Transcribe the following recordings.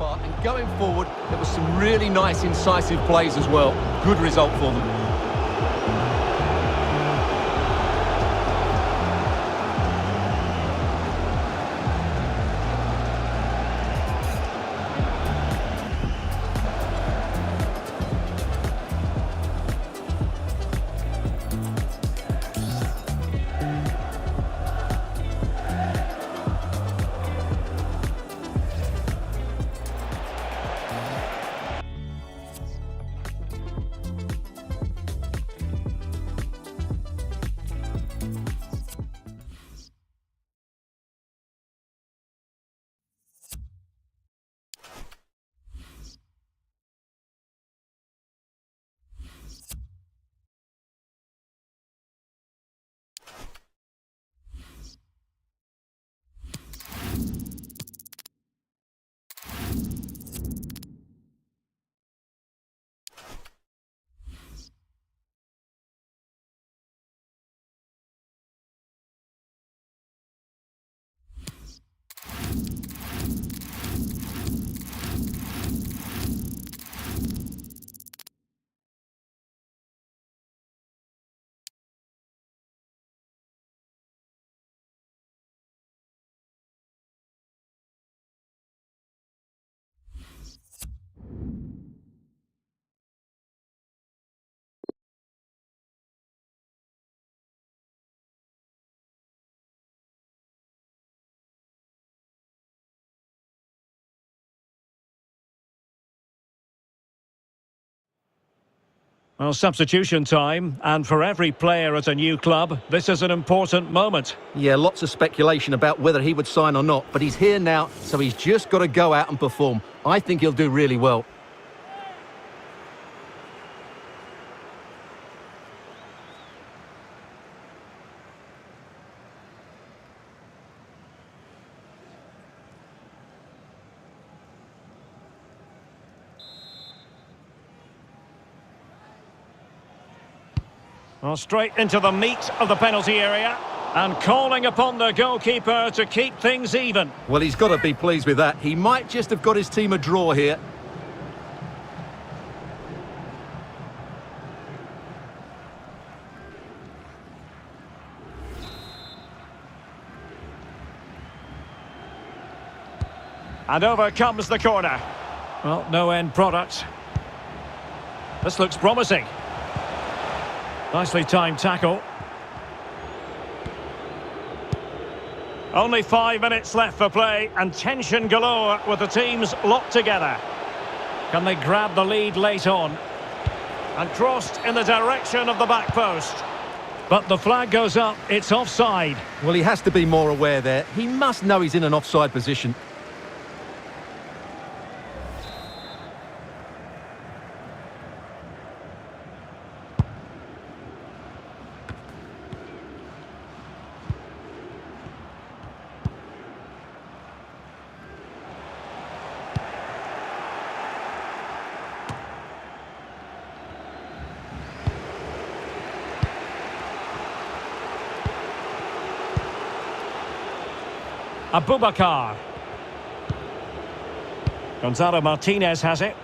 far, and going forward, there was some really nice, incisive plays as well. Good result for them. Well, substitution time, and for every player at a new club, this is an important moment. Yeah, lots of speculation about whether he would sign or not, but he's here now, so he's just got to go out and perform. I think he'll do really well. Well, straight into the meat of the penalty area, and calling upon the goalkeeper to keep things even. Well, he's got to be pleased with that. He might just have got his team a draw here. And over comes the corner. Well, no end product. This looks promising. Nicely timed tackle. Only 5 minutes left for play, and tension galore with the teams locked together. Can they grab the lead late on? And crossed in the direction of the back post. But the flag goes up, it's offside. Well, he has to be more aware there. He must know he's in an offside position. Abubakar. Gonzalo Martinez has it.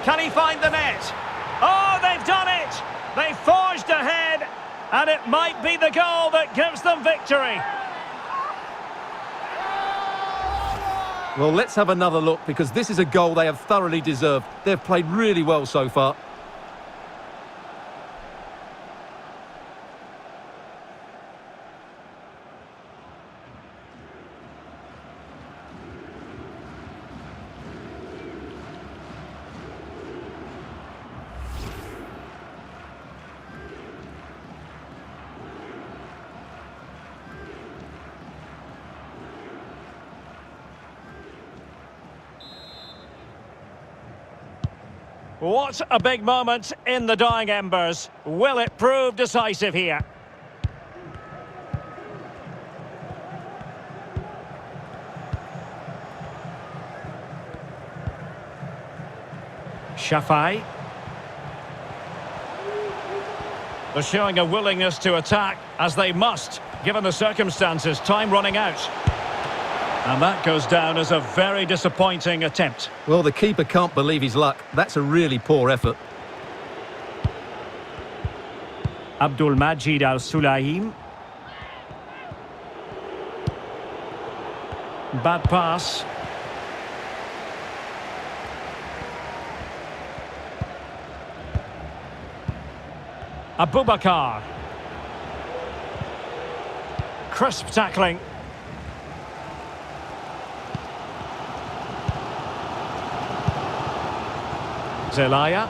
Can he find the net? Oh, they've done it! They forged ahead, and it might be the goal that gives them victory. Well, let's have another look, because this is a goal they have thoroughly deserved. They've played really well so far. What a big moment in the dying embers. Will it prove decisive here? Shafai. They're showing a willingness to attack, as they must, given the circumstances. Time running out. And that goes down as a very disappointing attempt. Well, the keeper can't believe his luck. That's a really poor effort. Abdul Majid Al-Sulaim. Bad pass. Abubakar. Crisp tackling. Zelaya.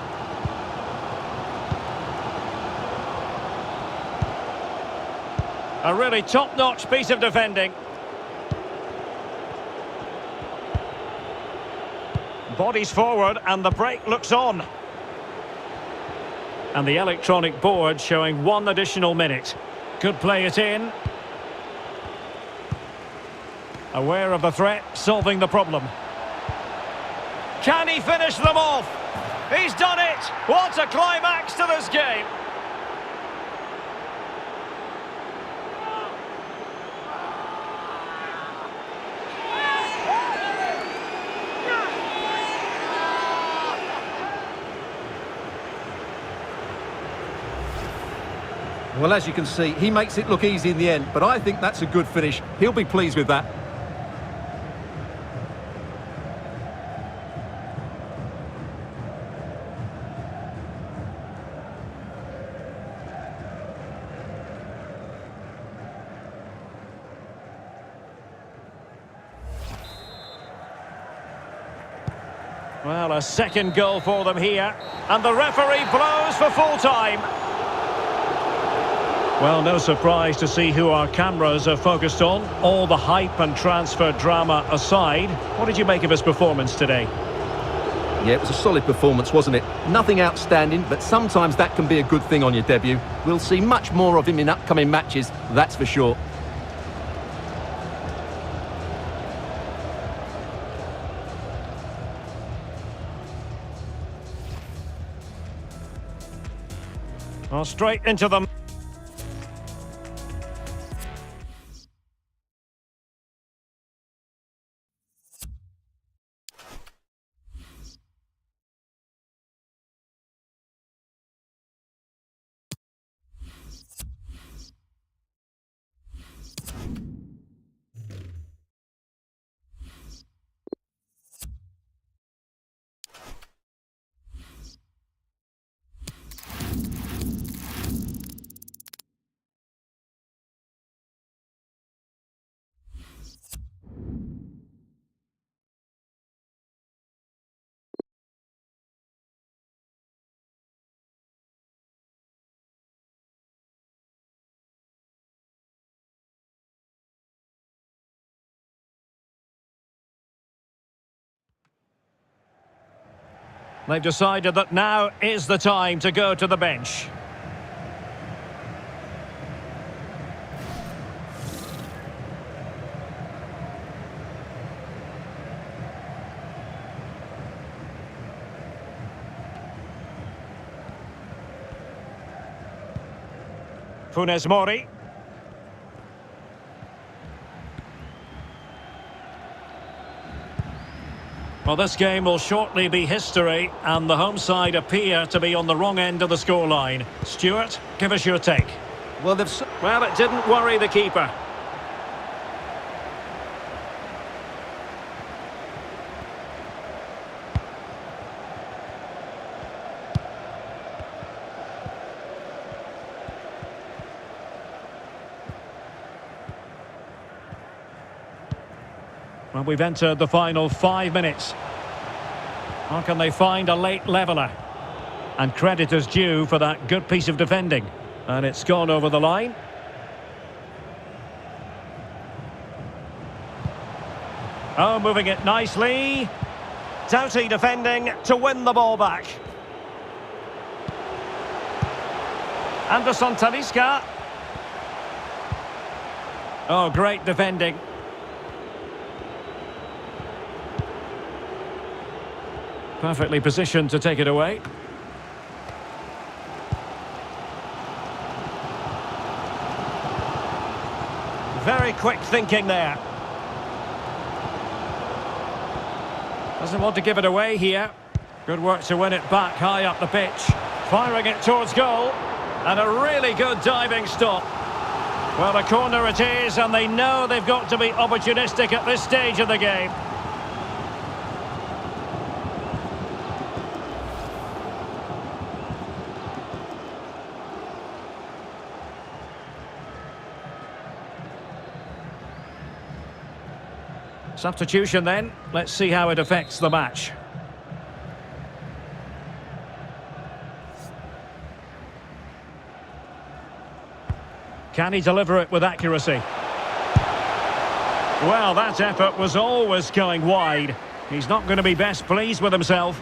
A really top-notch piece of defending. Bodies forward and the break looks on. And the electronic board showing 1 additional minute. Could play it in. Aware of the threat, solving the problem. Can he finish them off? He's done it! What a climax to this game! Well, as you can see, he makes it look easy in the end, but I think that's a good finish. He'll be pleased with that. Well, a second goal for them here, and the referee blows for full time. Well, no surprise to see who our cameras are focused on. All the hype and transfer drama aside, what did you make of his performance today? Yeah, it was a solid performance, wasn't it? Nothing outstanding, but sometimes that can be a good thing on your debut. We'll see much more of him in upcoming matches, that's for sure. Well, straight into them. They've decided that now is the time to go to the bench. Funes Mori. Well, this game will shortly be history, and the home side appear to be on the wrong end of the scoreline. Stuart, give us your take. Well, it didn't worry the keeper. Well, we've entered the final 5 minutes. How can they find a late leveller? And credit is due for that good piece of defending. And it's gone over the line. Oh, moving it nicely. Doughty defending to win the ball back. Anderson Talisca. Oh, great defending. Perfectly positioned to take it away. Very quick thinking there. Doesn't want to give it away here. Good work to win it back high up the pitch. Firing it towards goal. And a really good diving stop. Well, a corner it is, and they know they've got to be opportunistic at this stage of the game. Substitution then. Let's see how it affects the match. Can he deliver it with accuracy? Well, that effort was always going wide. He's not going to be best pleased with himself.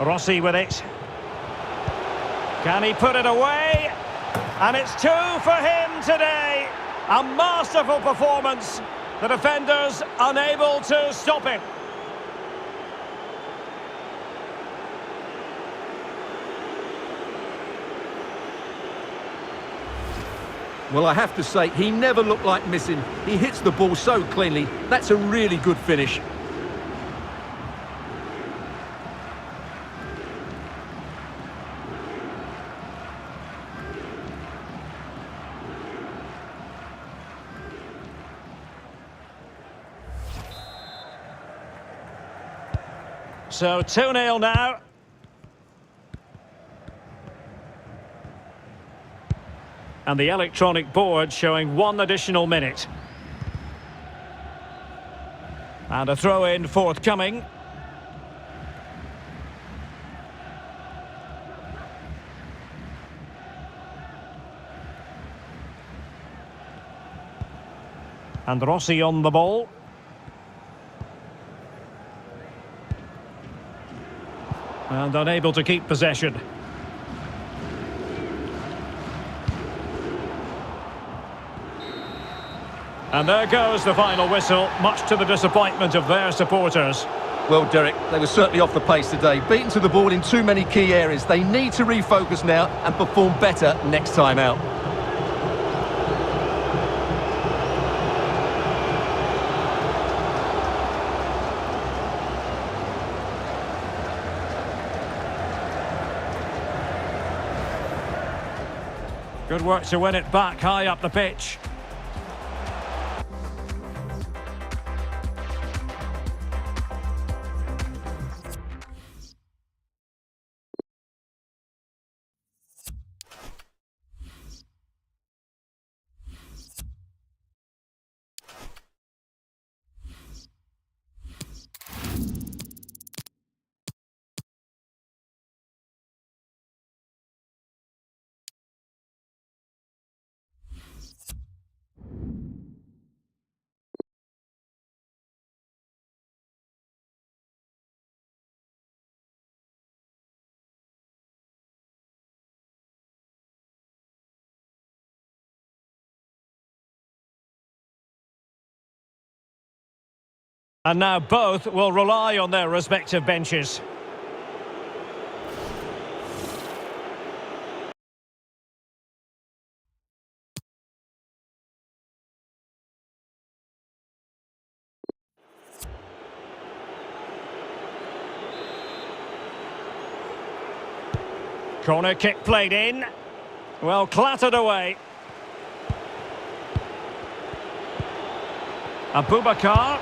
Rossi with it. Can he put it away? And it's 2 for him today. A masterful performance. The defenders unable to stop him. Well, I have to say, he never looked like missing. He hits the ball so cleanly. That's a really good finish. So 2-0 now. And the electronic board showing 1 additional minute. And a throw-in forthcoming. And Rossi on the ball. And unable to keep possession. And there goes the final whistle, much to the disappointment of their supporters. Well, Derek, they were certainly off the pace today. Beaten to the ball in too many key areas. They need to refocus now and perform better next time out. Good work to win it back high up the pitch. And now both will rely on their respective benches. Corner kick played in. Well, clattered away. Abubakar.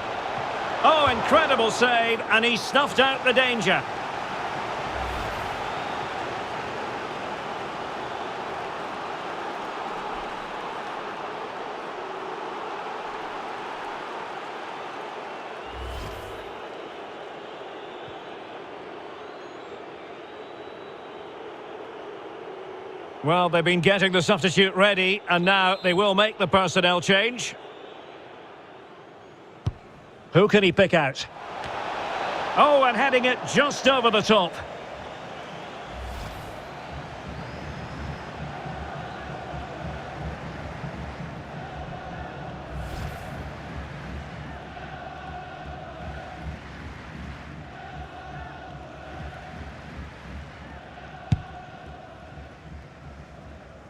Oh, incredible save, and he snuffed out the danger. Well, they've been getting the substitute ready, and now they will make the personnel change. Who can he pick out? Oh, and heading it just over the top.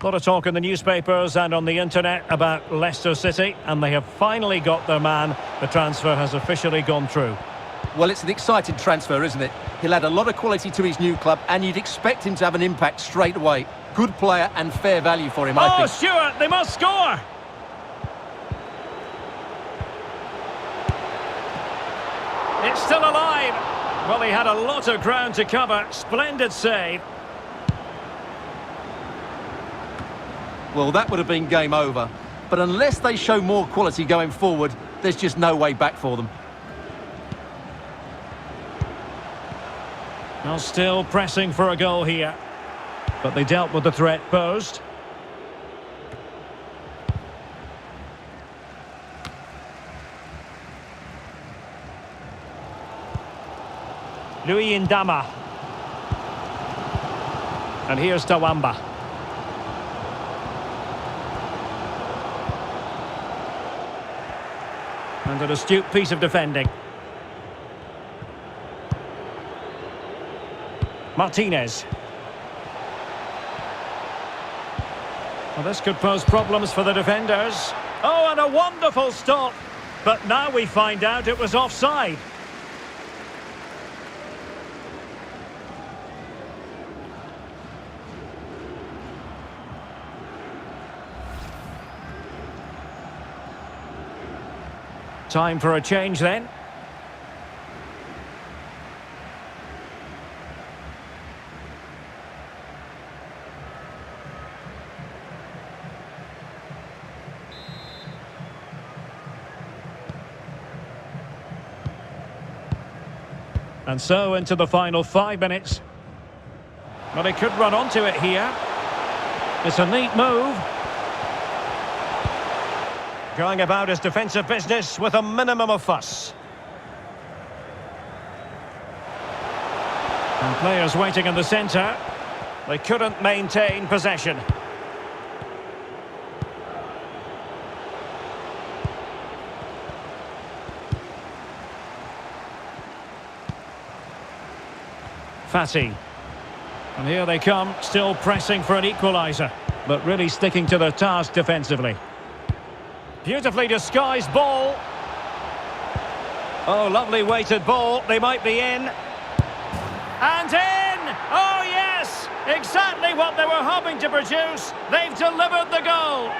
A lot of talk in the newspapers and on the internet about Leicester City, and they have finally got their man. The transfer has officially gone through. Well, it's an exciting transfer, isn't it? He'll add a lot of quality to his new club, and you'd expect him to have an impact straight away. Good player and fair value for him, I think. Oh, Stuart, they must score! It's still alive. Well, he had a lot of ground to cover. Splendid save. Well, that would have been game over. But unless they show more quality going forward, there's just no way back for them. Well, still pressing for a goal here. But they dealt with the threat posed. Louis Ndama. And here's Tawamba. And an astute piece of defending. Martinez. Well, this could pose problems for the defenders. Oh, and a wonderful stop. But now we find out it was offside. Time for a change then. And so into the final 5 minutes. Well, he could run onto it here. It's a neat move. Going about his defensive business with a minimum of fuss. And players waiting in the centre. They couldn't maintain possession. Fatty. And here they come, still pressing for an equaliser, but really sticking to their task defensively. Beautifully disguised ball. Oh, lovely weighted ball. They might be in. And in! Oh, yes! Exactly what they were hoping to produce. They've delivered the goal.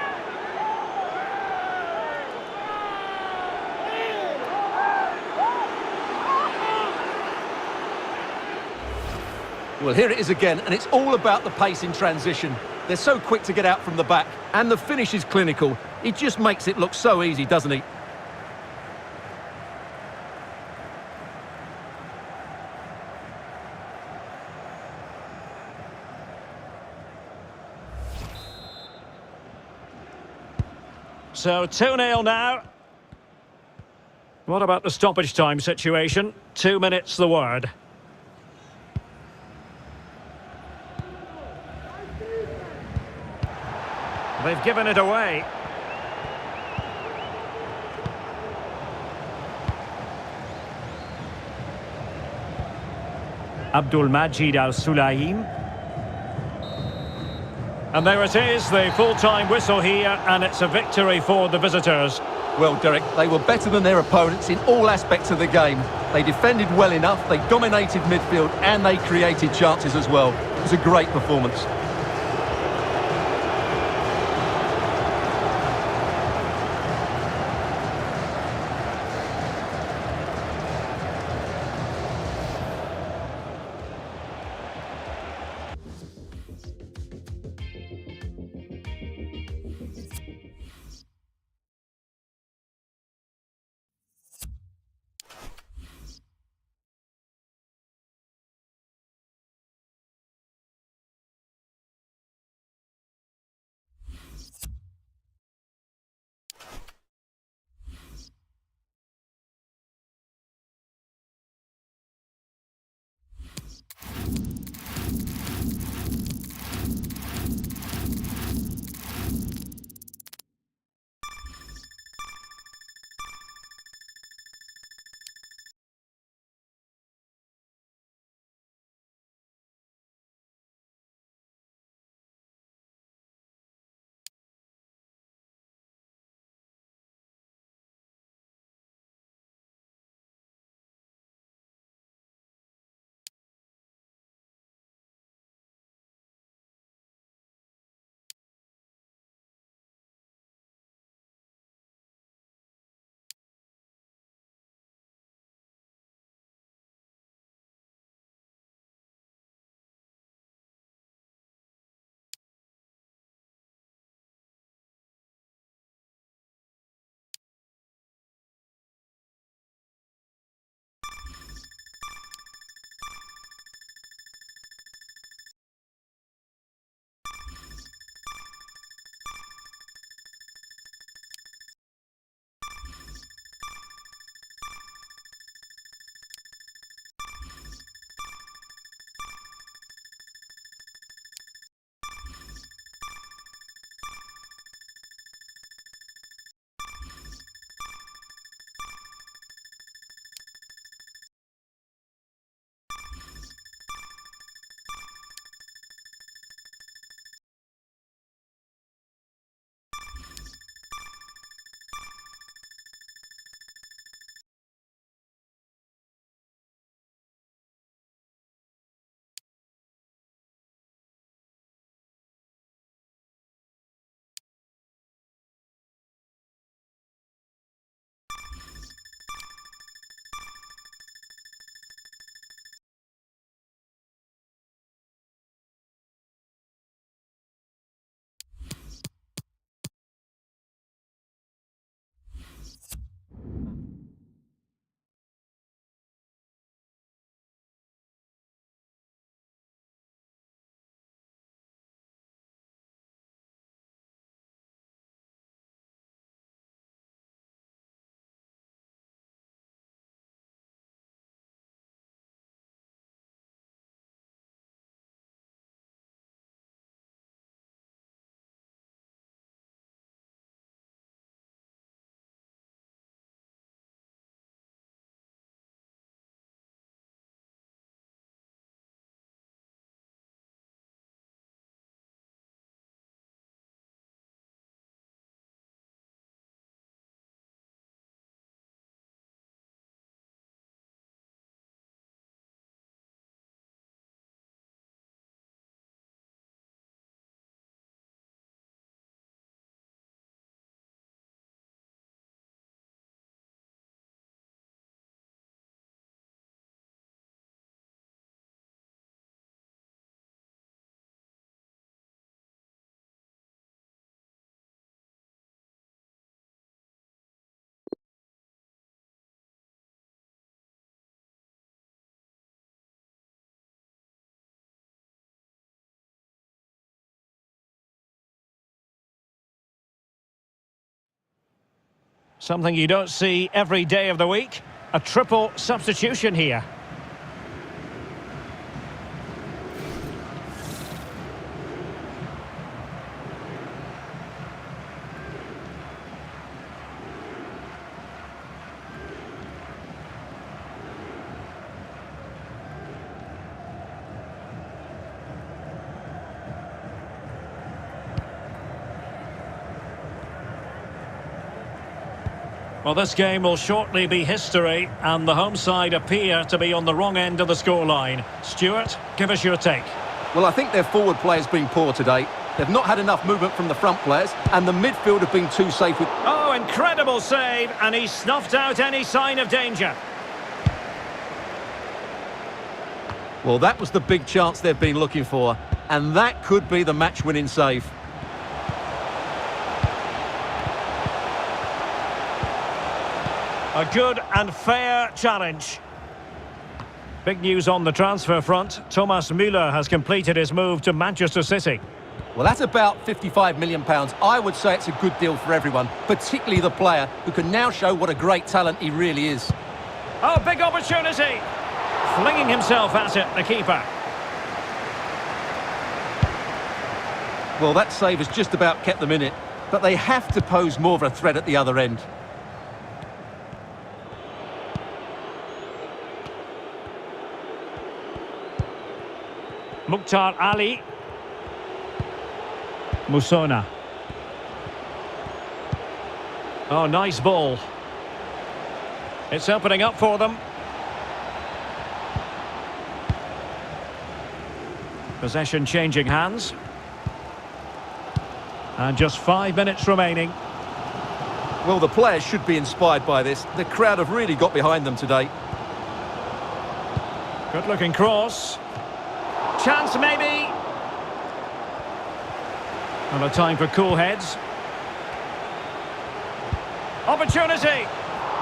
Well, here it is again, and it's all about the pace in transition. They're so quick to get out from the back, and the finish is clinical. He just makes it look so easy, doesn't he? So 2-0 now. What about the stoppage time situation? 2 minutes the word. They've given it away. Abdul Majid Al-Sulaim. And there it is, the full-time whistle here, and it's a victory for the visitors. Well, Derek, they were better than their opponents in all aspects of the game. They defended well enough, they dominated midfield, and they created chances as well. It was a great performance. Something you don't see every day of the week. A triple substitution here. Well, this game will shortly be history, and the home side appear to be on the wrong end of the scoreline. Stuart, give us your take. Well, I think their forward play has been poor today. They've not had enough movement from the front players, and the midfield have been too safe with... Oh, incredible save, and he snuffed out any sign of danger. Well, that was the big chance they've been looking for, and that could be the match-winning save. A good and fair challenge. Big news on the transfer front. Thomas Müller has completed his move to Manchester City. Well, that's about £55 million. I would say it's a good deal for everyone, particularly the player, who can now show what a great talent he really is. Oh, big opportunity! Flinging himself at it, the keeper. Well, that save has just about kept them in it, but they have to pose more of a threat at the other end. Mukhtar Ali. Musona. Oh, nice ball. It's opening up for them. Possession changing hands. And just 5 minutes remaining. Well, the players should be inspired by this. The crowd have really got behind them today. Good looking cross. Chance maybe. And a time for cool heads. Opportunity.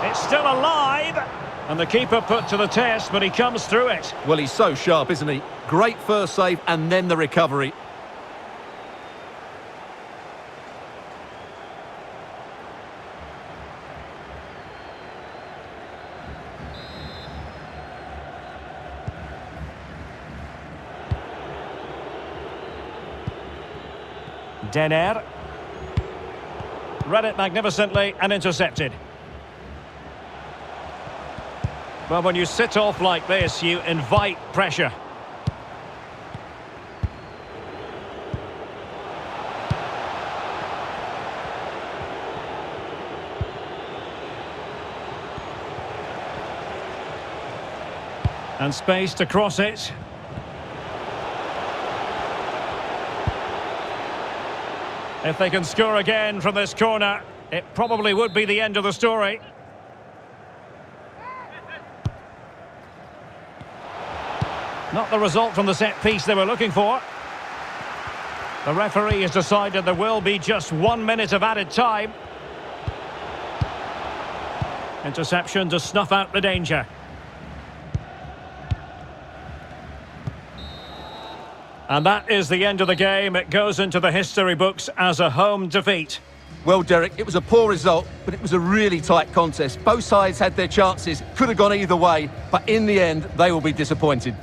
It's still alive. And the keeper put to the test, but he comes through it. Well, he's so sharp, isn't he? Great first save and then the recovery. Denner. Read it magnificently and intercepted. Well, when you sit off like this, you invite pressure. And space to cross it. If they can score again from this corner, it probably would be the end of the story. Not the result from the set piece they were looking for. The referee has decided there will be just 1 minute of added time. Interception to snuff out the danger. And that is the end of the game. It goes into the history books as a home defeat. Well, Derek, it was a poor result, but it was a really tight contest. Both sides had their chances, could have gone either way, but in the end, they will be disappointed.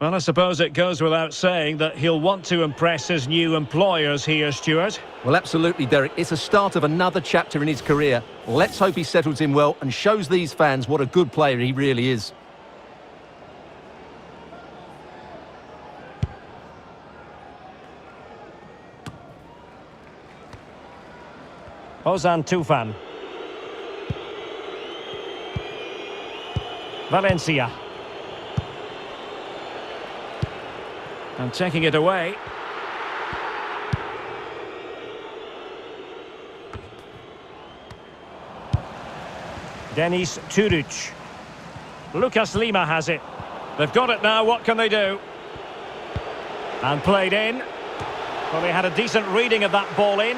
Well, I suppose it goes without saying that he'll want to impress his new employers here, Stuart. Well, absolutely, Derek. It's a start of another chapter in his career. Let's hope he settles in well and shows these fans what a good player he really is. Ozan Tufan. Valencia. And taking it away. Denis Turic. Lucas Lima has it. They've got it now, what can they do? And played in. Well, they had a decent reading of that ball in.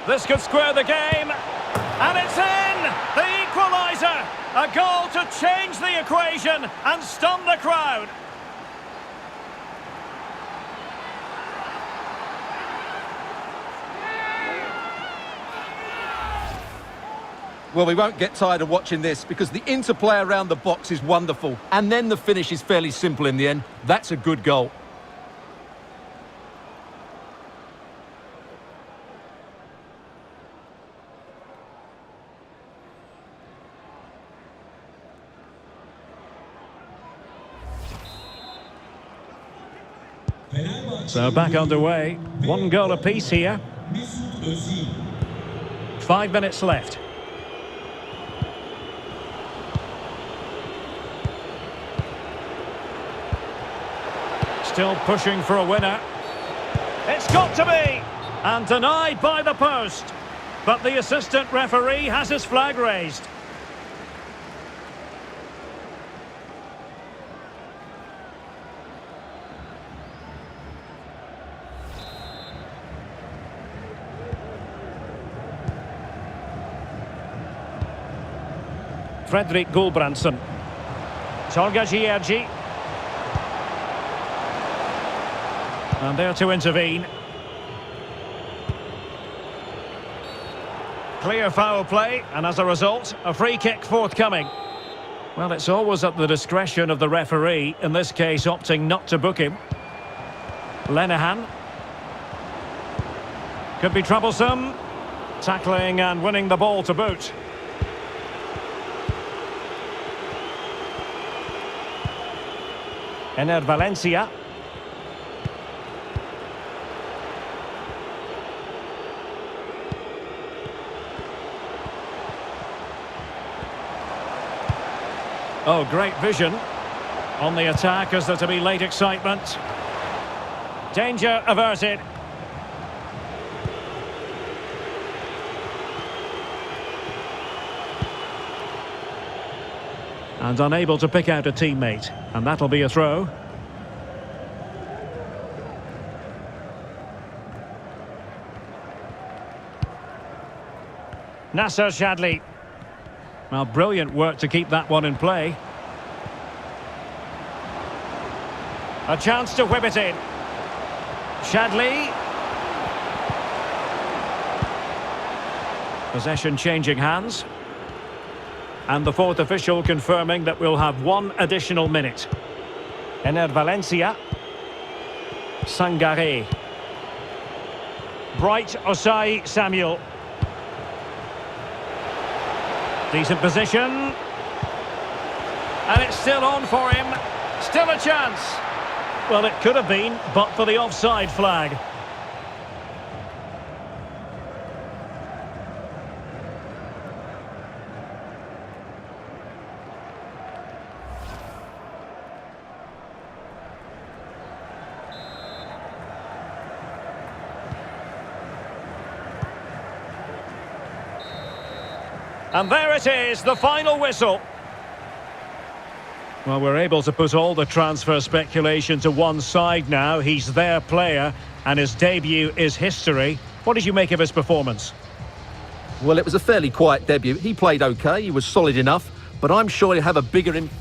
This could square the game. And it's in! The equaliser! A goal to change the equation and stun the crowd. Well, we won't get tired of watching this because the interplay around the box is wonderful. And then the finish is fairly simple in the end. That's a good goal. So back underway. 1 goal apiece here. 5 minutes left. Still pushing for a winner. It's got to be! And denied by the post. But the assistant referee has his flag raised. Fredrik Gulbrandsen. Torga Giergi. And there to intervene. Clear foul play, and as a result, a free kick forthcoming. Well, it's always at the discretion of the referee, in this case opting not to book him. Lenehan. Could be troublesome. Tackling and winning the ball to boot. Ener Valencia. Oh, great vision. On the attack as there to be late excitement. Danger averted. And unable to pick out a teammate. And that'll be a throw. Nasser Chadli. Well, brilliant work to keep that one in play. A chance to whip it in. Chadli. Possession changing hands. And the fourth official confirming that we'll have 1 additional minute. Ener Valencia. Sangaré. Bright Osai Samuel. Decent position. And it's still on for him. Still a chance. Well, it could have been, but for the offside flag. And there it is, the final whistle. Well, we're able to put all the transfer speculation to one side now. He's their player, and his debut is history. What did you make of his performance? Well, it was a fairly quiet debut. He played okay, he was solid enough, but I'm sure he'll have a bigger impact.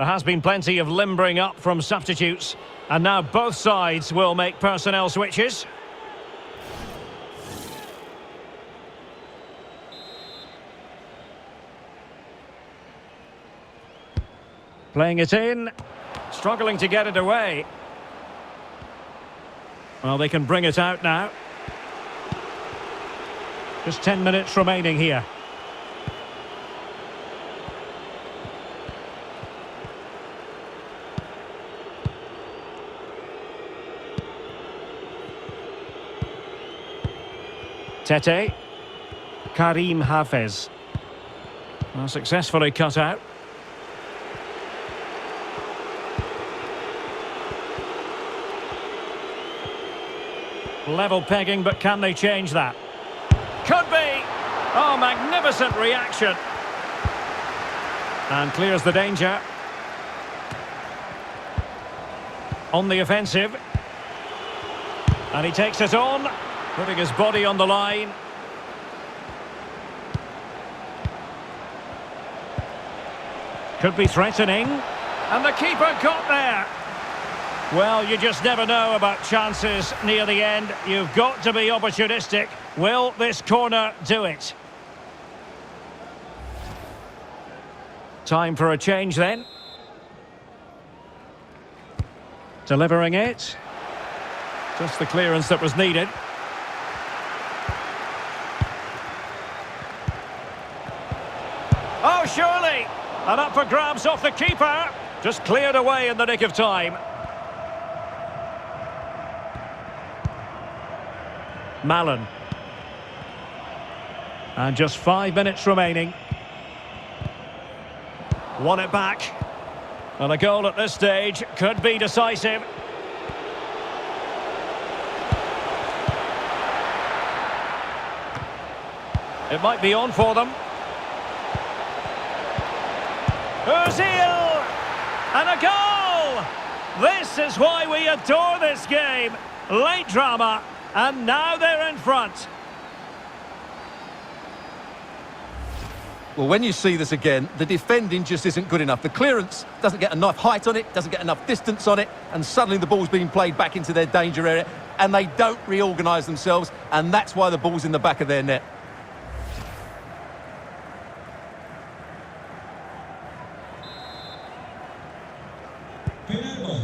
There has been plenty of limbering up from substitutes, and now both sides will make personnel switches. Playing it in, struggling to get it away. Well, they can bring it out now. Just 10 minutes remaining here. Tete. Karim Hafez. Well, successfully cut out. Level pegging, but can they change that? Could be! Oh, magnificent reaction. And clears the danger. On the offensive. And he takes it on, putting his body on the line. Could be threatening. And the keeper got there. Well, you just never know about chances near the end. You've got to be opportunistic. Will this corner do it? Time for a change then. Delivering it. Just the clearance that was needed. Oh, surely! And up for grabs off the keeper. Just cleared away in the nick of time. Mallon. And just 5 minutes remaining. Won it back. And a goal at this stage could be decisive. It might be on for them. Ozil! And a goal! This is why we adore this game. Late drama. And now they're in front. Well, when you see this again, the defending just isn't good enough. The clearance doesn't get enough height on it, doesn't get enough distance on it, and suddenly the ball's being played back into their danger area, and they don't reorganise themselves, and that's why the ball's in the back of their net.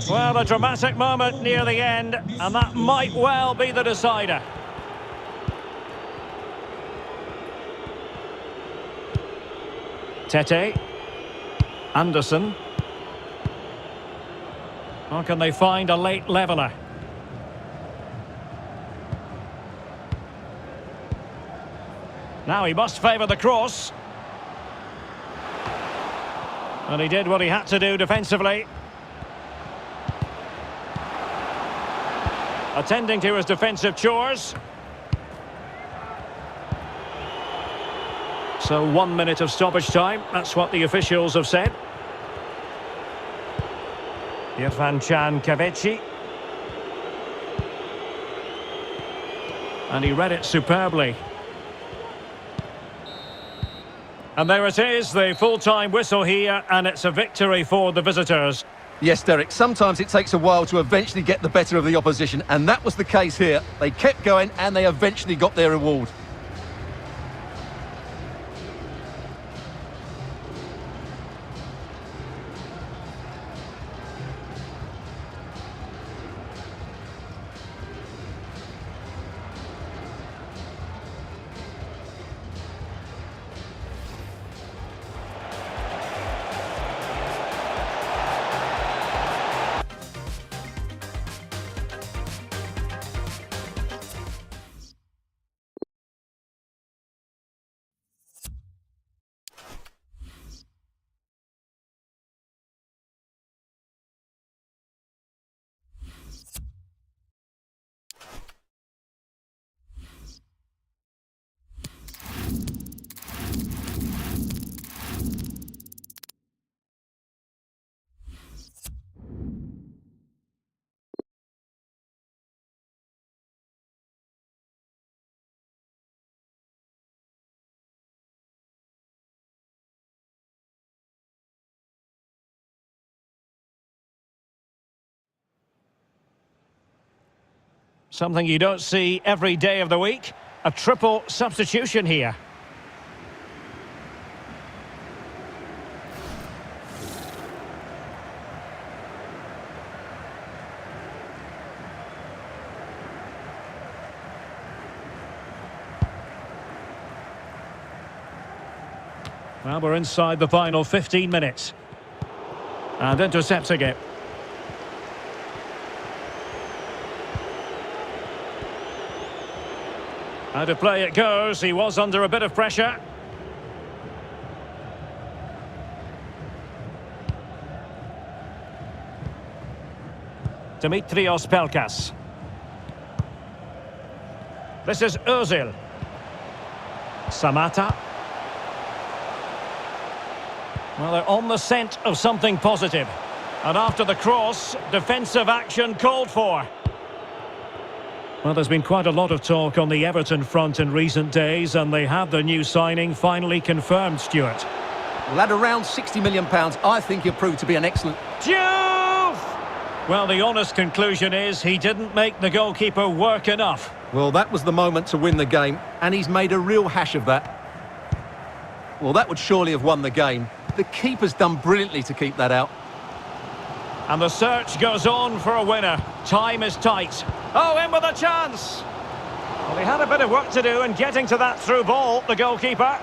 Well, a dramatic moment near the end, and that might well be the decider. Tete. Anderson. Or can they find a late leveller? Now he must favour the cross. And he did what he had to do defensively. Attending to his defensive chores. So 1 minute of stoppage time. That's what the officials have said. Irfan Can Kavechi. And he read it superbly. And there it is, the full-time whistle here, and it's a victory for the visitors. Yes, Derek, sometimes it takes a while to eventually get the better of the opposition, and that was the case here. They kept going, and they eventually got their reward. Something you don't see every day of the week. A triple substitution here. Well, we're inside the final 15 minutes. And intercepting it. Out of play it goes. He was under a bit of pressure. Dimitrios Pelkas. This is Özil. Samata. Well, they're on the scent of something positive. And after the cross, defensive action called for. Well, there's been quite a lot of talk on the Everton front in recent days, and they have the new signing finally confirmed, Stuart. Well, at around £60 million, I think he'll prove to be an excellent... Juve! Well, the honest conclusion is he didn't make the goalkeeper work enough. Well, that was the moment to win the game, and he's made a real hash of that. Well, that would surely have won the game. The keeper's done brilliantly to keep that out. And the search goes on for a winner. Time is tight. Oh, in with a chance! Well, he had a bit of work to do in getting to that through ball, the goalkeeper.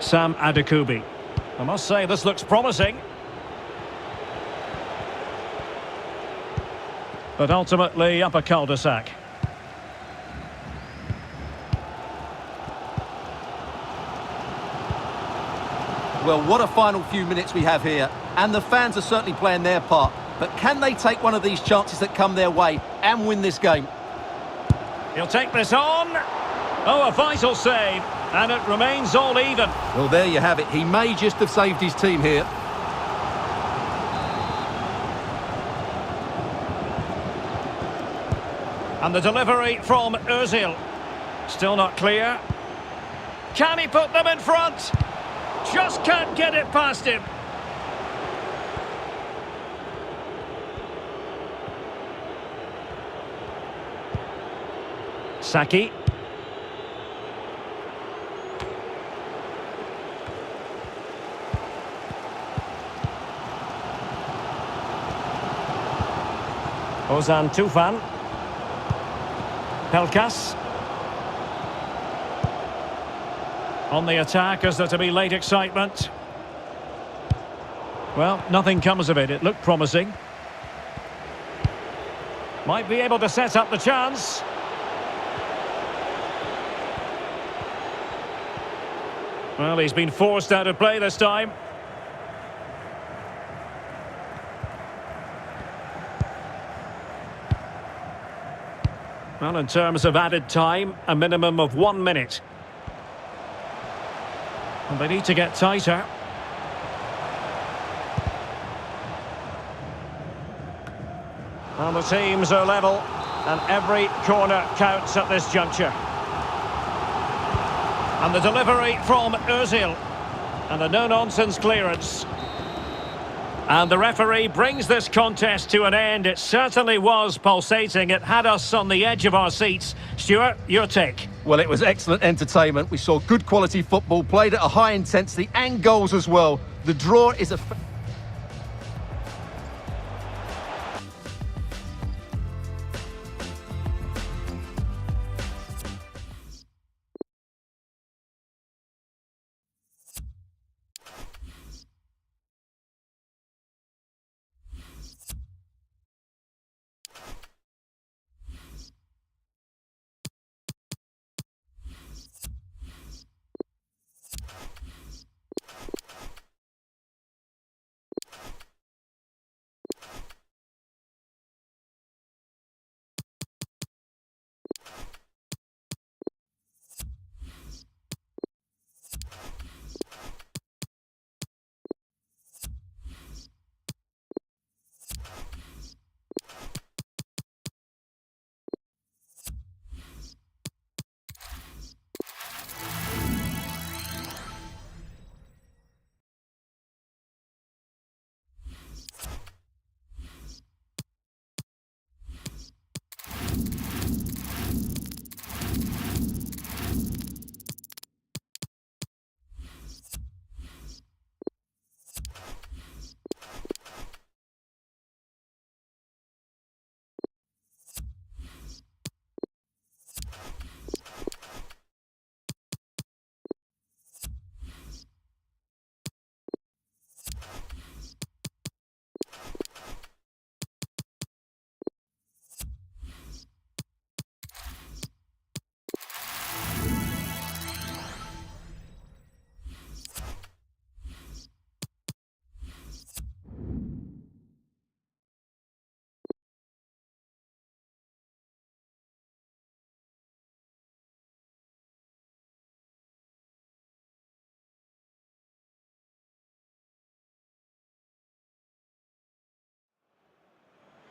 Sam Adekubi. I must say, this looks promising. But ultimately, up a cul-de-sac. Well, what a final few minutes we have here. And the fans are certainly playing their part. But can they take one of these chances that come their way and win this game? He'll take this on. Oh, a vital save. And it remains all even. Well, there you have it. He may just have saved his team here. And the delivery from Özil. Still not clear. Can he put them in front? Just can't get it past him. Saki. Ozan Tufan. Pelkas. On the attack, is there to be late excitement? Well, nothing comes of it. It looked promising. Might be able to set up the chance. Well, he's been forced out of play this time. Well, in terms of added time, a minimum of 1 minute. And they need to get tighter. And the teams are level, and every corner counts at this juncture. And the delivery from Özil. And a no-nonsense clearance. And the referee brings this contest to an end. It certainly was pulsating. It had us on the edge of our seats. Stuart, your take? Well, it was excellent entertainment. We saw good quality football, played at a high intensity and goals as well. The draw is a...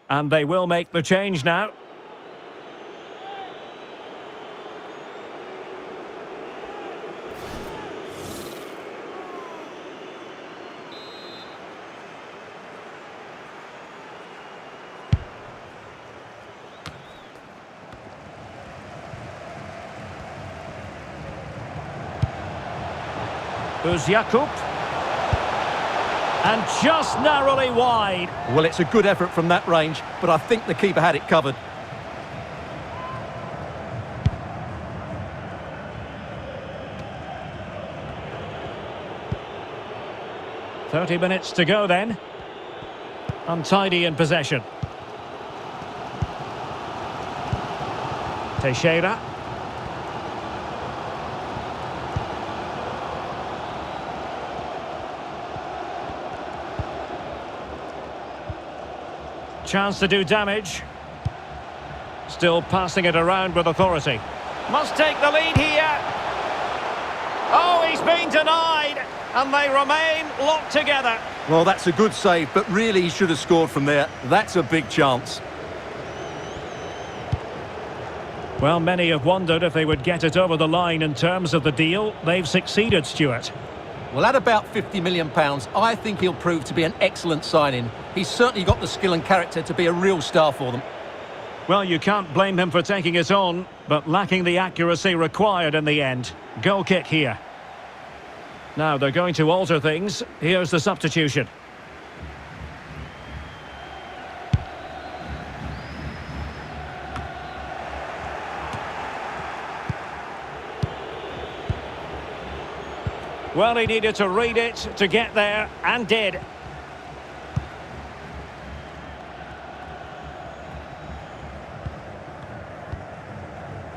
And they will make the change now. Jakub. And just narrowly wide. Well, it's a good effort from that range, but I think the keeper had it covered. "30 minutes to go then. Untidy in possession. Teixeira. Chance to do damage. Still passing it around with authority. Must take the lead here. Oh, he's been denied. And they remain locked together. Well, that's a good save, but really he should have scored from there. That's a big chance. Well, many have wondered if they would get it over the line in terms of the deal. They've succeeded, Stuart. Well, at about £50 million, I think he'll prove to be an excellent signing. He's certainly got the skill and character to be a real star for them. Well, you can't blame him for taking it on, but lacking the accuracy required in the end. Goal kick here. Now, they're going to alter things. Here's the substitution. Well, he needed to read it to get there, and did.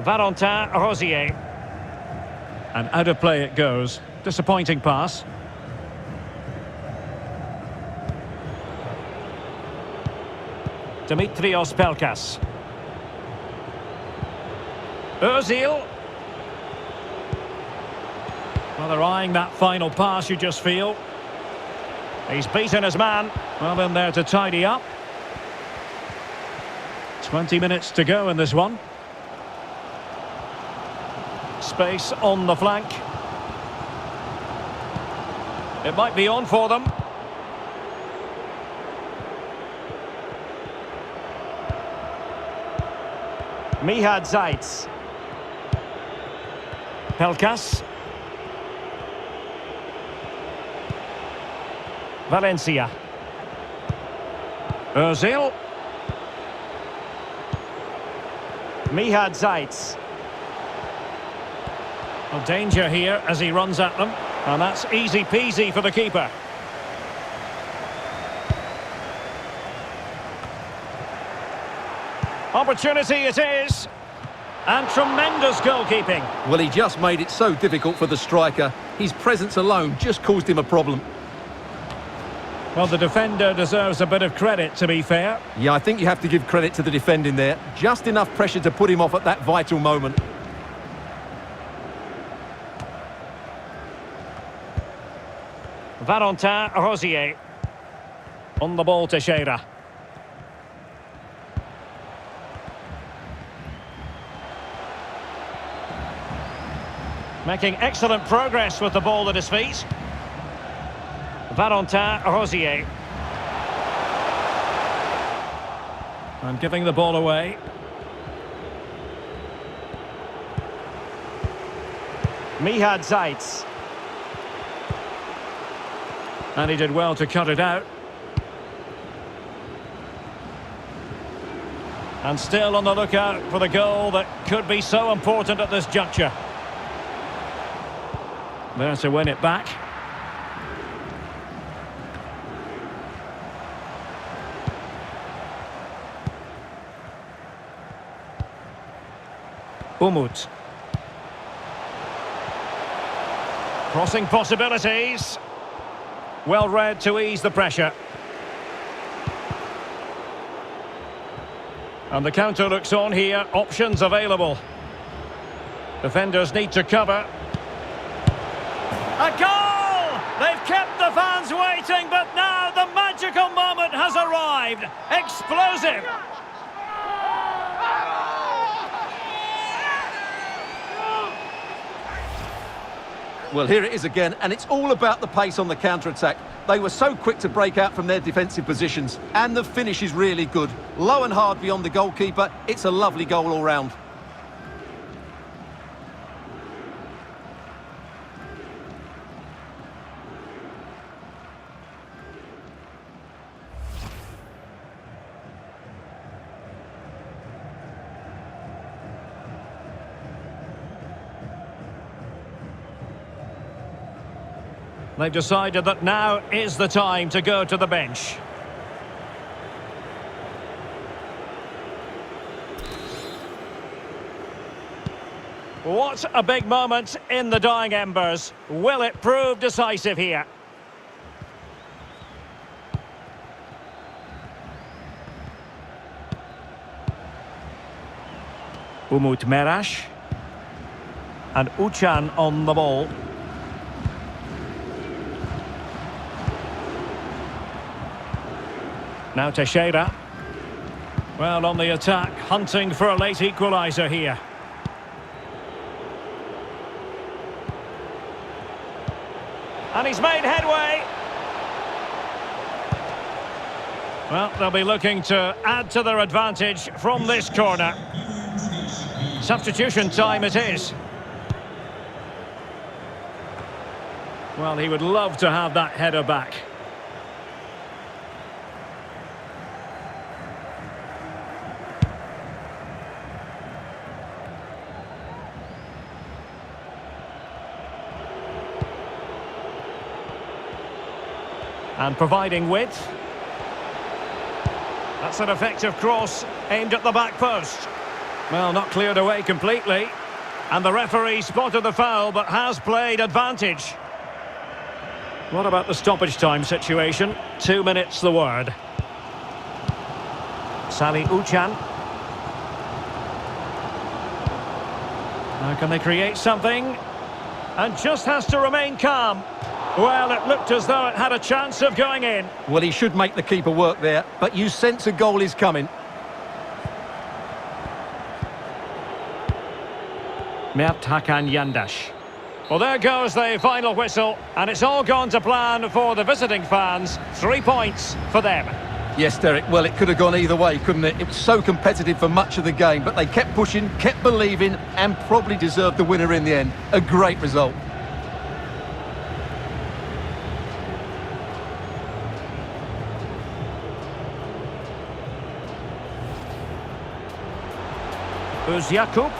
Valentin Rosier. And out of play it goes. Disappointing pass. Dimitrios Pelkas. Özil. Well, they're eyeing that final pass, you just feel. He's beaten his man. Well, in there to tidy up. 20 minutes to go in this one. Space on the flank. It might be on for them. Mihad Zaitz. Pelkas. Valencia. Özil. Mihad Zaitz. Well, danger here as he runs at them. And that's easy peasy for the keeper. Opportunity it is. And tremendous goalkeeping. Well, he just made it so difficult for the striker. His presence alone just caused him a problem. Well, the defender deserves a bit of credit, to be fair. Yeah, I think you have to give credit to the defending there. Just enough pressure to put him off at that vital moment. Valentin Rosier. On the ball, Teixeira. Making excellent progress with the ball at his feet. Valentin Rosier. And giving the ball away. Mihad Zaitz. And he did well to cut it out. And still on the lookout for the goal that could be so important at this juncture. There to win it back. Umut. Crossing possibilities. Well read to ease the pressure. And the counter looks on here. Options available. Defenders need to cover. A goal! They've kept the fans waiting, but now but the magical moment has arrived. Explosive. Well, here it is again, and it's all about the pace on the counter-attack. They were so quick to break out from their defensive positions, and the finish is really good. Low and hard beyond the goalkeeper. It's a lovely goal all round. They've decided that now is the time to go to the bench. What a big moment in the dying embers. Will it prove decisive here? Umut Merash. And Uchan on the ball. Now Teixeira. Well, on the attack, hunting for a late equaliser here. And he's made headway. Well, they'll be looking to add to their advantage from this corner. Substitution time it is. Well, he would love to have that header back. And providing width. That's an effective cross aimed at the back post. Well, not cleared away completely. And the referee spotted the foul but has played advantage. What about the stoppage time situation? 2 minutes the word. Sally Uchan. Now can they create something? And just has to remain calm. Well, it looked as though it had a chance of going in. Well, he should make the keeper work there, but you sense a goal is coming. Mert Hakan Yandash. Well, there goes the final whistle, and it's all gone to plan for the visiting fans. 3 points for them. Yes, Derek, well, it could have gone either way, couldn't it? It was so competitive for much of the game, but they kept pushing, kept believing, and probably deserved the winner in the end. A great result. Jakub.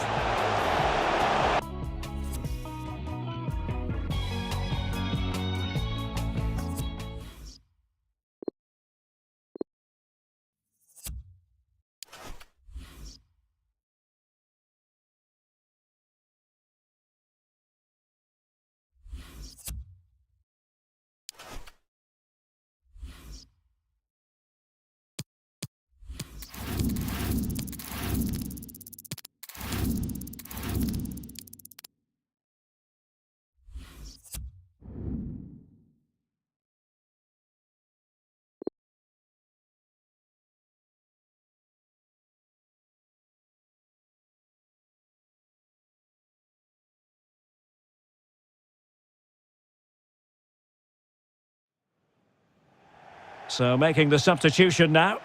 So making the substitution now.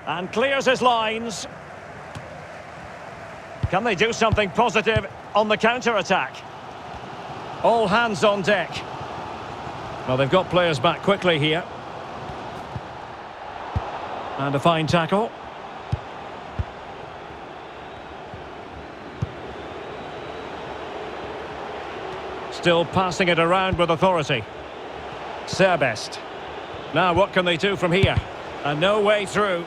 And clears his lines. Can they do something positive on the counter-attack? All hands on deck. Well, they've got players back quickly here. And a fine tackle. Still passing it around with authority. Serbest. Now what can they do from here? And no way through.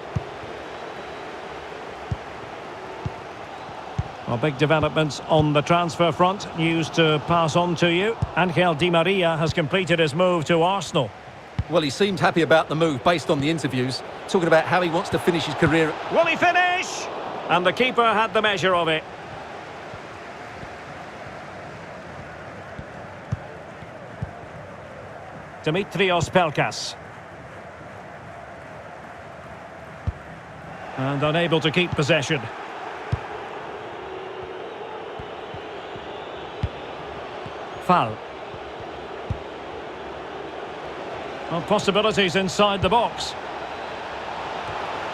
Well, big developments on the transfer front. News to pass on to you. Angel Di Maria has completed his move to Arsenal. Well, he seemed happy about the move based on the interviews, talking about how he wants to finish his career. Will he finish? And the keeper had the measure of it. Dimitrios Pelkas. And unable to keep possession. Foul. Well, possibilities inside the box.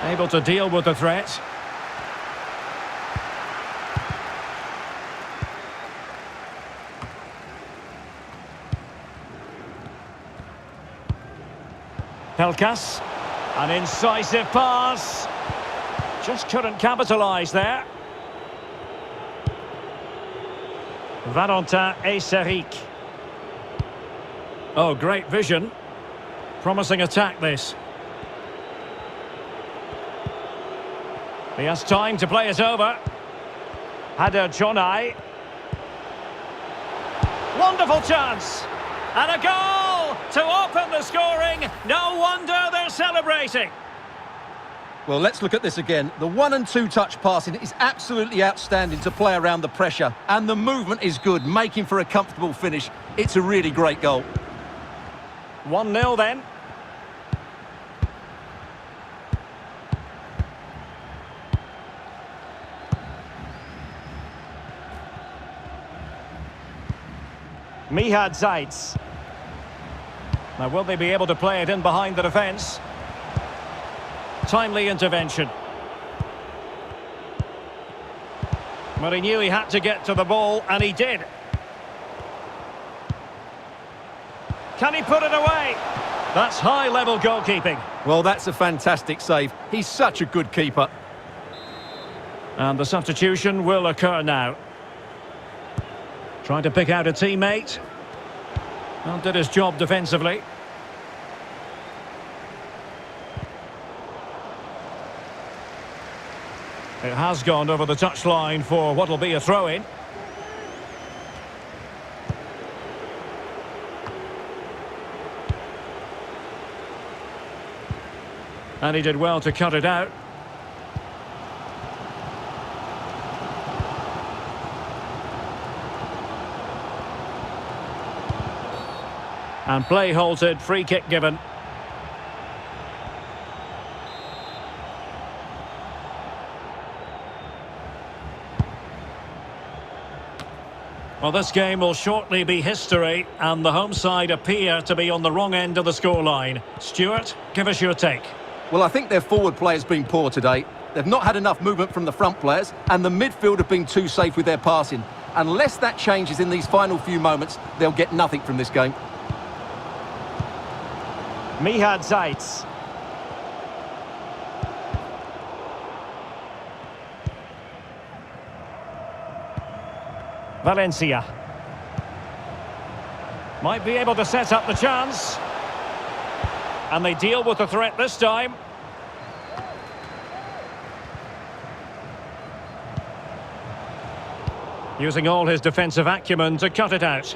Able to deal with the threat. Pelkas. An incisive pass. Just couldn't capitalise there. Valentin Eyseric. Oh, great vision. Promising attack, this. He has time to play it over. Hader Jonai. Wonderful chance. And a goal to open the scoring. No wonder they're celebrating. Well, let's look at this again. The 1- and 2-touch passing is absolutely outstanding to play around the pressure. And the movement is good, making for a comfortable finish. It's a really great goal. 1-0 then. Mihad Zaitz. Now, will they be able to play it in behind the defence? Timely intervention. But he knew he had to get to the ball, and he did. Can he put it away? That's high-level goalkeeping. Well, that's a fantastic save. He's such a good keeper. And the substitution will occur now. Trying to pick out a teammate. Well, did his job defensively. It has gone over the touchline for what will be a throw-in. And he did well to cut it out. And play halted, free kick given. Well, this game will shortly be history, and the home side appear to be on the wrong end of the scoreline. Stuart, give us your take. Well, I think their forward play has been poor today. They've not had enough movement from the front players, and the midfield have been too safe with their passing. Unless that changes in these final few moments, they'll get nothing from this game. Mihad Zaitz. Valencia. Might be able to set up the chance. And they deal with the threat this time. Using all his defensive acumen to cut it out.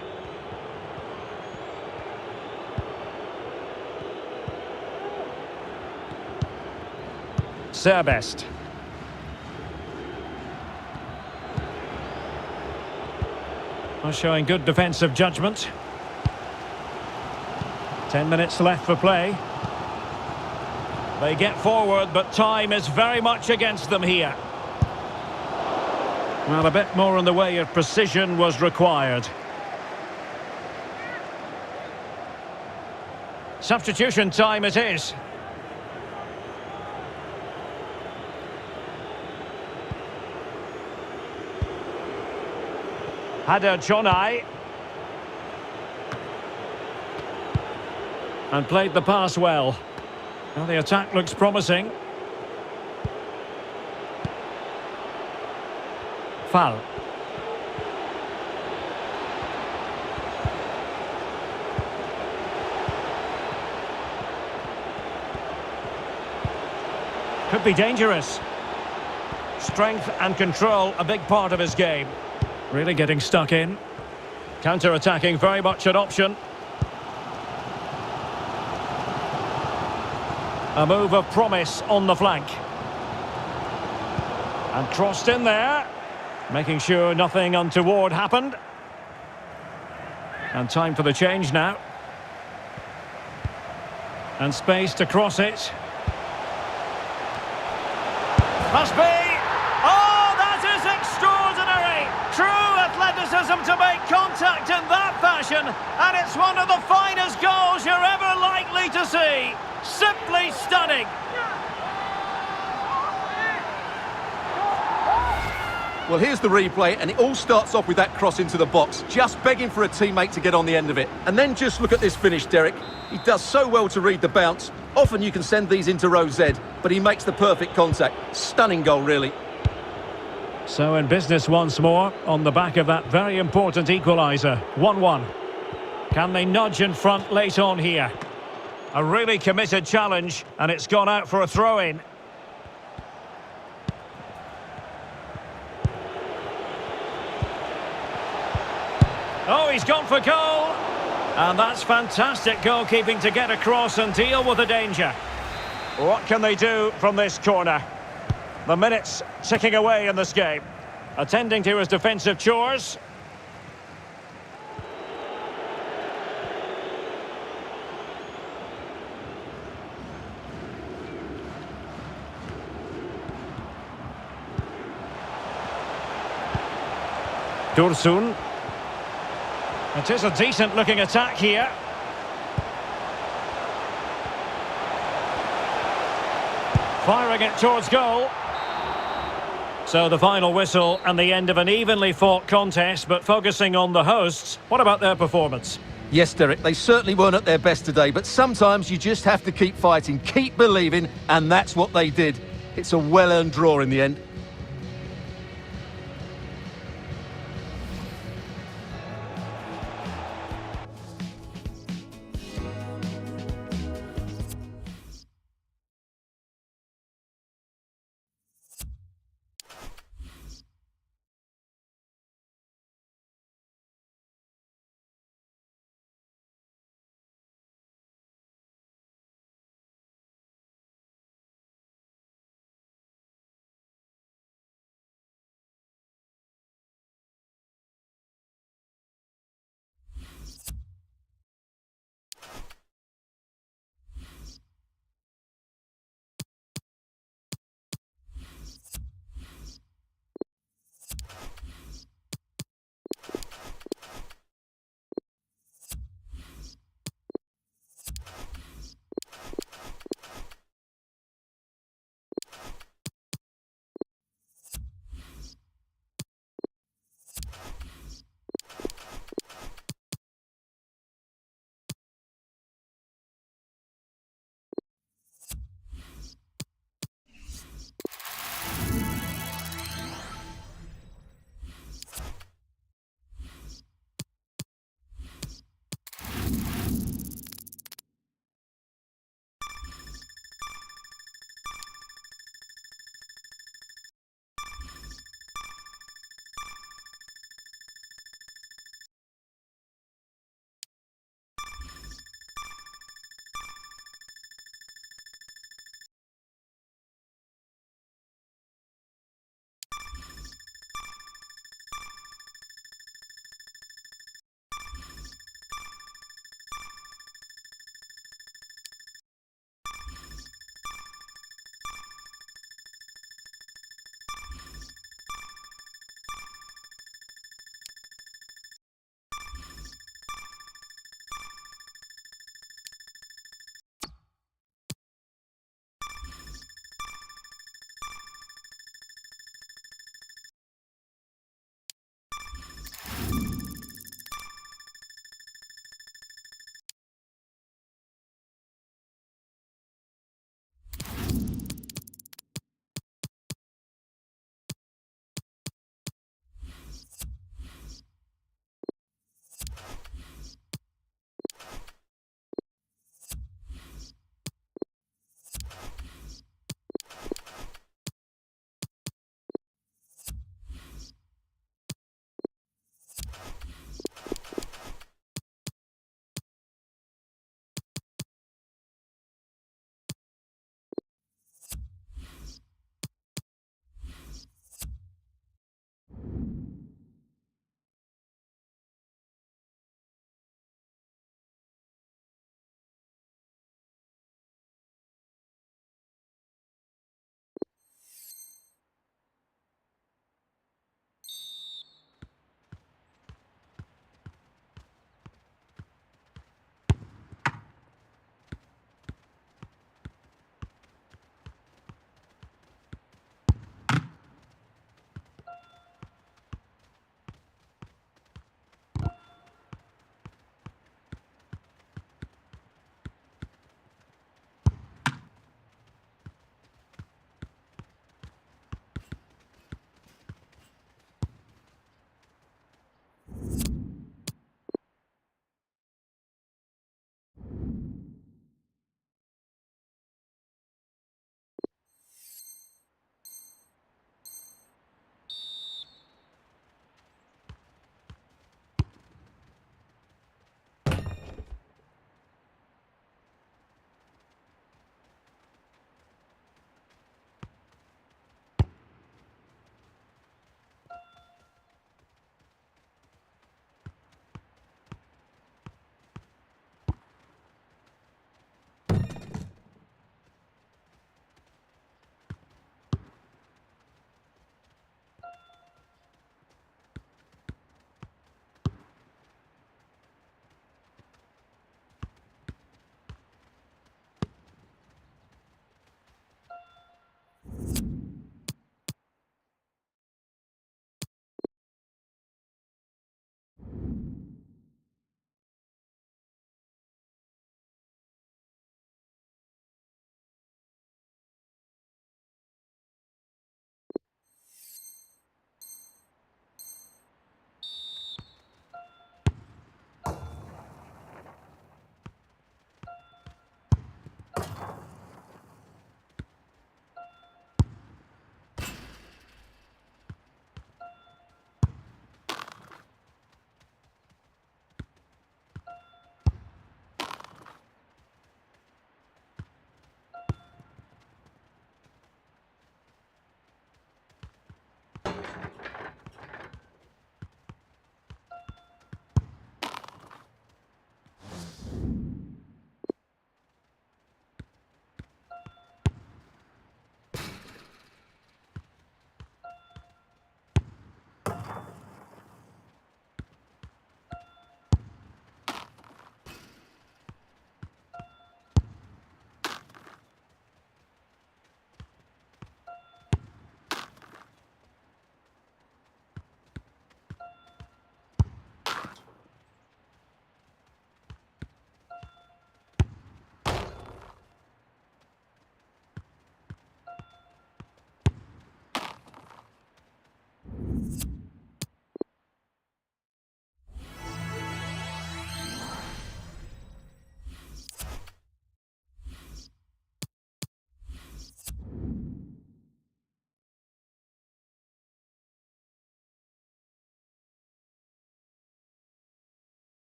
Serbest. Well, showing good defensive judgment. 10 minutes left for play. They get forward, but time is very much against them here. Well, a bit more in the way of precision was required. Substitution time it is. Hader Jonai. And played the pass well. Well, the attack looks promising. Foul. Could be dangerous. Strength and control, a big part of his game. Really getting stuck in. Counter-attacking, very much an option. A move of promise on the flank. And crossed in there. Making sure nothing untoward happened. And time for the change now. And space to cross it. Must be! Oh, that is extraordinary! True athleticism to make contact in that fashion, and it's one of the finest goals you're ever likely to see. Simply stunning! Well, here's the replay, and it all starts off with that cross into the box, just begging for a teammate to get on the end of it. And then just look at this finish, Derek. He does so well to read the bounce. Often you can send these into row Z, but he makes the perfect contact. Stunning goal, really. So in business once more, on the back of that very important equaliser. 1-1. Can they nudge in front late on here? A really committed challenge, and it's gone out for a throw-in. Oh, he's gone for goal. And that's fantastic goalkeeping to get across and deal with the danger. What can they do from this corner? The minutes ticking away in this game. Attending to his defensive chores. Dursun. It is a decent-looking attack here. Firing it towards goal. So the final whistle and the end of an evenly fought contest, but focusing on the hosts, what about their performance? Yes, Derek, they certainly weren't at their best today, but sometimes you just have to keep fighting, keep believing, and that's what they did. It's a well-earned draw in the end.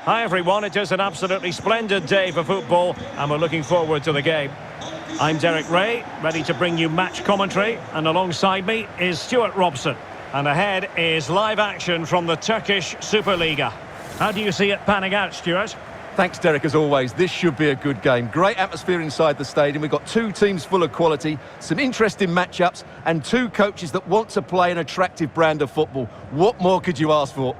Hi everyone, it is an absolutely splendid day for football and we're looking forward to the game. I'm Derek Ray, ready to bring you match commentary, and alongside me is Stuart Robson. And ahead is live action from the Turkish Superliga. How do you see it panning out, Stuart? Thanks, Derek, as always. This should be a good game. Great atmosphere inside the stadium. We've got two teams full of quality, some interesting matchups, and two coaches that want to play an attractive brand of football. What more could you ask for?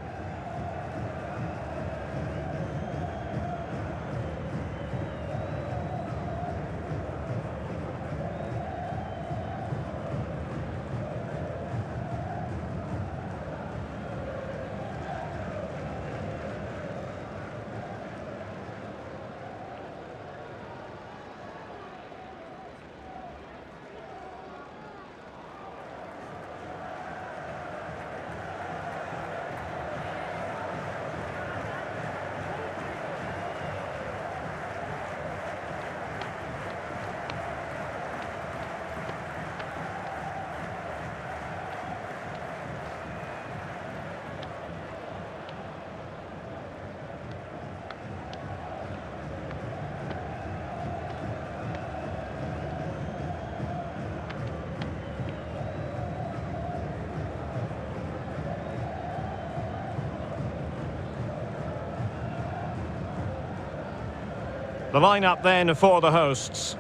The lineup then for the hosts.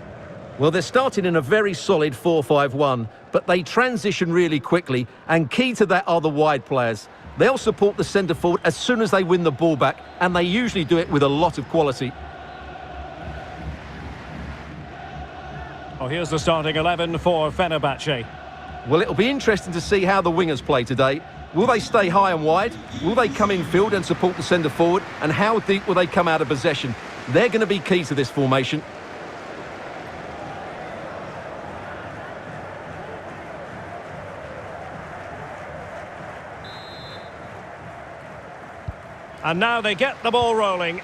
Well, they're starting in a very solid 4-5-1, but they transition really quickly, and key to that are the wide players. They'll support the centre forward as soon as they win the ball back, and they usually do it with a lot of quality. Oh, here's the starting 11 for Fenerbahce. Well, it'll be interesting to see how the wingers play today. Will they stay high and wide? Will they come in field and support the centre forward? And how deep will they come out of possession? They're going to be key to this formation. And now they get the ball rolling.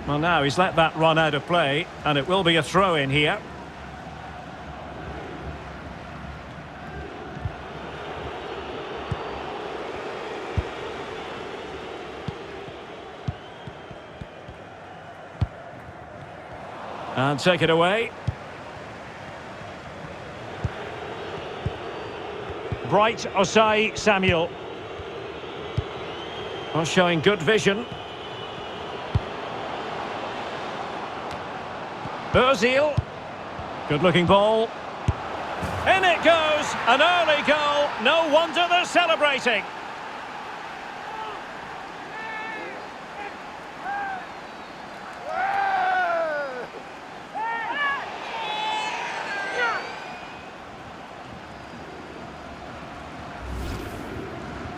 Well, now he's let that run out of play, and it will be a throw-in here. And take it away. Bright Osai Samuel. Well, showing good vision. Ozil. Good-looking ball. In it goes! An early goal. No wonder they're celebrating.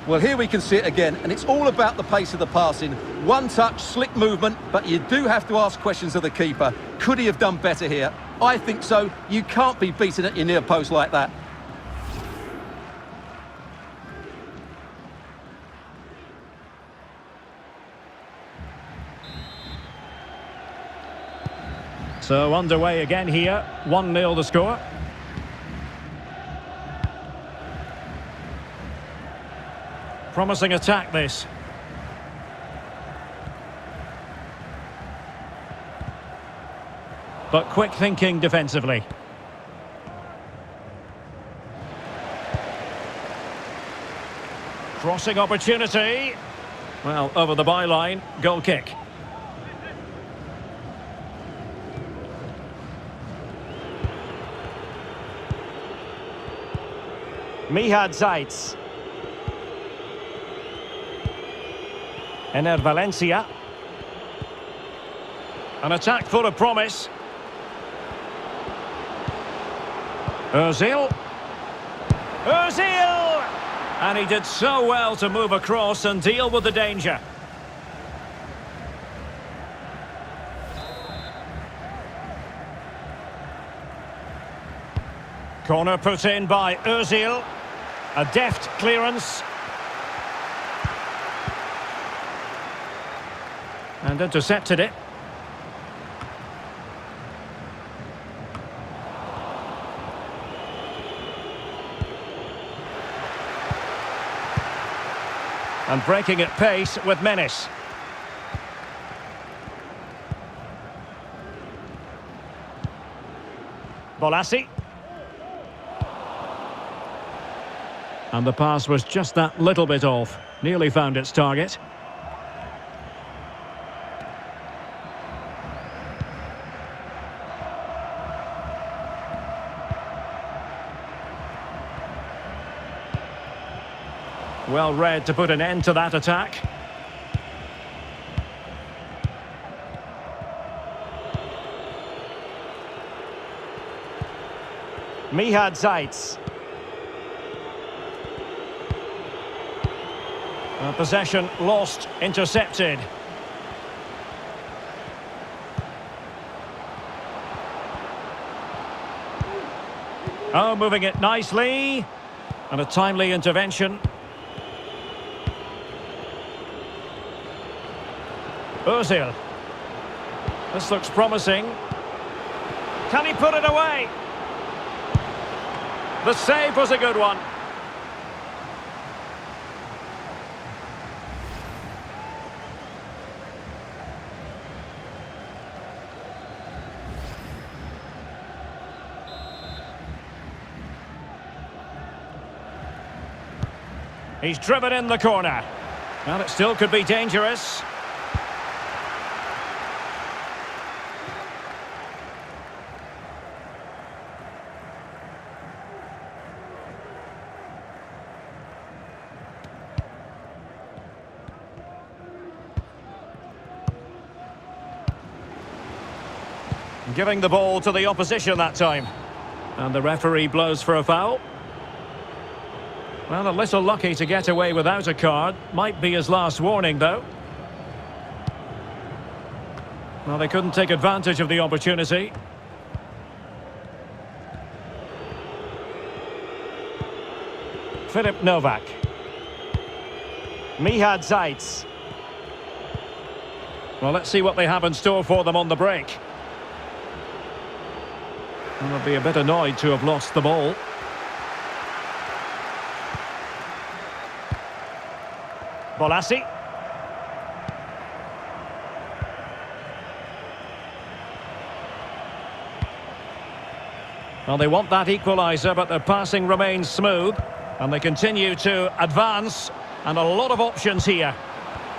Well, here we can see it again, and it's all about the pace of the passing. One touch, slick movement, but you do have to ask questions of the keeper. Could he have done better here? I think so. You can't be beaten at your near post like that. So underway again here. 1-0 the score. Promising attack, this. But quick thinking defensively. Crossing opportunity. Well, over the byline. Goal kick. Mihad Zaitz. Ener Valencia. An attack full of promise. Ozil. Ozil! And he did so well to move across and deal with the danger. Corner put in by Özil. A deft clearance. And intercepted it. And breaking at pace with menace. Bolassi. And the pass was just that little bit off. Nearly found its target. Well read to put an end to that attack. Mihad Zaitz. Possession lost, intercepted. Oh, moving it nicely. And a timely intervention. Özil. This looks promising. Can he put it away? The save was a good one. He's driven in the corner. Well, it still could be dangerous. Giving the ball to the opposition that time. And the referee blows for a foul. Well, a little lucky to get away without a card. Might be his last warning, though. Well, they couldn't take advantage of the opportunity. Filip Novak. Mihad Zaitz. Well, let's see what they have in store for them on the break. They'll be a bit annoyed to have lost the ball. Bolassi. Well, they want that equaliser, but their passing remains smooth. And they continue to advance. And a lot of options here.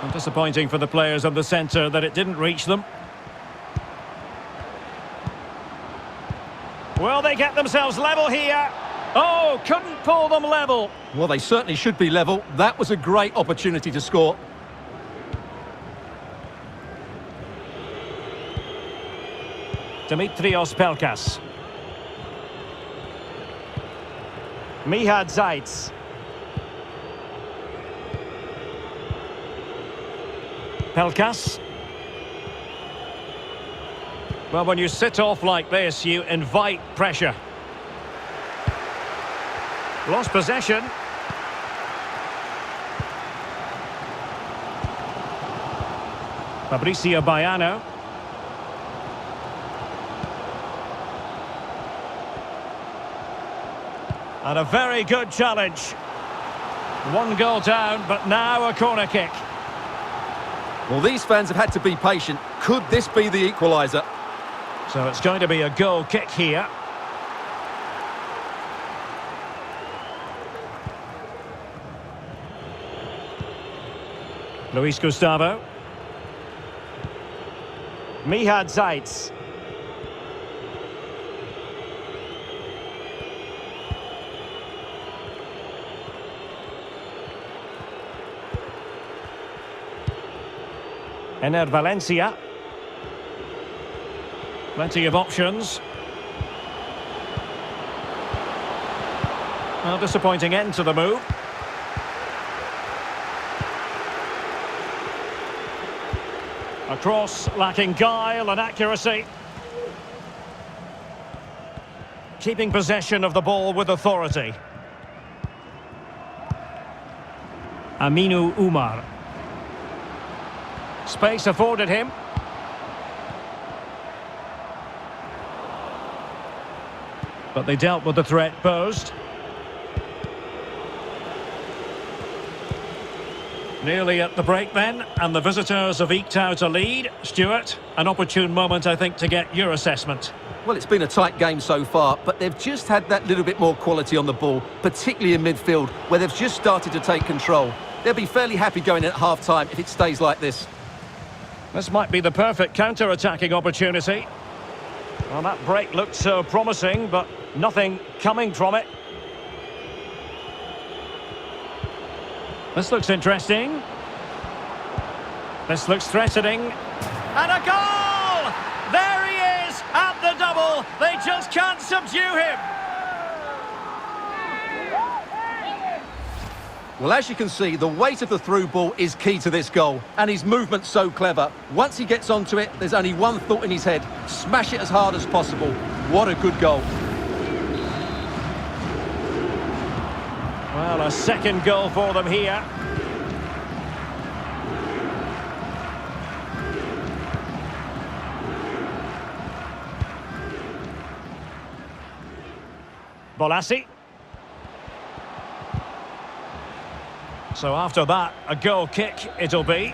And disappointing for the players in the centre that it didn't reach them. Will they get themselves level here? Oh, couldn't pull them level. Well, they certainly should be level. That was a great opportunity to score. Dimitrios Pelkas. Mihad Zaitz. Pelkas. Well, when you sit off like this, you invite pressure. Lost possession. Fabrizio Baiano. And a very good challenge. One goal down, but now a corner kick. Well, these fans have had to be patient. Could this be the equaliser? So it's going to be a goal kick here. Luis Gustavo. Mihad Zaitz. Ener Valencia. Plenty of options. Well, disappointing end to the move. A cross lacking guile and accuracy. keeping possession of the ball with authority. Aminu Umar. Space afforded him. But they dealt with the threat posed. Nearly at the break then, and the visitors have eked out a lead. Stuart, an opportune moment, I think, to get your assessment. Well, it's been a tight game so far, but they've just had that little bit more quality on the ball, particularly in midfield, where they've just started to take control. They'll be fairly happy going in at half-time if it stays like this. This might be the perfect counter-attacking opportunity. Well, that break looked so promising, but nothing coming from it. This looks interesting. This looks threatening. And a goal! There he is at the double. They just can't subdue him. Well, as you can see, the weight of the through ball is key to this goal, and his movement's so clever. Once he gets onto it, there's only one thought in his head: smash it as hard as possible. What a good goal. Well, a second goal for them here. Bolassi. So after that, a goal kick it'll be.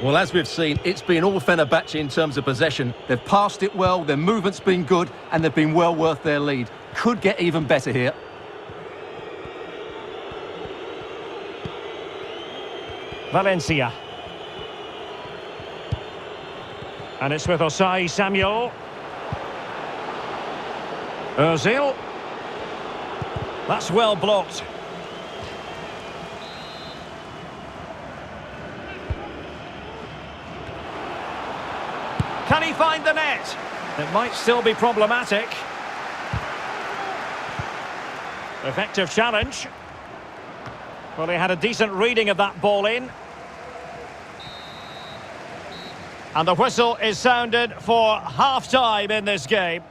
Well, as we've seen, it's been all Fenerbahce in terms of possession. They've passed it well, their movement's been good, and they've been well worth their lead. Could get even better here. Valencia. And it's with Osai Samuel. Ozil. That's well blocked. Can he find the net? It might still be problematic. Effective challenge. Well, he had a decent reading of that ball in. And the whistle is sounded for half-time in this game.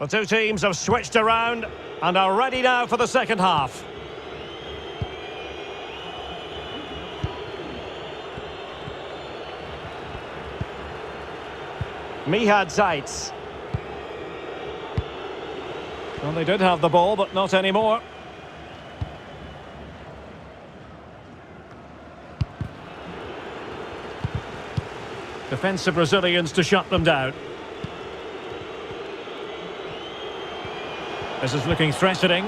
The two teams have switched around and are ready now for the second half. Mihad Zaitz. Well, they did have the ball, but not anymore. Defensive Brazilians to shut them down. This is looking threatening.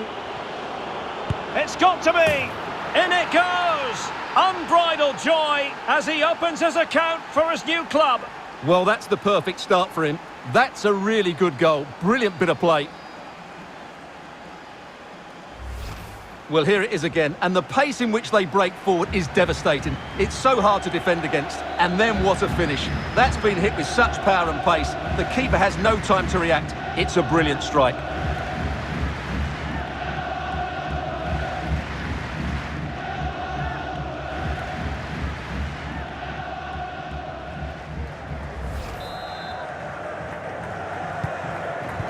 It's got to be! In it goes! Unbridled joy as he opens his account for his new club. Well, that's the perfect start for him. That's a really good goal. Brilliant bit of play. Well, here it is again, and the pace in which they break forward is devastating. It's so hard to defend against, and then what a finish. That's been hit with such power and pace. The keeper has no time to react. It's a brilliant strike.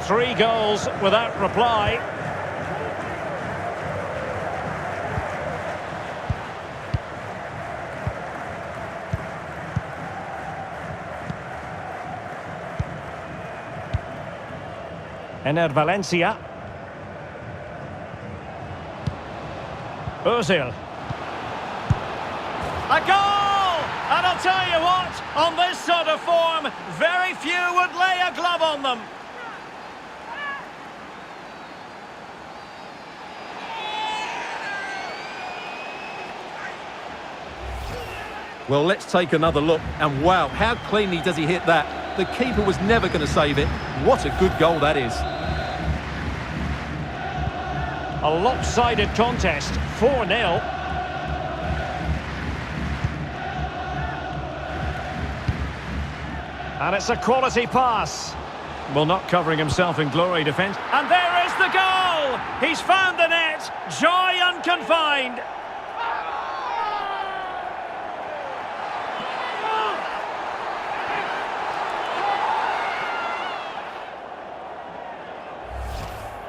Three goals without reply. Ener Valencia. Ozil. A goal! And I'll tell you what, on this sort of form, very few would lay a glove on them. Well, let's take another look. And wow, how cleanly does he hit that? The keeper was never going to save it. What a good goal that is. A lopsided contest, 4-0. And it's a quality pass. Well, not covering himself in glory defence. And there is the goal! He's found the net. Joy unconfined.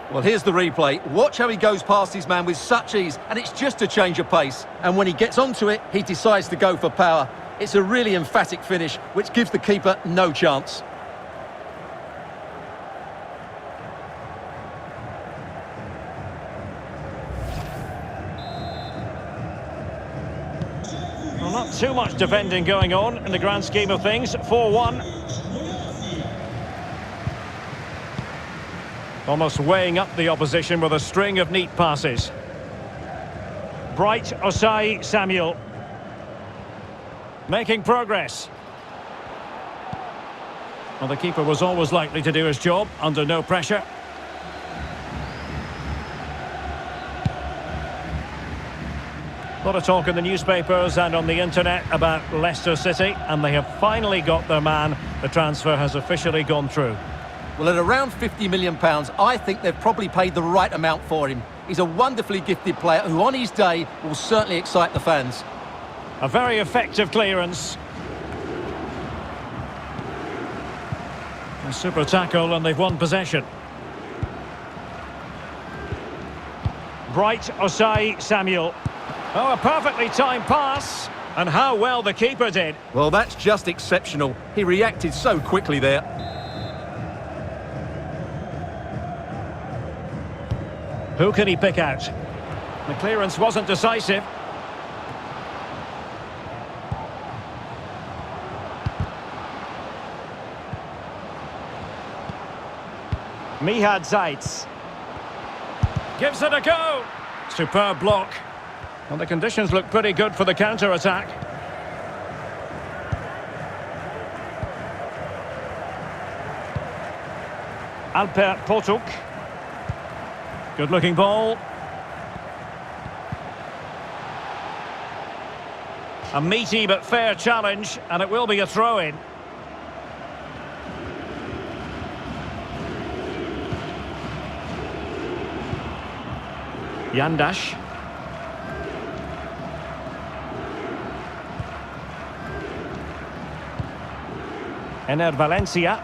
Well, here's the replay. Watch how he goes past his man with such ease, and it's just a change of pace. And when he gets onto it, he decides to go for power. It's a really emphatic finish, which gives the keeper no chance. Well, not too much defending going on in the grand scheme of things. 4-1. Almost weighing up the opposition with a string of neat passes. Bright Osai Samuel. Making progress. Well, the keeper was always likely to do his job under no pressure. A lot of talk in the newspapers and on the internet about Leicester City, and they have finally got their man. The transfer has officially gone through. Well, at around £50 million, I think they've probably paid the right amount for him. He's a wonderfully gifted player who, on his day, will certainly excite the fans. A very effective clearance. A super tackle, and they've won possession. Bright Osai Samuel. Oh, a perfectly timed pass. And how well the keeper did. Well, that's just exceptional. He reacted so quickly there. Who can he pick out? The clearance wasn't decisive. Mihad Zaitz. Gives it a go. Superb block. Well, the conditions look pretty good for the counter-attack. Alper Potuk. Good-looking ball. A meaty but fair challenge, and it will be a throw-in. Yandash. Ener Valencia.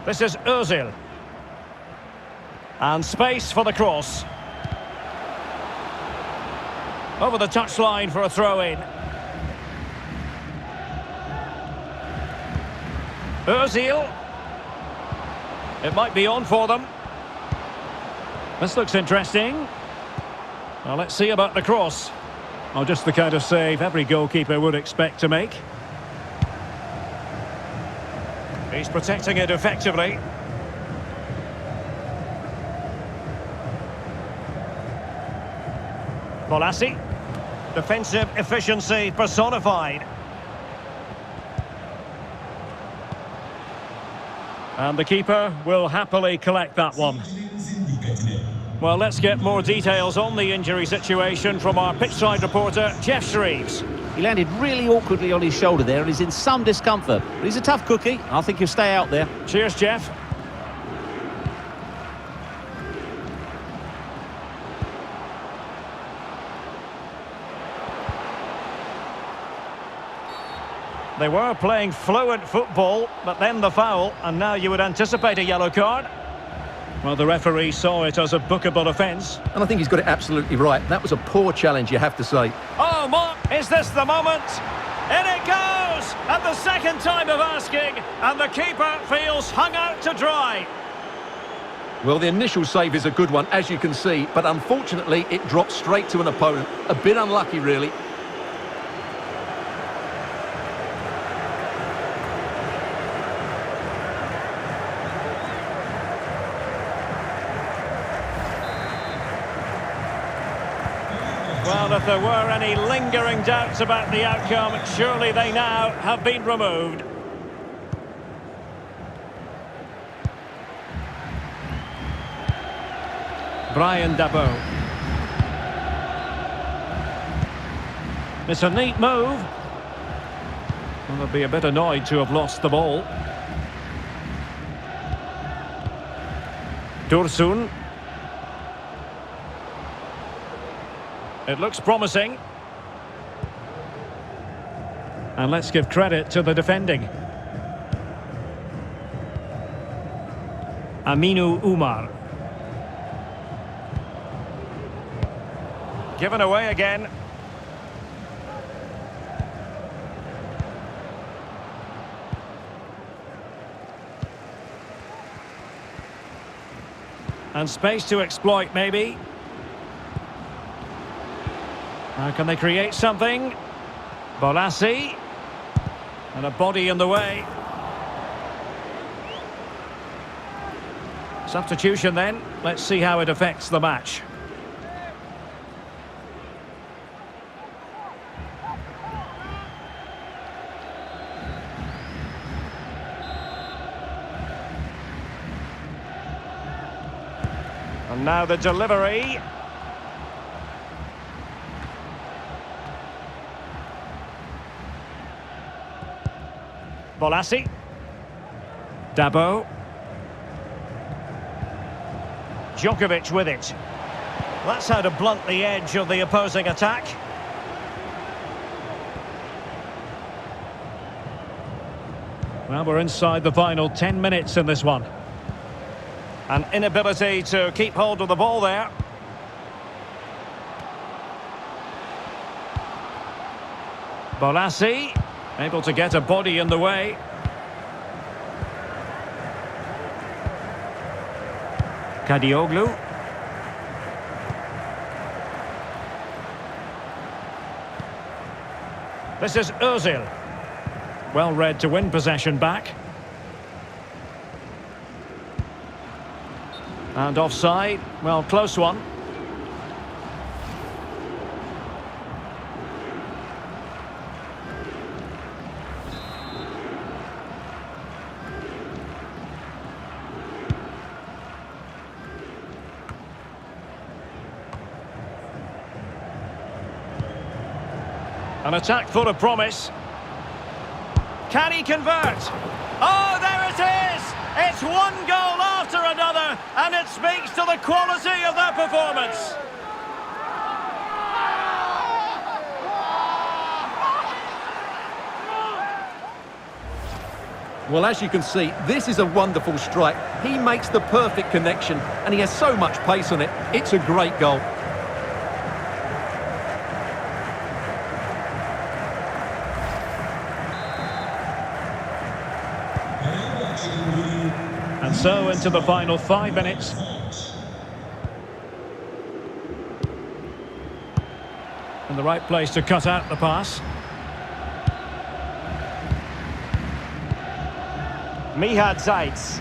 This is Ozil. And space for the cross. Over the touchline for a throw-in. Ozil. It might be on for them. This looks interesting. Well, let's see about the cross. Oh, just the kind of save every goalkeeper would expect to make. He's protecting it effectively. Bolassi. Defensive efficiency personified. And the keeper will happily collect that one. Well, let's get more details on the injury situation from our pitchside reporter, Jeff Shreves. He landed really awkwardly on his shoulder there and is in some discomfort. But he's a tough cookie. I think he'll stay out there. Cheers, Jeff. They were playing fluent football, but then the foul, and now you would anticipate a yellow card. Well, the referee saw it as a bookable offence. And I think he's got it absolutely right. That was a poor challenge, you have to say. Oh, Mark, is this the moment? In it goes! At the second time of asking, and the keeper feels hung out to dry. Well, the initial save is a good one, as you can see, but unfortunately it dropped straight to an opponent. A bit unlucky, really. Well, if there were any lingering doubts about the outcome, surely they now have been removed. Brian Dabo. It's a neat move. Well, they'll be a bit annoyed to have lost the ball. Dursun. It looks promising. And let's give credit to the defending. Aminu Umar. Given away again. And space to exploit, maybe. Now can they create something? Bolassi. And a body in the way. Substitution then. Let's see how it affects the match. And now the delivery. Bolassi. Dabo. Djokovic with it. That's how to blunt the edge of the opposing attack. Well, we're inside the final 10 minutes in this one. An inability to keep hold of the ball there. Bolassi, able to get a body in the way. Kadioglu. This is Özil. Well read to win possession back. And offside. Well, close one. An attack full of promise. Can he convert? Oh, there it is! It's one goal after another, and it speaks to the quality of their performance. Well, as you can see, this is a wonderful strike. He makes the perfect connection, and he has so much pace on it. It's a great goal. And so into the final 5 minutes. In the right place to cut out the pass. Mihad Zaitz.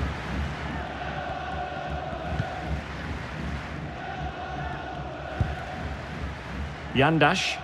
Yandash.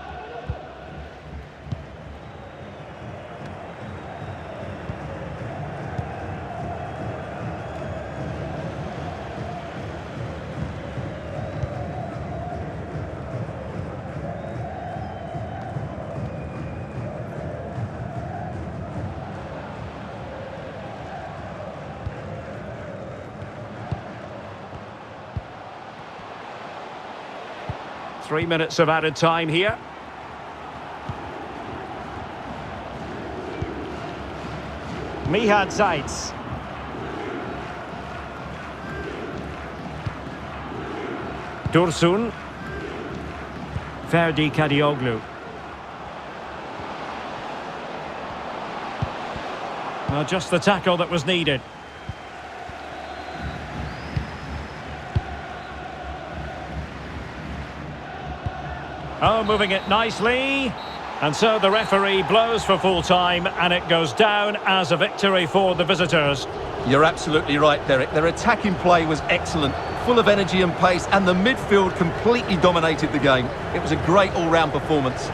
Three minutes of added time here. Mihad Zaitz. Dursun. Ferdi Kadioglu. Well, just the tackle that was needed. Oh, moving it nicely. And so the referee blows for full time, and it goes down as a victory for the visitors. You're absolutely right, Derek. Their attacking play was excellent, full of energy and pace, and the midfield completely dominated the game. It was a great all-round performance.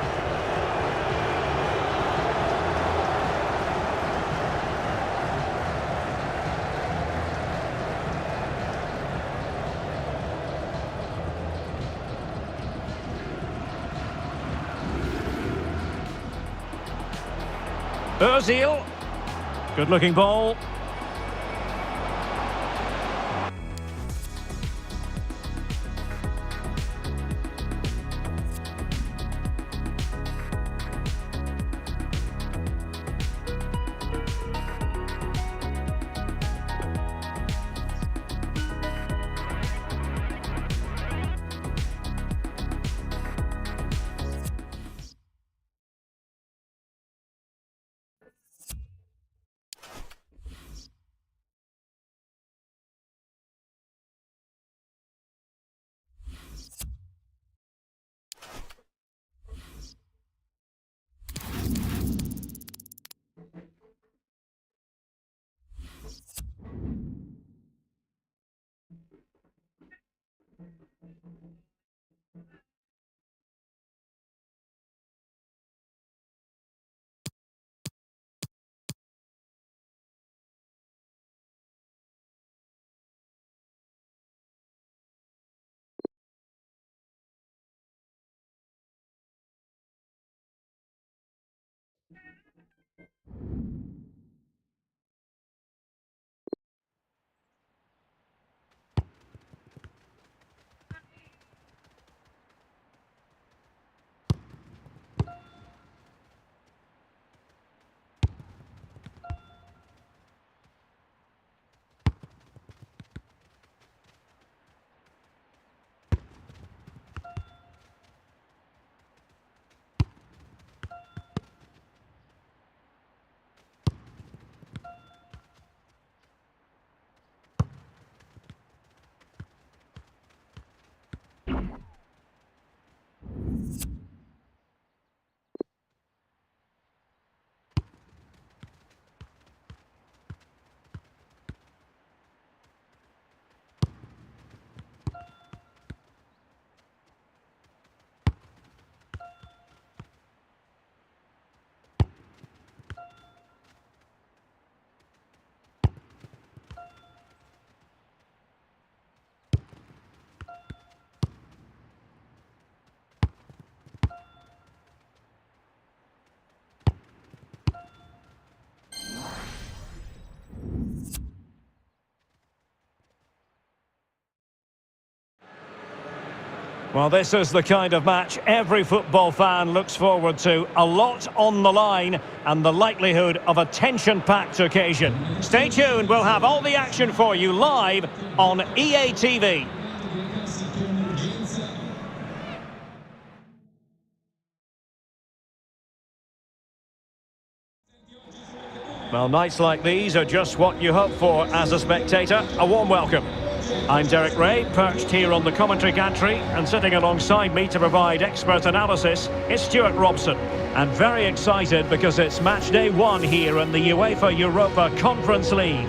Ozil. Good looking ball. Well, this is the kind of match every football fan looks forward to. A lot on the line and the likelihood of a tension-packed occasion. Stay tuned, we'll have all the action for you live on EA TV. Well, nights like these are just what you hope for as a spectator. A warm welcome. I'm Derek Ray, perched here on the commentary gantry, and sitting alongside me to provide expert analysis is Stuart Robson. And very excited because it's match day 1 here in the UEFA Europa Conference League.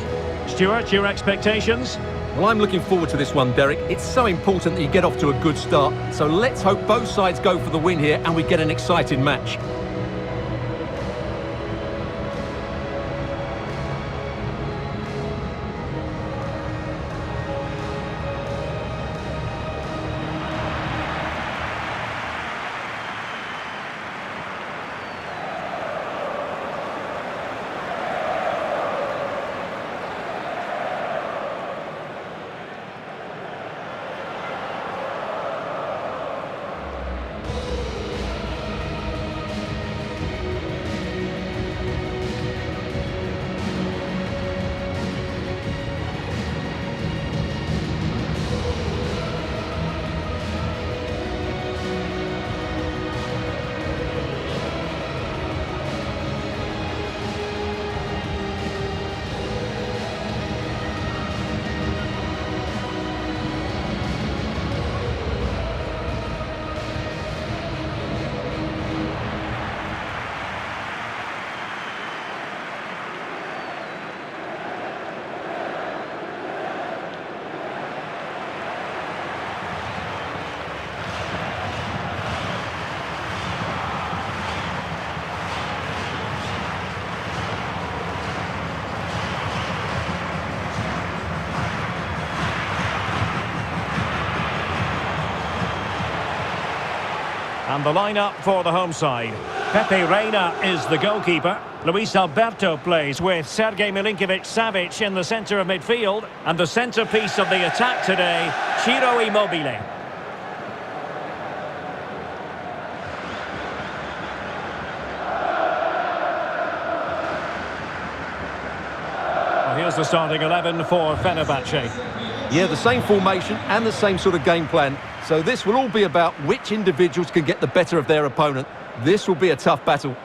Stuart, your expectations? Well, I'm looking forward to this one, Derek. It's so important that you get off to a good start. So let's hope both sides go for the win here and we get an exciting match. And the lineup for the home side. Pepe Reina is the goalkeeper. Luis Alberto plays with Sergej Milinkovic-Savic in the centre of midfield. And the centrepiece of the attack today, Ciro Immobile. Well, here's the starting 11 for Fenerbahce. Yeah, the same formation and the same sort of game plan. So this will all be about which individuals can get the better of their opponent. This will be a tough battle.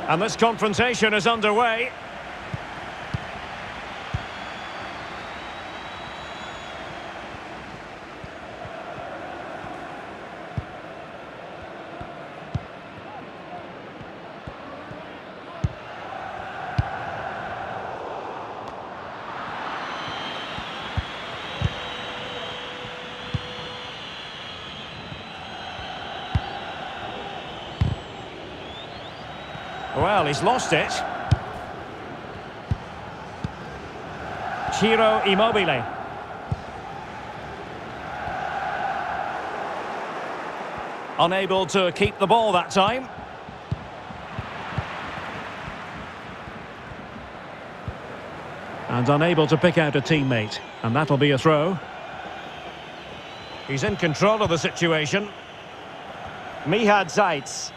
And this confrontation is underway. Well, he's lost it. Ciro Immobile. Unable to keep the ball that time. And unable to pick out a teammate. And that'll be a throw. He's in control of the situation. Mihad Zaitz.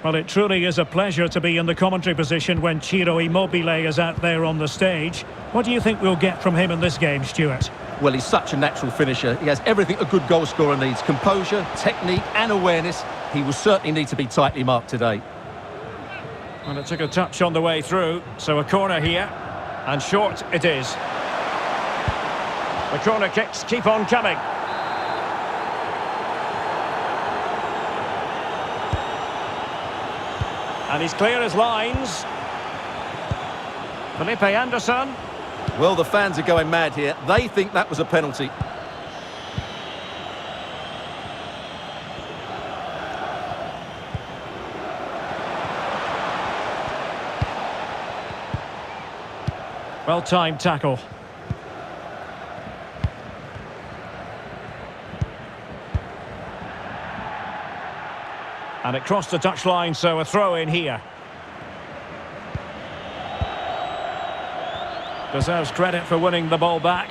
Well, it truly is a pleasure to be in the commentary position when Ciro Immobile is out there on the stage. What do you think we'll get from him in this game, Stuart? Well, he's such a natural finisher. He has everything a good goal scorer needs. Composure, technique and awareness. He will certainly need to be tightly marked today. And it took a touch on the way through, so a corner here. And short it is. The corner kicks keep on coming. And he's clear as lines. Felipe Anderson. Well, the fans are going mad here. They think that was a penalty. Well-timed tackle. And it crossed the touchline, so a throw in here. Deserves credit for winning the ball back.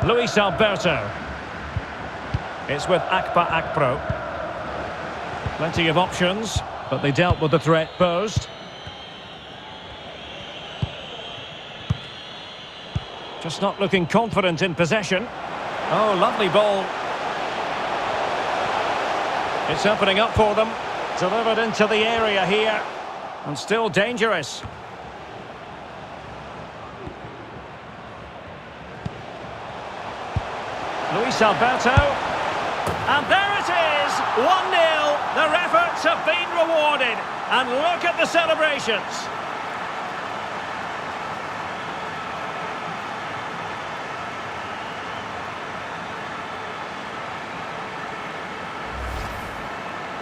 Luis Alberto. It's with Akpa Akpro. Plenty of options, but they dealt with the threat posed. Just not looking confident in possession. Oh, lovely ball. It's opening up for them. Delivered into the area here. And still dangerous. Luis Alberto. And there it is! 1-0. Their efforts have been rewarded. And look at the celebrations.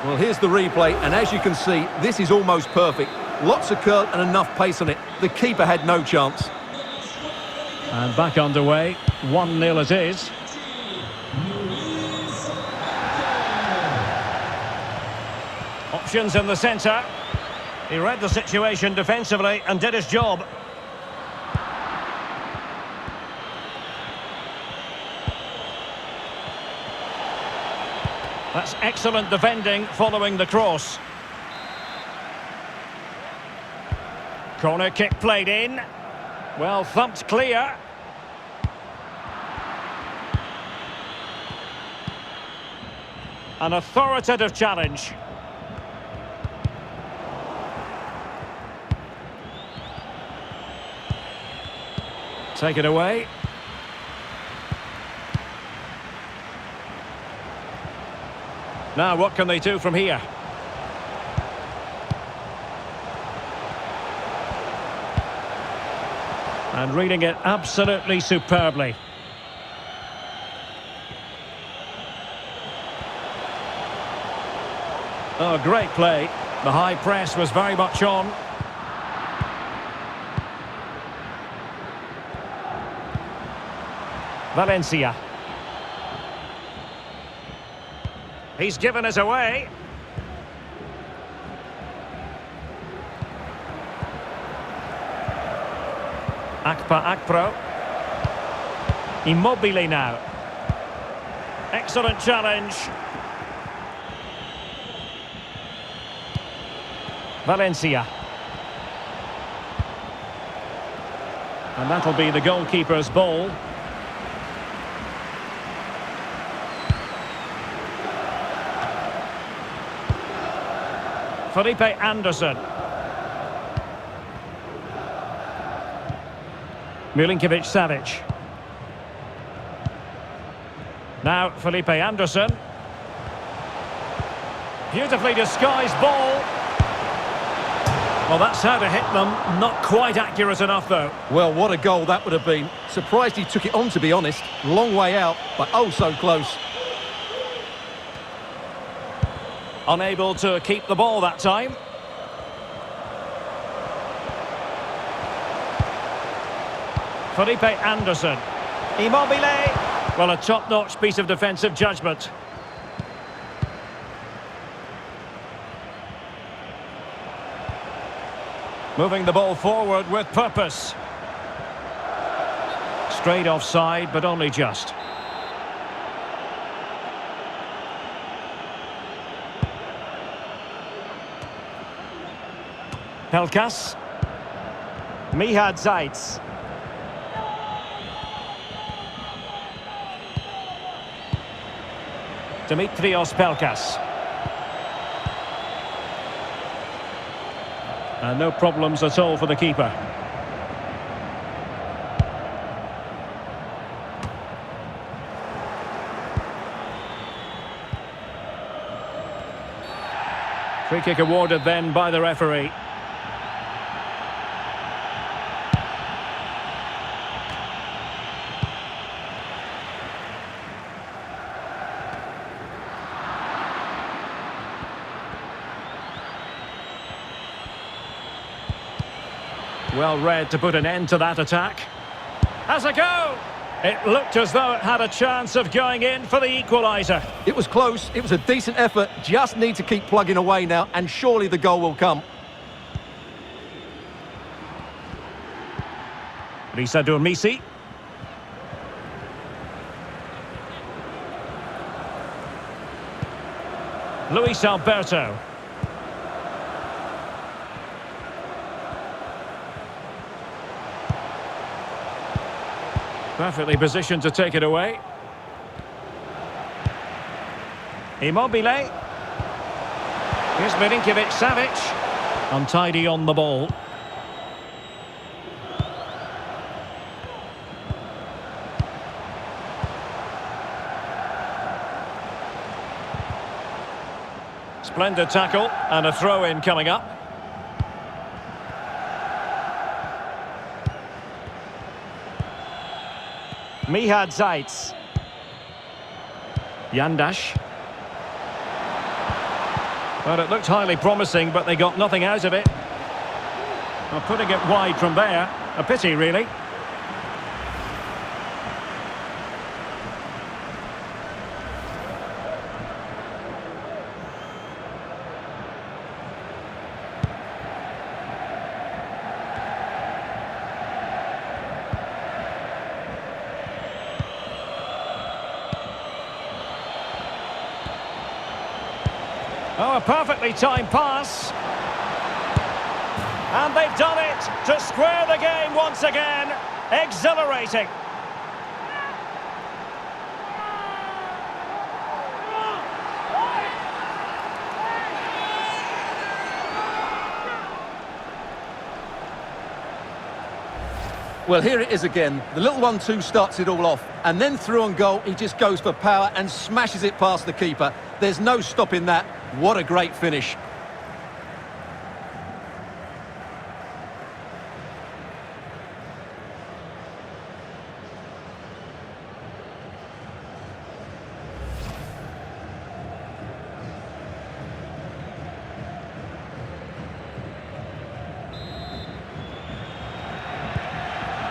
Well, here's the replay, and as you can see, this is almost perfect. Lots of curl and enough pace on it. The keeper had no chance. And back underway. 1-0 it is. Options in the centre. He read the situation defensively and did his job. That's excellent defending following the cross. Corner kick played in. Well thumped clear. An authoritative challenge. Take it away. Now, what can they do from here? And reading it absolutely superbly. Oh, great play. The high press was very much on. Valencia. He's given us away. Akpro. Immobile now. Excellent challenge. Valencia. And that'll be the goalkeeper's ball. Felipe Anderson. Milinkovic-Savic. Now Felipe Anderson. Beautifully disguised ball. Well, that's how to hit them. Not quite accurate enough, though. Well, what a goal that would have been. Surprised he took it on, to be honest. Long way out, but oh so close. Unable to keep the ball that time. Felipe Anderson. Immobile. Well, a top-notch piece of defensive judgment. Moving the ball forward with purpose. Straight offside, but only just. Pelkas. Mihad Zaitz. Dimitrios Pelkas. No problems at all for the keeper. Free kick awarded then by the referee. Well read to put an end to that attack. Has a go! It looked as though it had a chance of going in for the equaliser. It was close, it was a decent effort, just need to keep plugging away now, and surely the goal will come. Risa Durmisi. Luis Alberto. Perfectly positioned to take it away. Immobile. Here's Milinkovic-Savic. Untidy on the ball. Splendid tackle and a throw-in coming up. Mihad Zaitz. Yandash. Well, it looked highly promising, but they got nothing out of it. Well, putting it wide from there. A pity, really. Oh, a perfectly timed pass. And they've done it to square the game once again. Exhilarating. Well, here it is again. The little 1-2 starts it all off. And then through on goal, he just goes for power and smashes it past the keeper. There's no stopping that. What a great finish.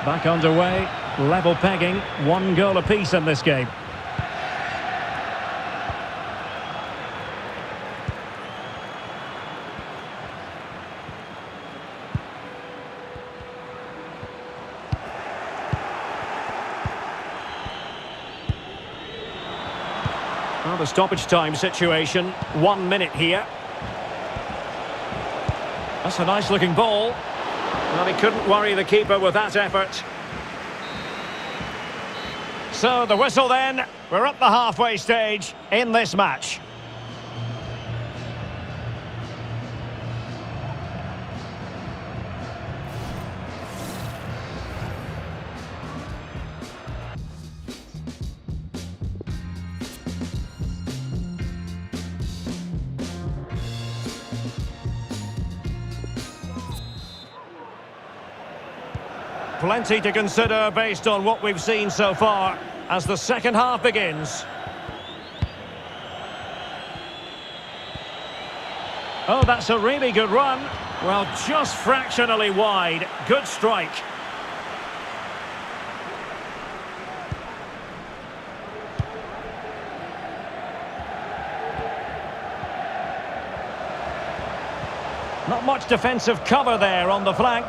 Back underway, level pegging, 1 goal apiece in this game. Well, the stoppage time situation, 1 minute here. That's a nice looking ball. Well, he couldn't worry the keeper with that effort. So the whistle then, we're at the halfway stage in this match. Plenty to consider based on what we've seen so far as the second half begins. Oh, that's a really good run. Well, just fractionally wide. Good strike. Not much defensive cover there on the flank.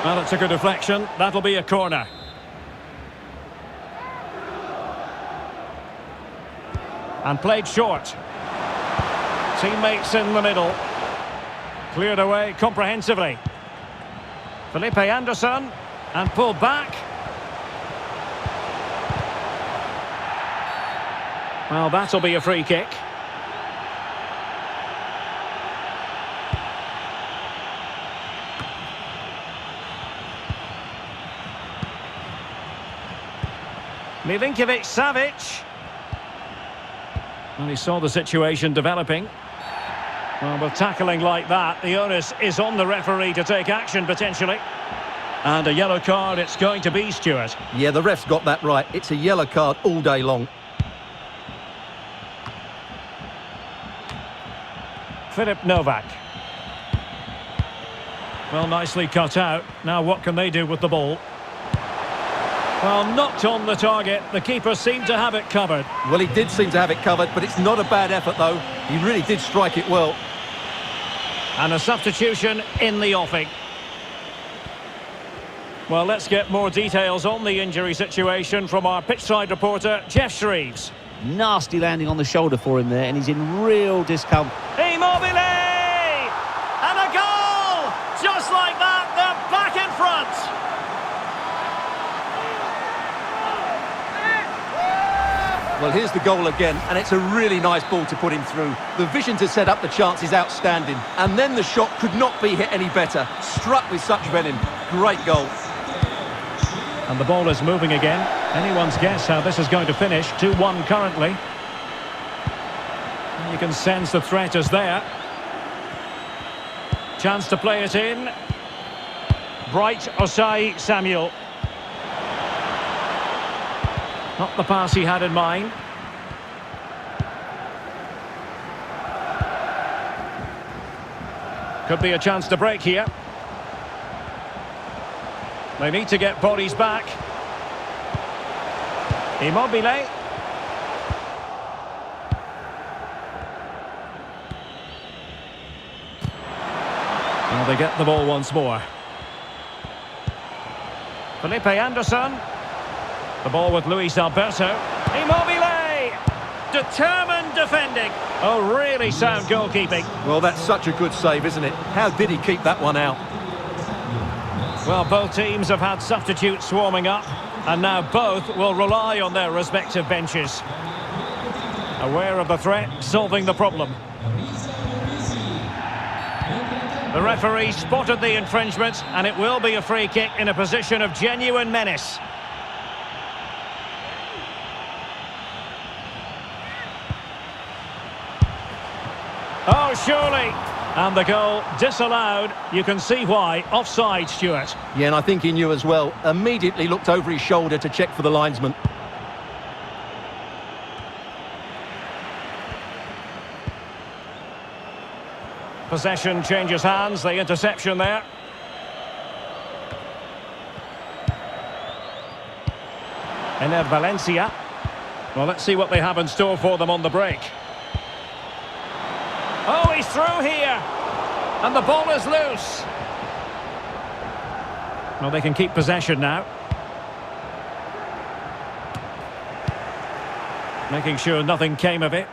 Well, it's a good deflection. That'll be a corner. And played short. Teammates in the middle. Cleared away comprehensively. Felipe Anderson. And pulled back. Well, that'll be a free kick. Milinkovic-Savic. Well, he saw the situation developing. Well, with tackling like that, the onus is on the referee to take action, potentially. And a yellow card it's going to be, Stuart. Yeah, the ref's got that right. It's a yellow card all day long. Filip Novak. Well, nicely cut out. Now what can they do with the ball? Well, knocked on the target. The keeper seemed to have it covered. Well, he did seem to have it covered, but it's not a bad effort, though. He really did strike it well. And a substitution in the offing. Well, let's get more details on the injury situation from our pitchside reporter, Jeff Shreves. Nasty landing on the shoulder for him there, and he's in real discomfort. Immobile! And a goal! Just like that, they're back in front. Well, here's the goal again, and it's a really nice ball to put him through. The vision to set up the chance is outstanding, and then the shot could not be hit any better. Struck with such venom. Great goal. And the ball is moving again. Anyone's guess how this is going to finish. 2-1 currently. And you can sense the threat is there. Chance to play it in. Bright Osai Samuel. Not the pass he had in mind. Could be a chance to break here. They need to get bodies back. Immobile. Well, they get the ball once more. Felipe Anderson. The ball with Luis Alberto. Immobile! Determined defending. Oh, really sound goalkeeping. Well, that's such a good save, isn't it? How did he keep that one out? Well, both teams have had substitutes swarming up, and now both will rely on their respective benches. Aware of the threat, solving the problem. The referee spotted the infringement, and it will be a free kick in a position of genuine menace. Oh, surely. And the goal disallowed. You can see why. Offside, Stuart. Yeah, and I think he knew as well. Immediately looked over his shoulder to check for the linesman. Possession changes hands, the interception there. Ener Valencia. Well, let's see what they have in store for them on the break. Oh, he's through here. And the ball is loose. Well, they can keep possession now. Making sure nothing came of it.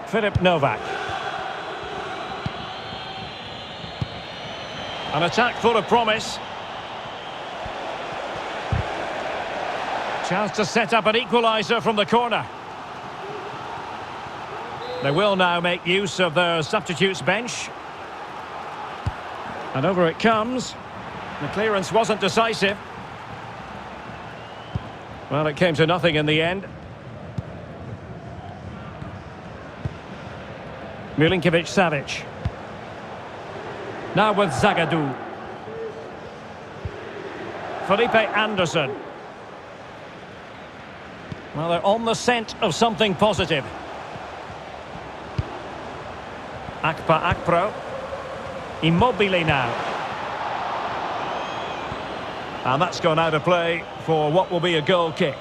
Filip Novak. An attack full of promise. Chance to set up an equaliser from the corner. They will now make use of their substitutes bench. And over it comes. The clearance wasn't decisive. Well, it came to nothing in the end. Milinkovic-Savic. Now with Zagadou. Felipe Anderson. Well, they're on the scent of something positive. Akpa Akpro. Immobile now. And that's gone out of play for what will be a goal kick.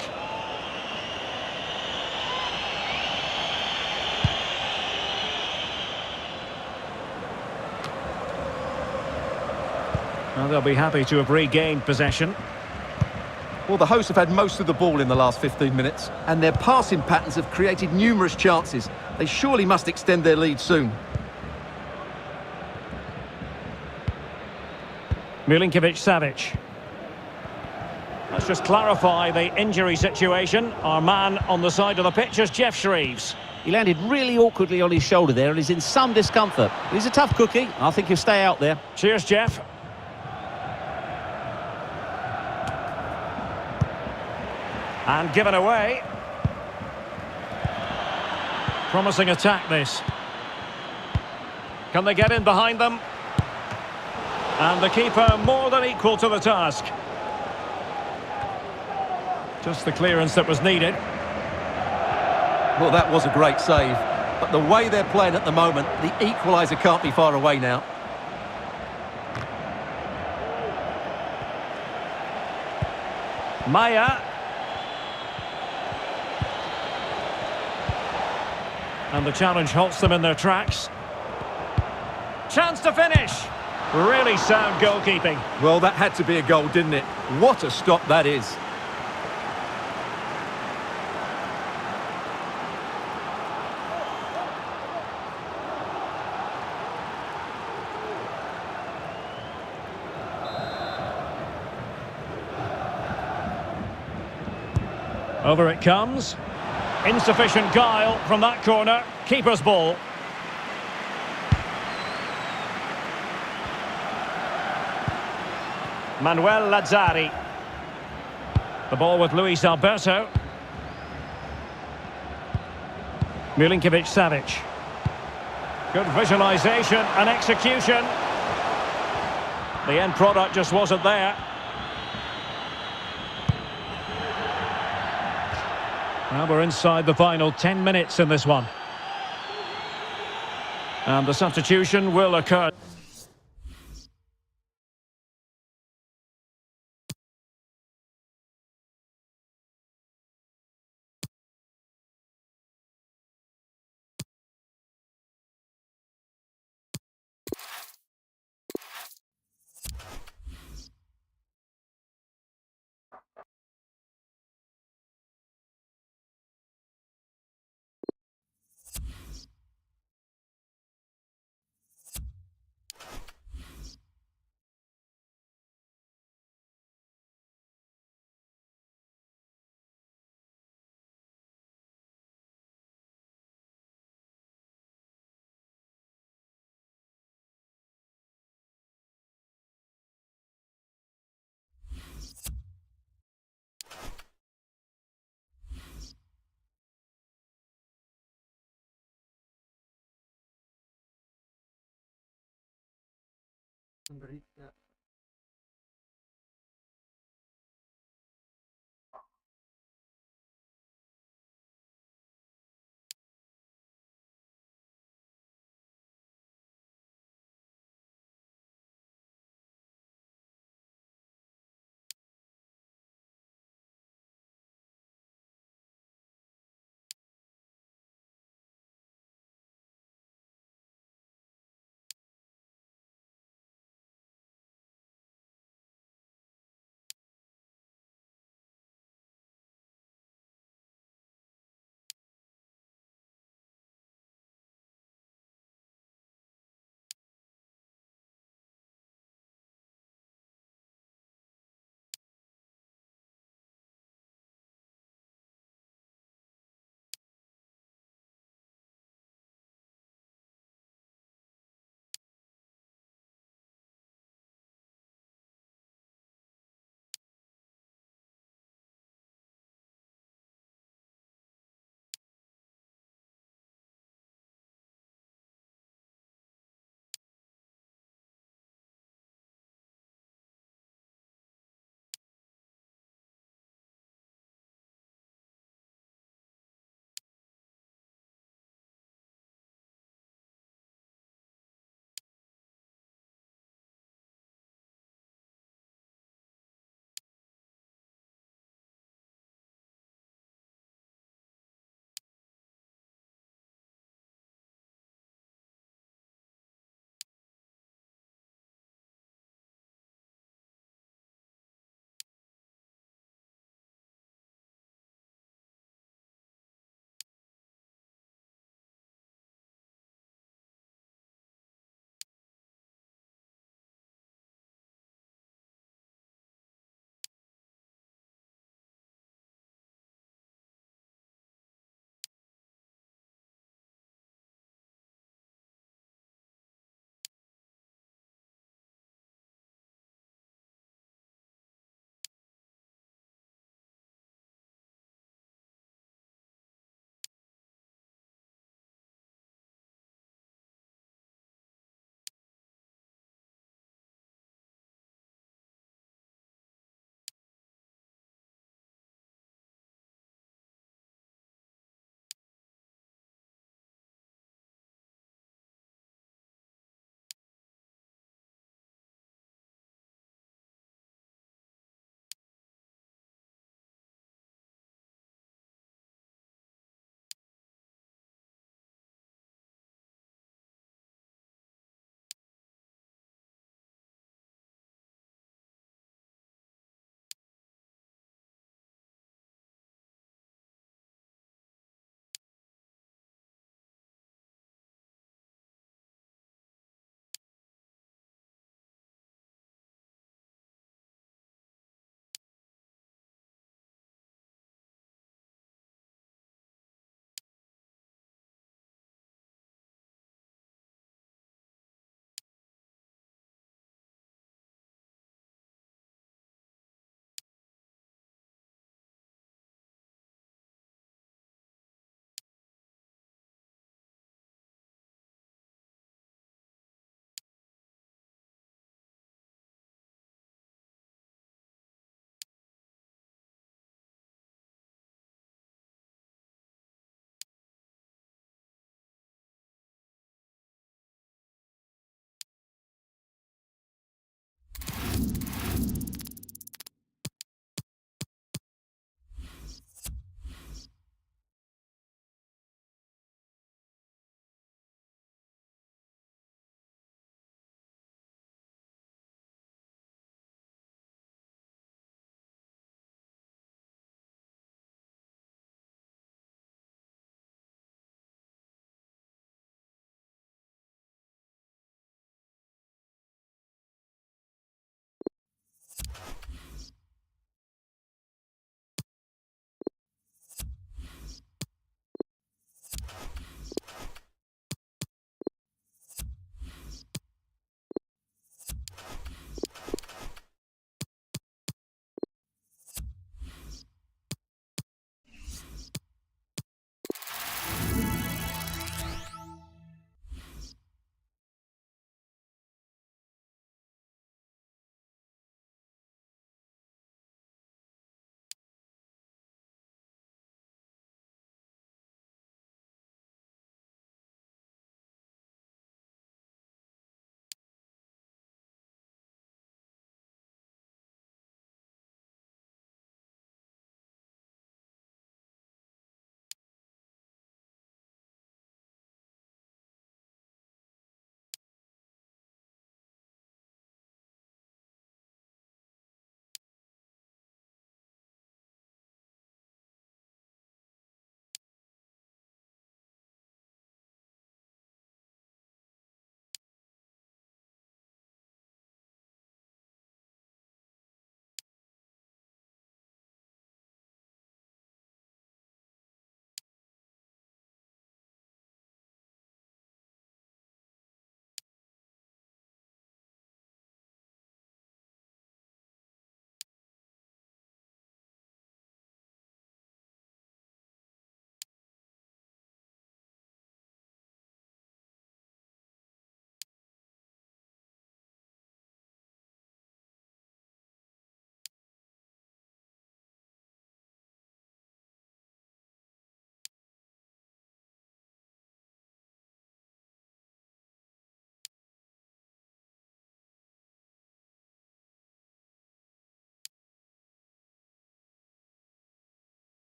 Well, they'll be happy to have regained possession. Well, the hosts have had most of the ball in the last 15 minutes, and their passing patterns have created numerous chances. They surely must extend their lead soon. Milinkovic-Savic. Let's just clarify the injury situation. Our man on the side of the pitch is Jeff Shreeves. He landed really awkwardly on his shoulder there and is in some discomfort. He's a tough cookie. I think he'll stay out there. Cheers, Jeff. And given away. Promising attack, this. Can they get in behind them? And the keeper more than equal to the task. Just the clearance that was needed. Well, that was a great save. But the way they're playing at the moment, the equaliser can't be far away now. Maya. And the challenge halts them in their tracks. Chance to finish. Really sound goalkeeping. Well, that had to be a goal, didn't it? What a stop that is. Over it comes. Insufficient guile from that corner. Keeper's ball. Manuel Lazzari. The ball with Luis Alberto. Milinkovic-Savic. Good visualisation and execution. The end product just wasn't there. Well, we're inside the final 10 minutes in this one. And the substitution will occur.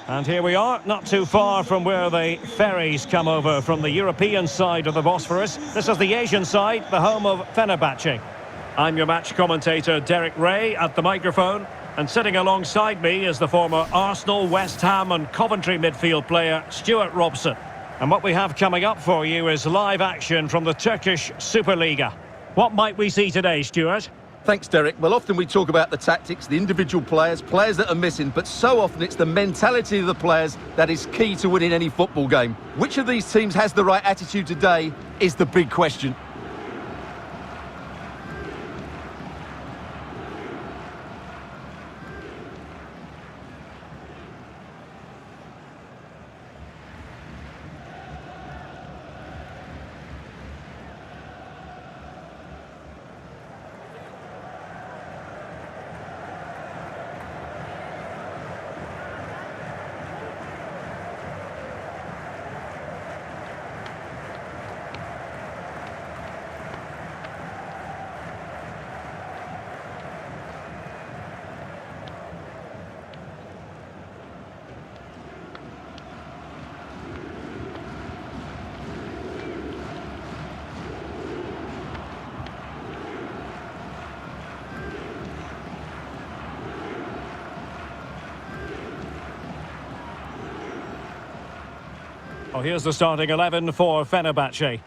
And here we are, not too far from where the ferries come over from the European side of the Bosphorus. This is the Asian side, the home of Fenerbahce. I'm your match commentator, Derek Ray, at the microphone. And sitting alongside me is the former Arsenal, West Ham and Coventry midfield player, Stuart Robson. And what we have coming up for you is live action from the Turkish Superliga. What might we see today, Stuart? Thanks, Derek. Well, often we talk about the tactics, the individual players that are missing, but so often it's the mentality of the players that is key to winning any football game. Which of these teams has the right attitude today is the big question. Well, here's the starting 11 for Fenerbahce.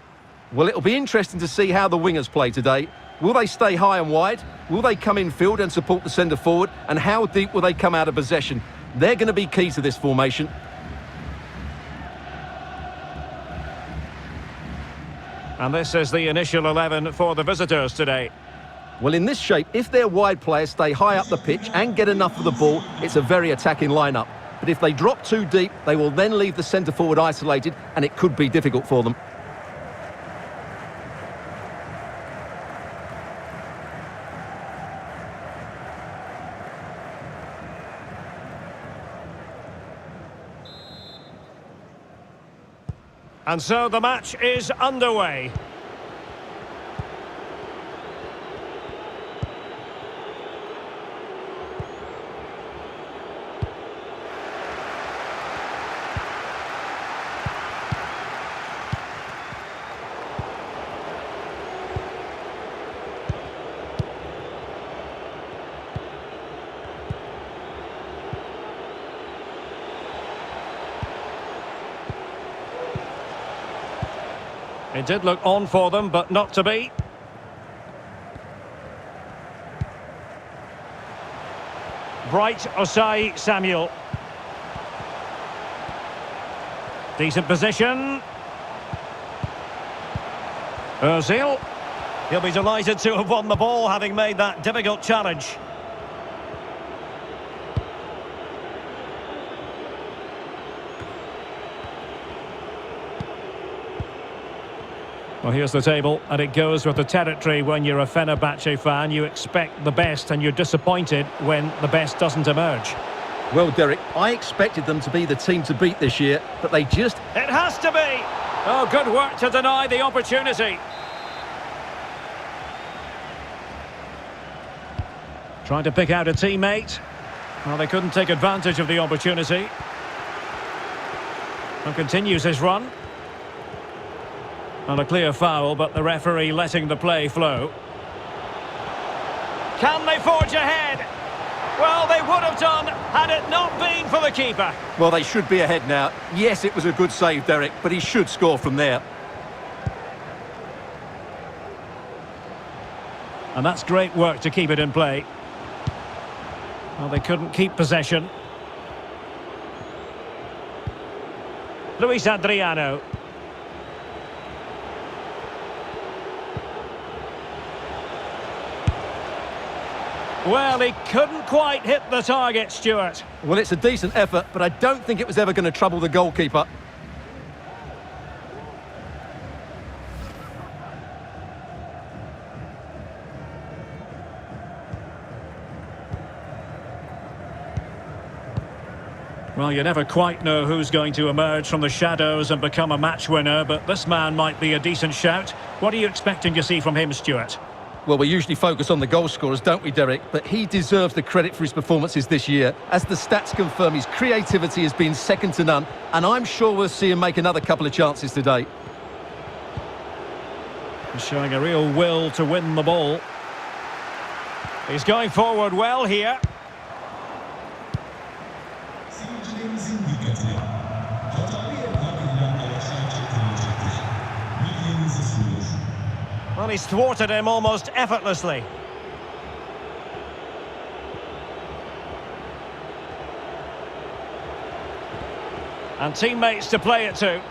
Well, it'll be interesting to see how the wingers play today. Will they stay high and wide? Will they come in field and support the centre forward? And how deep will they come out of possession? They're going to be key to this formation. And this is the initial 11 for the visitors today. Well, in this shape, if their wide players stay high up the pitch and get enough of the ball, it's a very attacking lineup. But if they drop too deep, they will then leave the centre forward isolated, and it could be difficult for them. And so the match is underway. It did look on for them, but not to be. Bright Osai Samuel. Decent position. Ozil. He'll be delighted to have won the ball, having made that difficult challenge. Well, here's the table, and it goes with the territory. When you're a Fenerbahce fan, you expect the best, and you're disappointed when the best doesn't emerge. Well, Derek, I expected them to be the team to beat this year, but they just... It has to be! Oh, good work to deny the opportunity. Trying to pick out a teammate. Well, they couldn't take advantage of the opportunity. And continues his run. And a clear foul, but the referee letting the play flow. Can they forge ahead? Well, they would have done had it not been for the keeper. Well, they should be ahead now. Yes, it was a good save, Derek, but he should score from there. And that's great work to keep it in play. Well, they couldn't keep possession. Luis Adriano. Well, he couldn't quite hit the target, Stuart. Well, it's a decent effort, but I don't think it was ever going to trouble the goalkeeper. Well, you never quite know who's going to emerge from the shadows and become a match winner, but this man might be a decent shout. What are you expecting to see from him, Stuart? Well, we usually focus on the goal scorers, don't we, Derek? But he deserves the credit for his performances this year. As the stats confirm, his creativity has been second to none, and I'm sure we'll see him make another couple of chances today. He's showing a real will to win the ball. He's going forward well here. Well, he's thwarted him almost effortlessly. And teammates to play it to.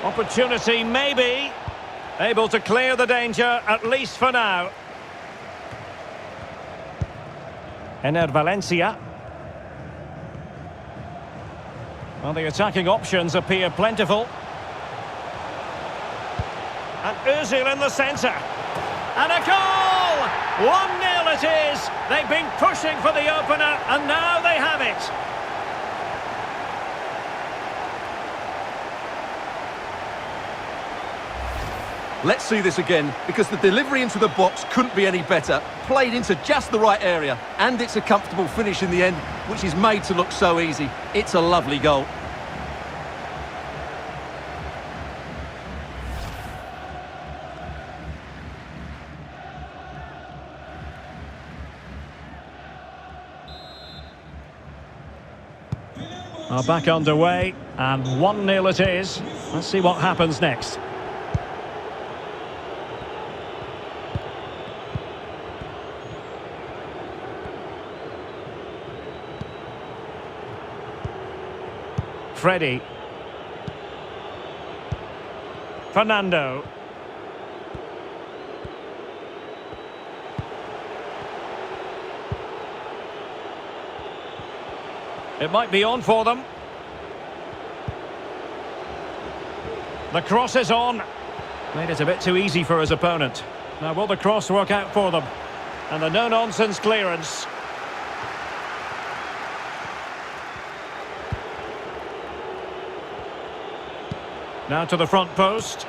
Opportunity maybe. Able to clear the danger, at least for now. Ener Valencia. Well, the attacking options appear plentiful. And Özil in the centre. And a goal! 1-0 it is. They've been pushing for the opener, and now they have it. Let's see this again, because the delivery into the box couldn't be any better. Played into just the right area, and it's a comfortable finish in the end, which is made to look so easy. It's a lovely goal. Are back underway, and 1-0 it is. Let's see what happens next. Freddy. Fernando. It might be on for them. The cross is on. Made it a bit too easy for his opponent. Now will the cross work out for them? And the no-nonsense clearance. Now to the front post.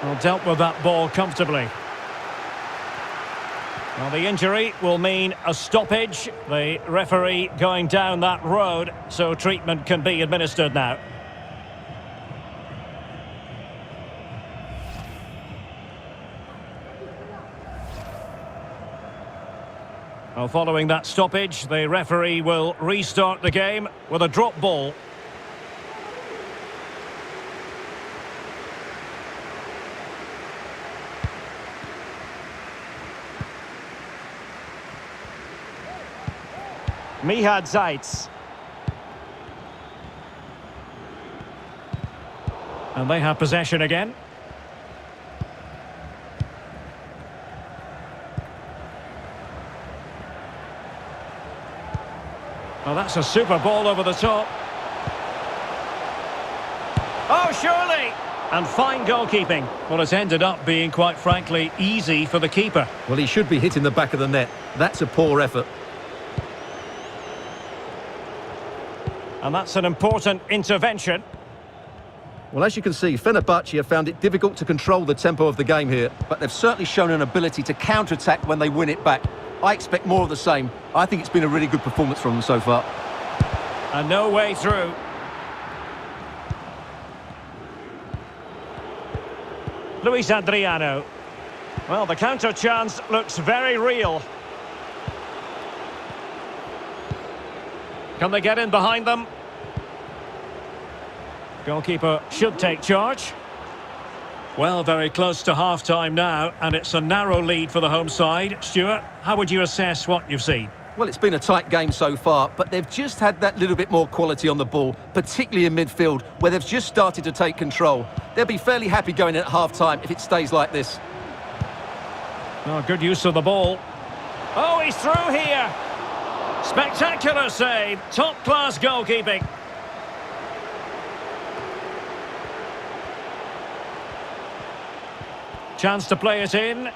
Well, dealt with that ball comfortably. Well, the injury will mean a stoppage. The referee going down that road, so treatment can be administered now. Well, following that stoppage, the referee will restart the game with a drop ball. Mihad Zaitz. And they have possession again. Well, that's a super ball over the top. Oh, surely! And fine goalkeeping. Well, it's ended up being, quite frankly, easy for the keeper. Well, he should be hitting the back of the net. That's a poor effort. And that's an important intervention. Well, as you can see, Fenerbahce have found it difficult to control the tempo of the game here, but they've certainly shown an ability to counter-attack when they win it back. I expect more of the same. I think it's been a really good performance from them so far. And no way through. Luis Adriano. Well, the counter chance looks very real. Can they get in behind them? Goalkeeper should take charge. Well, very close to half-time now, and it's a narrow lead for the home side. Stuart, how would you assess what you've seen? Well, it's been a tight game so far, but they've just had that little bit more quality on the ball, particularly in midfield, where they've just started to take control. They'll be fairly happy going in at half-time if it stays like this. Oh, good use of the ball. Oh, he's through here. Spectacular save. Top-class goalkeeping. Chance to play it in.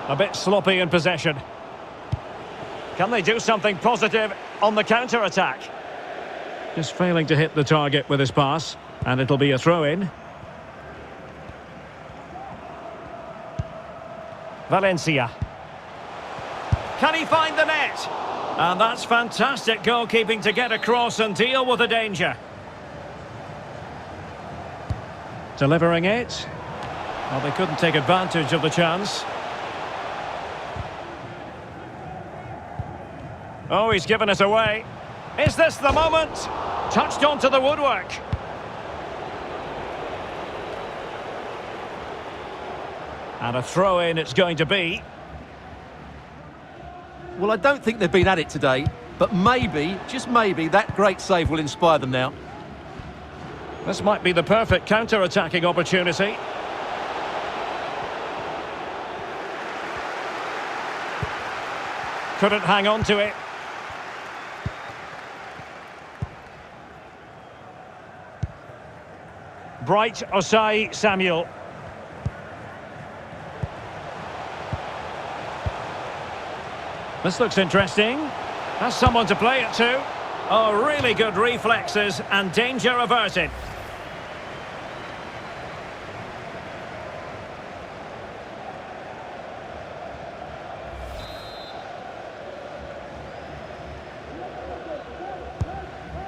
A bit sloppy in possession. Can they do something positive on the counter-attack? Just failing to hit the target with his pass. And it'll be a throw-in. Valencia. Can he find the net? And that's fantastic goalkeeping to get across and deal with the danger. Delivering it. Well, they couldn't take advantage of the chance. Oh, he's given it away. Is this the moment? Touched onto the woodwork. And a throw-in it's going to be. Well, I don't think they've been at it today, but maybe, just maybe, that great save will inspire them now. This might be the perfect counter-attacking opportunity. Couldn't hang on to it. Bright Osai Samuel. This looks interesting. Has someone to play it to. Oh, really good reflexes and danger averted.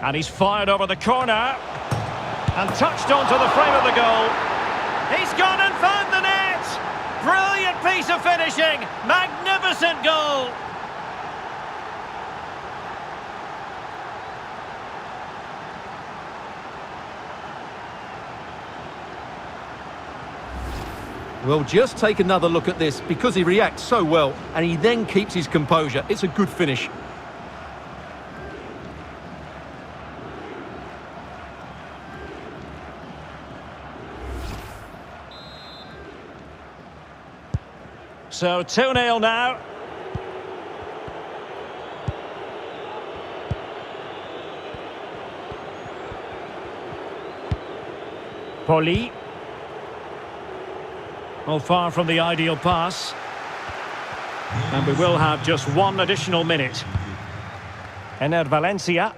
And he's fired over the corner. And touched onto the frame of the goal. He's gone and found the net! Brilliant piece of finishing! Magnificent goal! Well, just take another look at this, because he reacts so well and he then keeps his composure. It's a good finish. So 2-0 now. Poli. Well, far from the ideal pass. And we will have just one additional minute. Ener Valencia.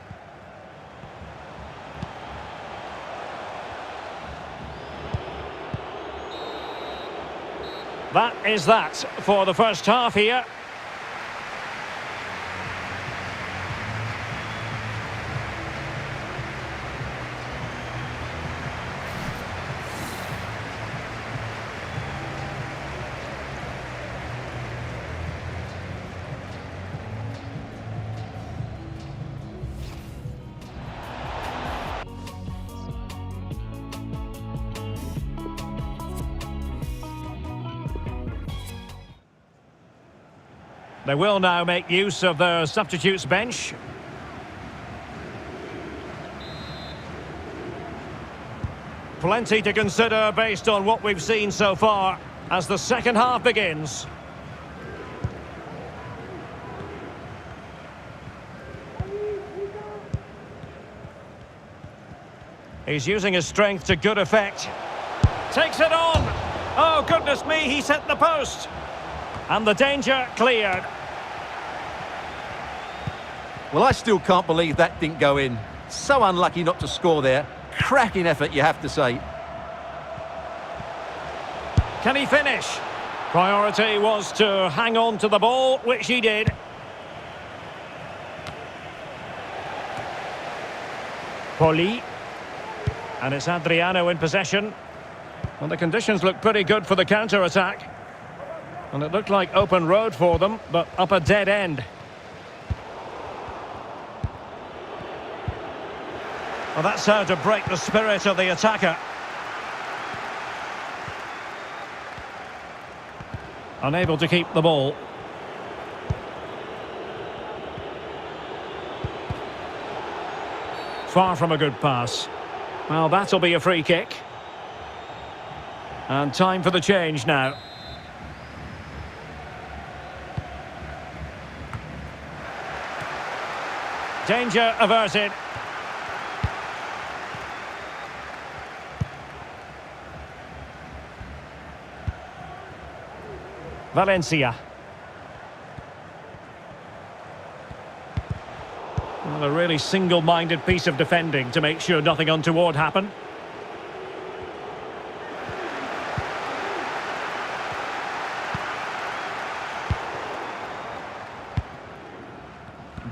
That is that for the first half here. They will now make use of their substitutes bench. Plenty to consider based on what we've seen so far as the second half begins. He's using his strength to good effect. Takes it on! Oh, goodness me, he's hit the post! And the danger cleared. Well, I still can't believe that didn't go in. So unlucky not to score there. Cracking effort, you have to say. Can he finish? Priority was to hang on to the ball, which he did. Poli. And it's Adriano in possession. Well, the conditions look pretty good for the counter-attack. And it looked like open road for them, but up a dead end. Well, that's how to break the spirit of the attacker. Unable to keep the ball. Far from a good pass. Well, that'll be a free kick. And time for the change now. Danger averted. Valencia. Well, a really single-minded piece of defending to make sure nothing untoward happened.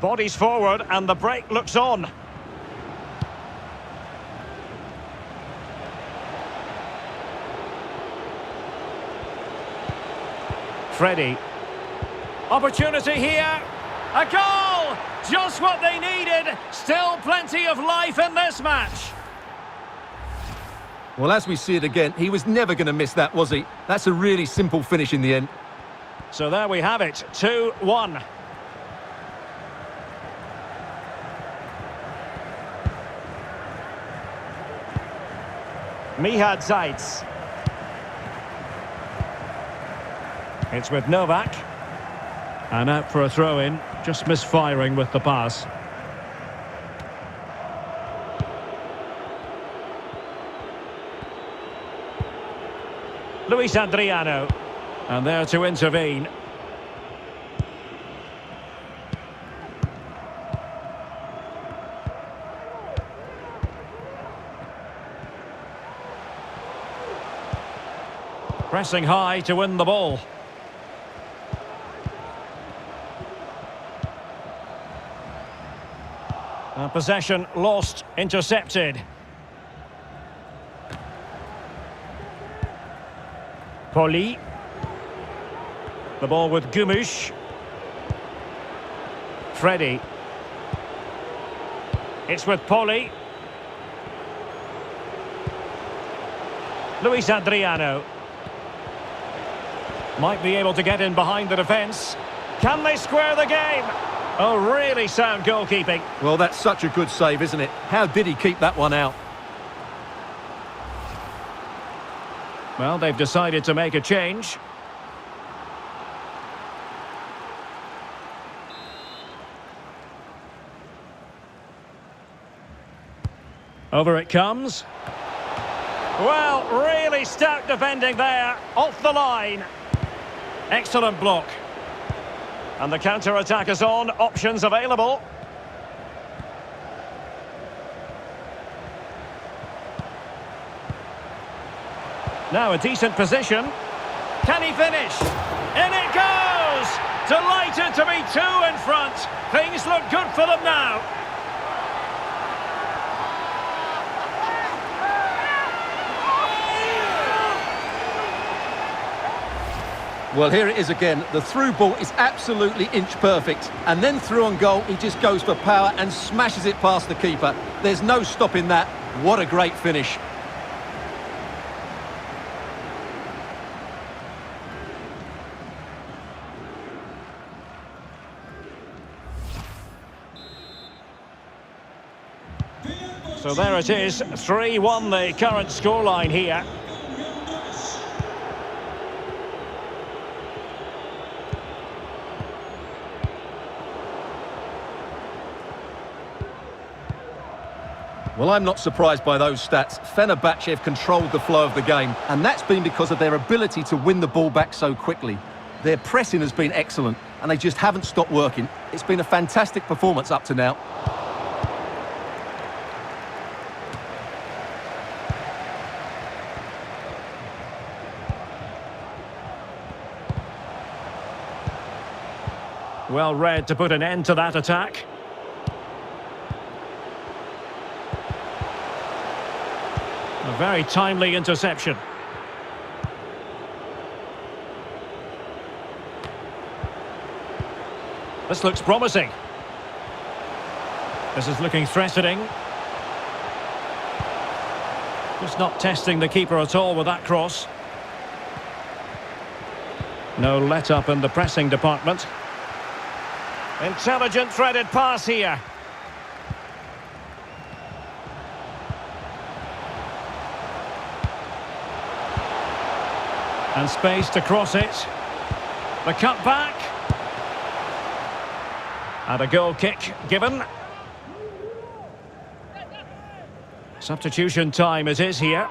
Bodies forward and the break looks on. Freddie. Opportunity here. A goal! Just what they needed. Still plenty of life in this match. Well, as we see it again, he was never going to miss that, was he? That's a really simple finish in the end. So there we have it, 2-1. Mihad Zaitz. It's with Novak. And out for a throw-in, just misfiring with the pass. Luis Adriano. And there to intervene. Pressing high to win the ball. Possession lost, intercepted. Poli. The ball with Gumush. Freddie. It's with Poli. Luis Adriano. Might be able to get in behind the defence. Can they square the game? Oh, really sound goalkeeping. Well, that's such a good save, isn't it? How did he keep that one out? Well, they've decided to make a change. Over it comes. Well, really stout defending there. Off the line. Excellent block. And the counter-attack is on. Options available. Now a decent position. Can he finish? In it goes! Delighted to be two in front. Things look good for them now. Well, here it is again. The through ball is absolutely inch perfect. And then through on goal, he just goes for power and smashes it past the keeper. There's no stopping that. What a great finish. So there it is, 3-1 the current scoreline here. Well, I'm not surprised by those stats. Fenerbahce have controlled the flow of the game, and that's been because of their ability to win the ball back so quickly. Their pressing has been excellent, and they just haven't stopped working. It's been a fantastic performance up to now. Well read to put an end to that attack. A very timely interception. This looks promising. This is looking threatening. Just not testing the keeper at all with that cross. No let-up in the pressing department. Intelligent threaded pass here. And space to cross it. The cut back. And a goal kick given. Substitution time it is here.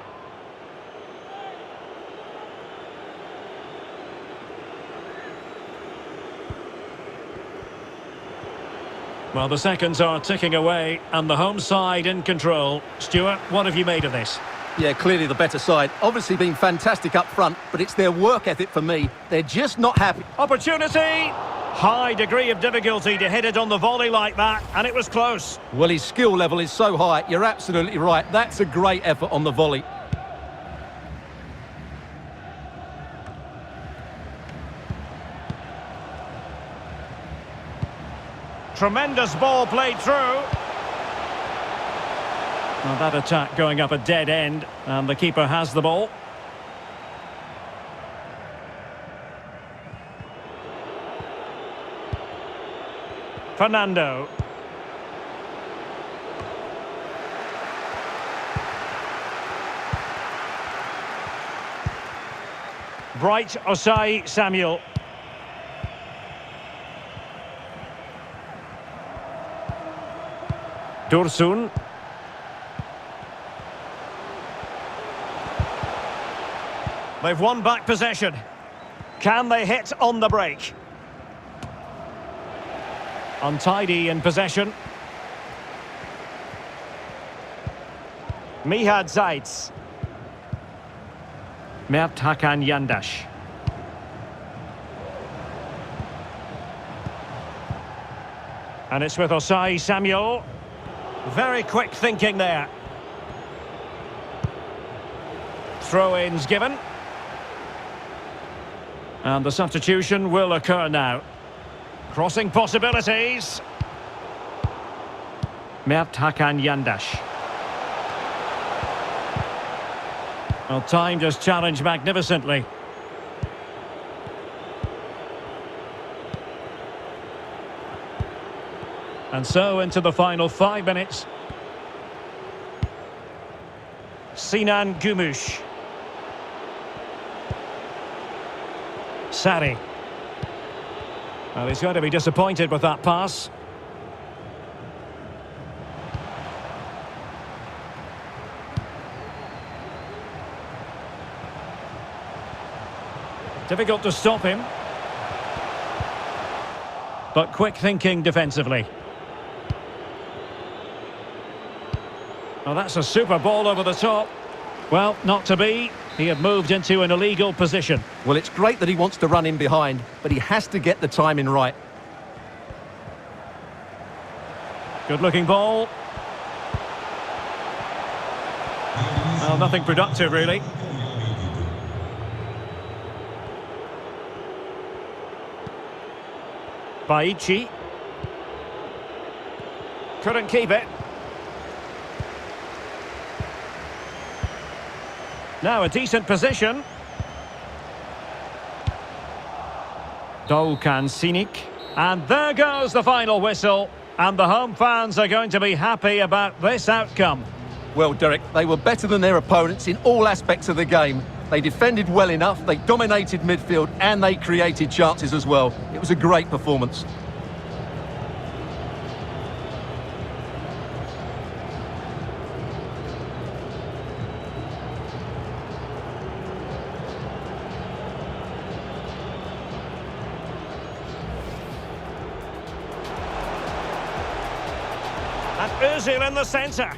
Well, the seconds are ticking away and the home side in control. Stuart, what have you made of this? Yeah, clearly the better side. Obviously been fantastic up front, but it's their work ethic for me. They're just not happy. Opportunity! High degree of difficulty to hit it on the volley like that, and it was close. Well, his skill level is so high, you're absolutely right. That's a great effort on the volley. Tremendous ball played through. Well, that attack going up a dead end, and the keeper has the ball. Fernando. Bright Osai Samuel. Dursun. They've won back possession. Can they hit on the break? Untidy in possession. Mihad Zaitz. Mert Hakan Yandash. And it's with Osai Samuel. Very quick thinking there. Throw-ins given. And the substitution will occur now. Crossing possibilities. Mert Hakan Yandash. Well, time just challenged magnificently. And so into the final 5 minutes. Sinan Gümüş. Sarri. Well, he's going to be disappointed with that pass. Difficult to stop him. But quick thinking defensively. Well, that's a super ball over the top. Well, not to be. He had moved into an illegal position. Well, it's great that he wants to run in behind, but he has to get the timing right. Good-looking ball. Well, nothing productive, really. Baichi. Couldn't keep it. Now a decent position. Doğukan Sinik. And there goes the final whistle. And the home fans are going to be happy about this outcome. Well, Derek, they were better than their opponents in all aspects of the game. They defended well enough, they dominated midfield, and they created chances as well. It was a great performance. And Özil in the centre.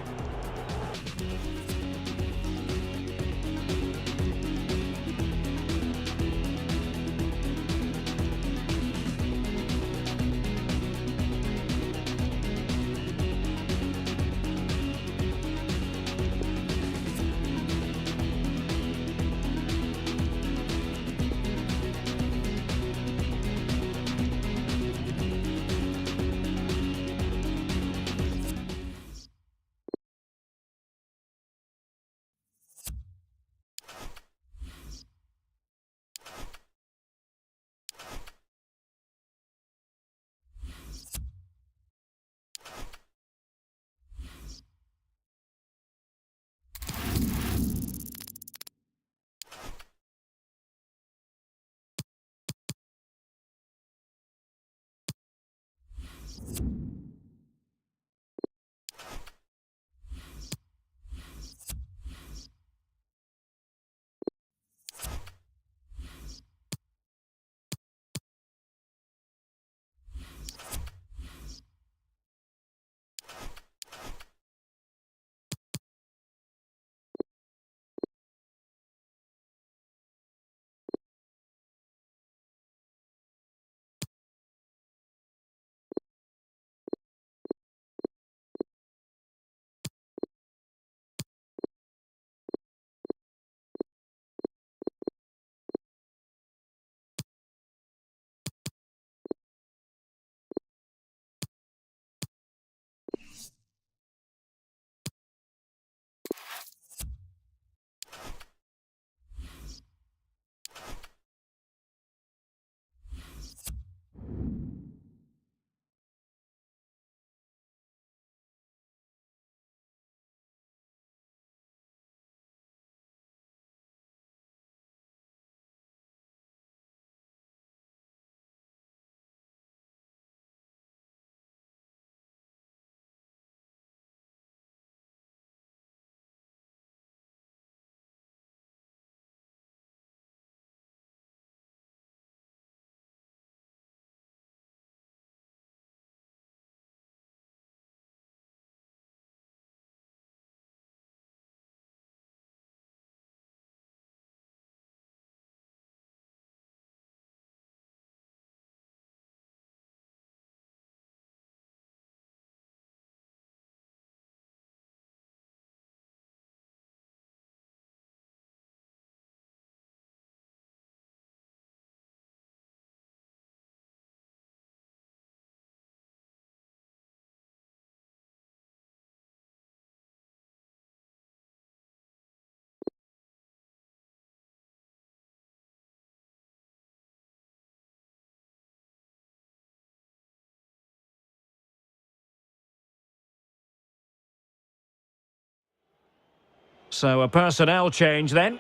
So a personnel change then.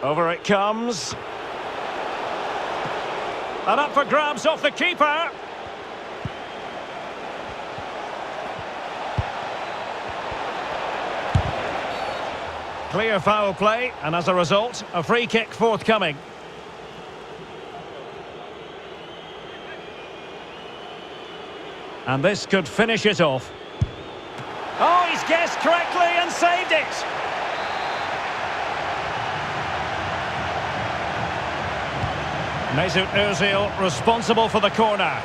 Over it comes. And up for grabs off the keeper. Clear foul play, and as a result, a free kick forthcoming. And this could finish it off. Oh, he's guessed correctly and saved it! Mesut Ozil responsible for the corner.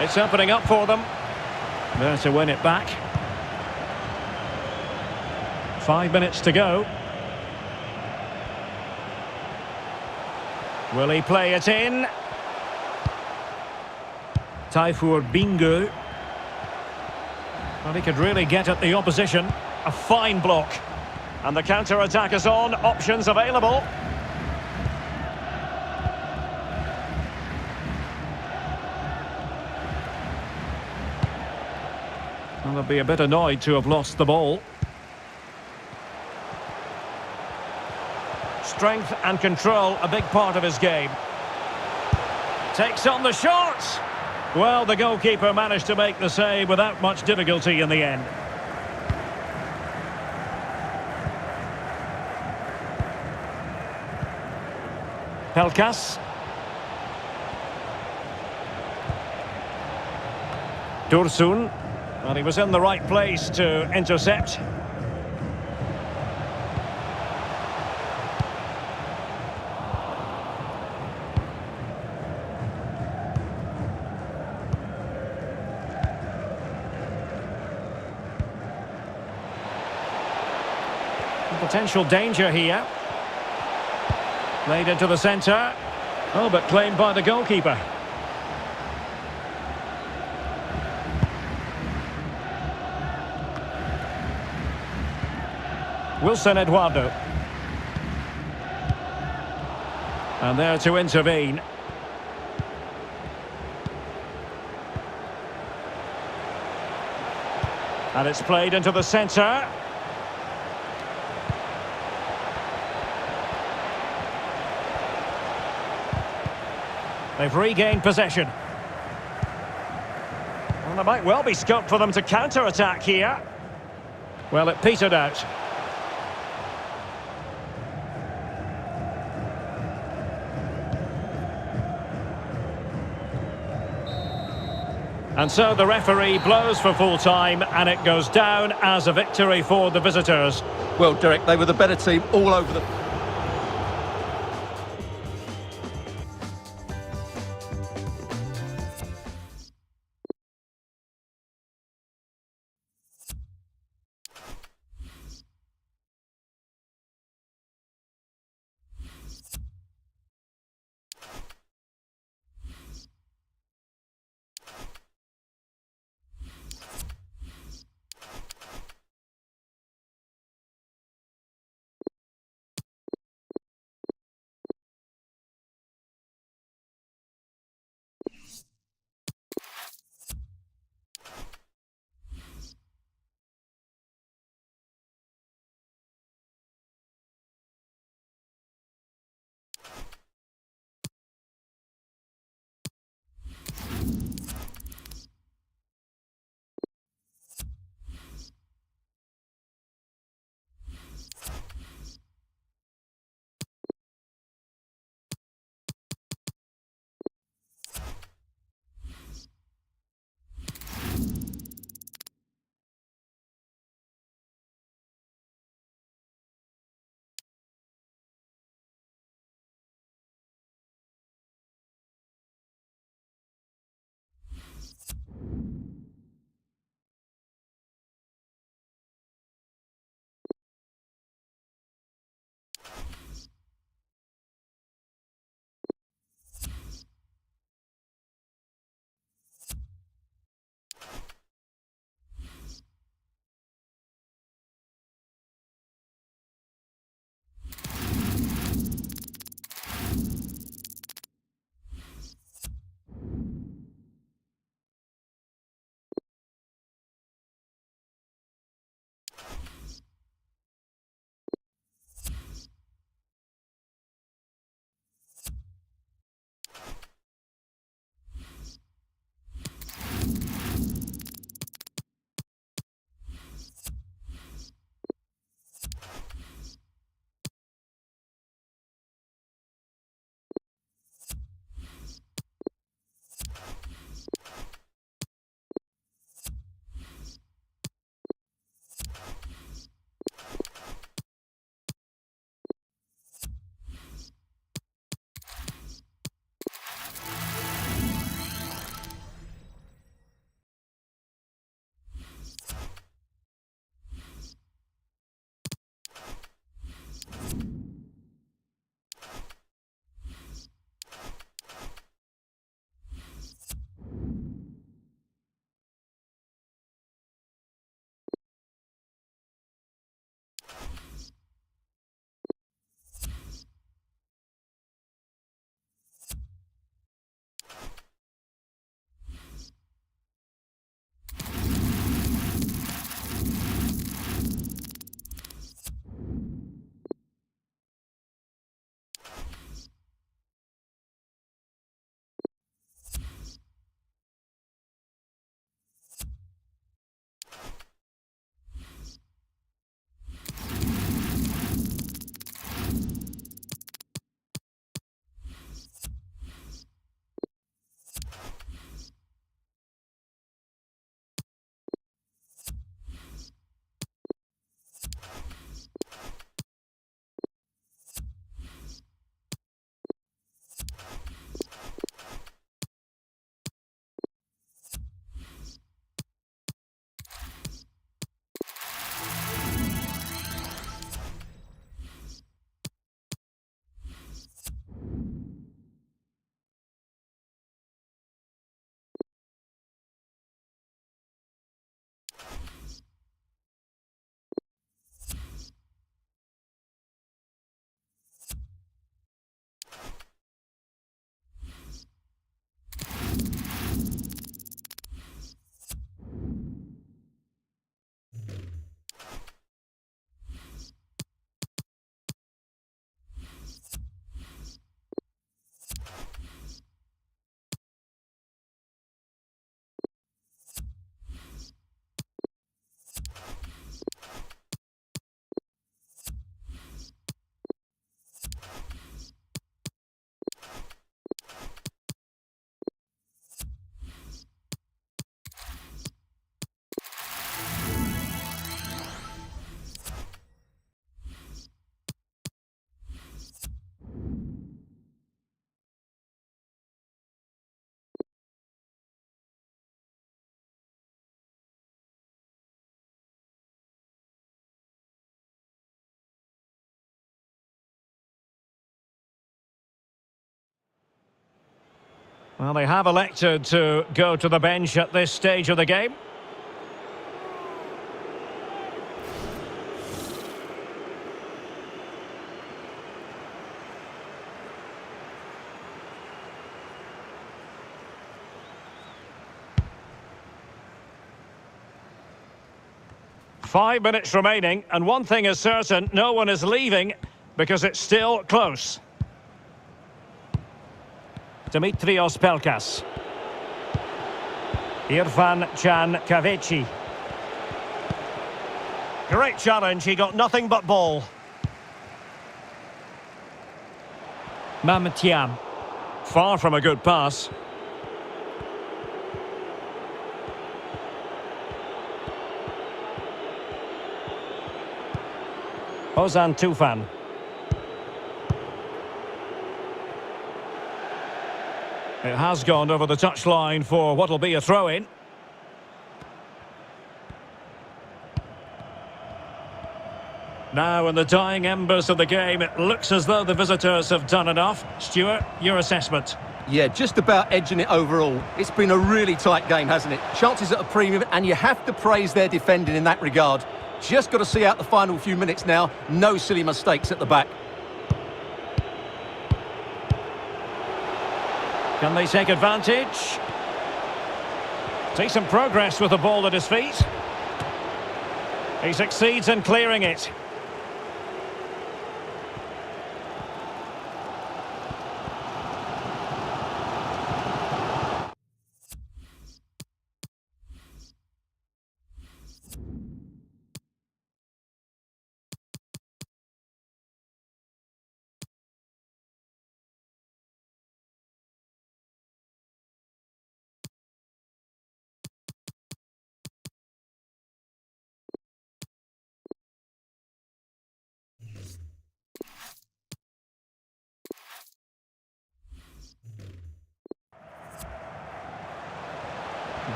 It's opening up for them. There to win it back. 5 minutes to go. Will he play it in? Taifour Bingu. Well, he could really get at the opposition. A fine block. And the counter-attack is on. Options available. Well, they'll be a bit annoyed to have lost the ball. Strength and control, a big part of his game. Takes on the shot. Well, the goalkeeper managed to make the save without much difficulty in the end. Pelkas. Dursun. Well, he was in the right place to intercept. Potential danger here. Played into the centre. Oh, but claimed by the goalkeeper. Wilson Eduardo. And there to intervene. And it's played into the centre. They've regained possession. Well, there might well be scope for them to counter-attack here. Well, it petered out. And so the referee blows for full time, and it goes down as a victory for the visitors. Well, Derek, they were the better team all over the... Well, they have elected to go to the bench at this stage of the game. Five minutes remaining, and one thing is certain, no one is leaving because it's still close. Dimitrios Pelkas. Irfan Can Kavechi. Great challenge, he got nothing but ball. Mametiam. Far from a good pass. Ozan Tufan. It has gone over the touchline for what will be a throw-in. Now, in the dying embers of the game, it looks as though the visitors have done enough. Stuart, your assessment? Yeah, just about edging it overall. It's been a really tight game, hasn't it? Chances at a premium, and you have to praise their defending in that regard. Just got to see out the final few minutes now. No silly mistakes at the back. Can they take advantage? Decent progress with the ball at his feet. He succeeds in clearing it.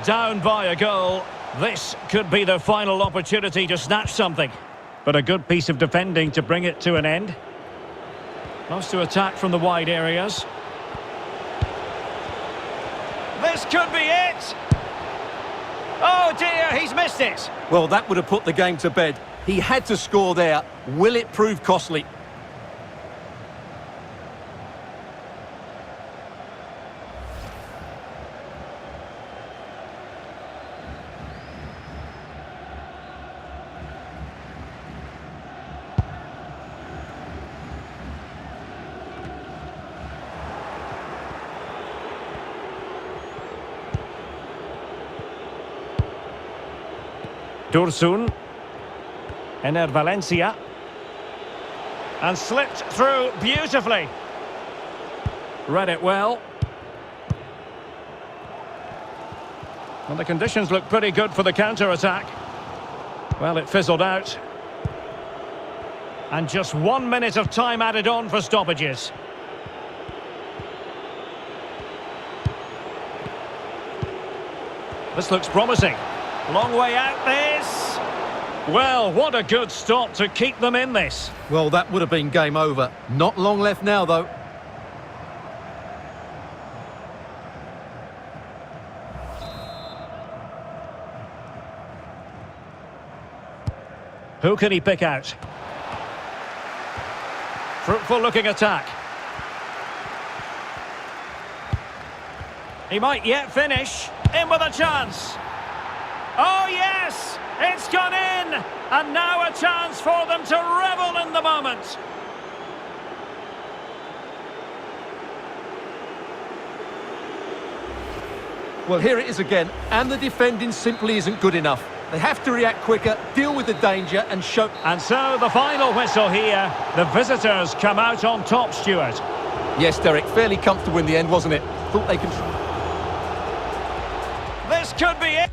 Down by a goal. This could be the final opportunity to snatch something. But a good piece of defending to bring it to an end. Loves to attack from the wide areas. This could be it! Oh dear, he's missed it! Well, that would have put the game to bed. He had to score there. Will it prove costly? Dursun. Ener Valencia. And slipped through beautifully. Read it well. Well, the conditions look pretty good for the counter-attack. Well, it fizzled out. And just 1 minute of time added on for stoppages. This looks promising. Long way out this. Well, what a good stop to keep them in this. Well, that would have been game over. Not long left now, though. Who can he pick out? Fruitful looking attack. He might yet finish. In with a chance. Oh yes, it's gone in, and now a chance for them to revel in the moment. Well, here it is again, and the defending simply isn't good enough. They have to react quicker, deal with the danger, and show... And so the final whistle here. The visitors come out on top, Stuart. Yes, Derek, fairly comfortable in the end, wasn't it? Thought they could... This could be it.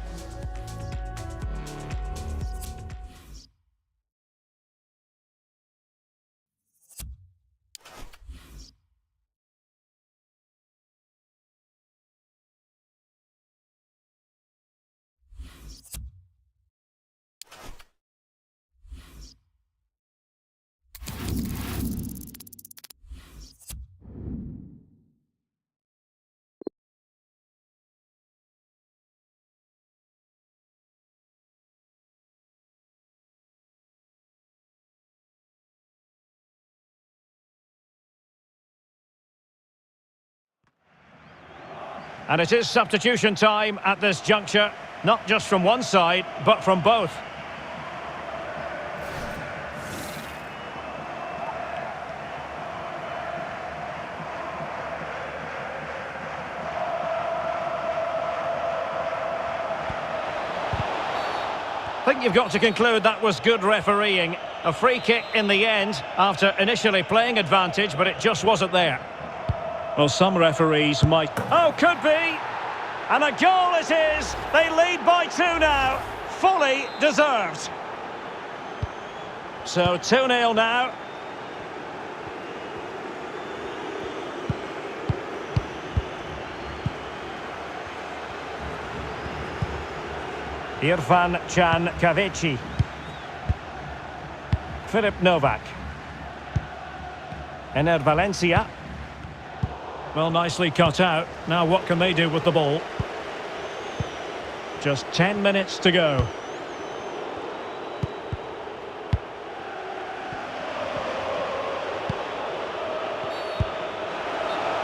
And it is substitution time at this juncture, not just from one side, but from both. I think you've got to conclude that was good refereeing. A free kick in the end after initially playing advantage, but it just wasn't there. Well, some referees might... Oh, could be! And a goal it is! They lead by 2 now. Fully deserved. So 2-0 now. Irfan Can Kavici. Philip Novak. Ener Valencia. Well, nicely cut out. Now what can they do with the ball? Just 10 minutes to go.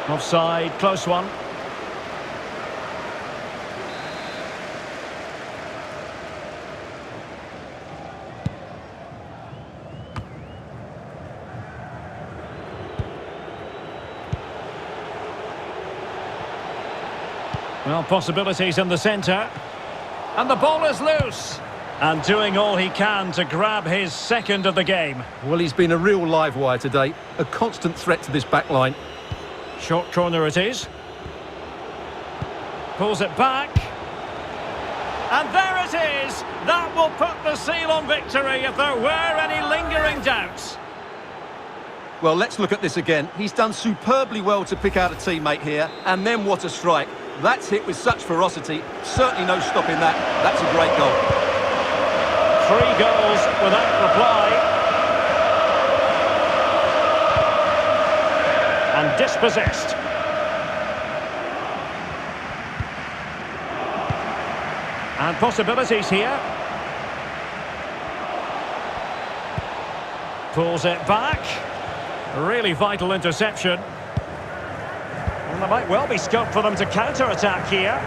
Offside, close one. Well, possibilities in the centre. And the ball is loose. And doing all he can to grab his second of the game. Well, he's been a real live wire today. A constant threat to this back line. Short corner it is. Pulls it back. And there it is. That will put the seal on victory if there were any lingering doubts. Well, let's look at this again. He's done superbly well to pick out a teammate here. And then what a strike. That's hit with such ferocity. Certainly no stopping that. That's a great goal. 3 goals without reply. And dispossessed. And possibilities here. Pulls it back. Really vital interception. There might well be scope for them to counter-attack here.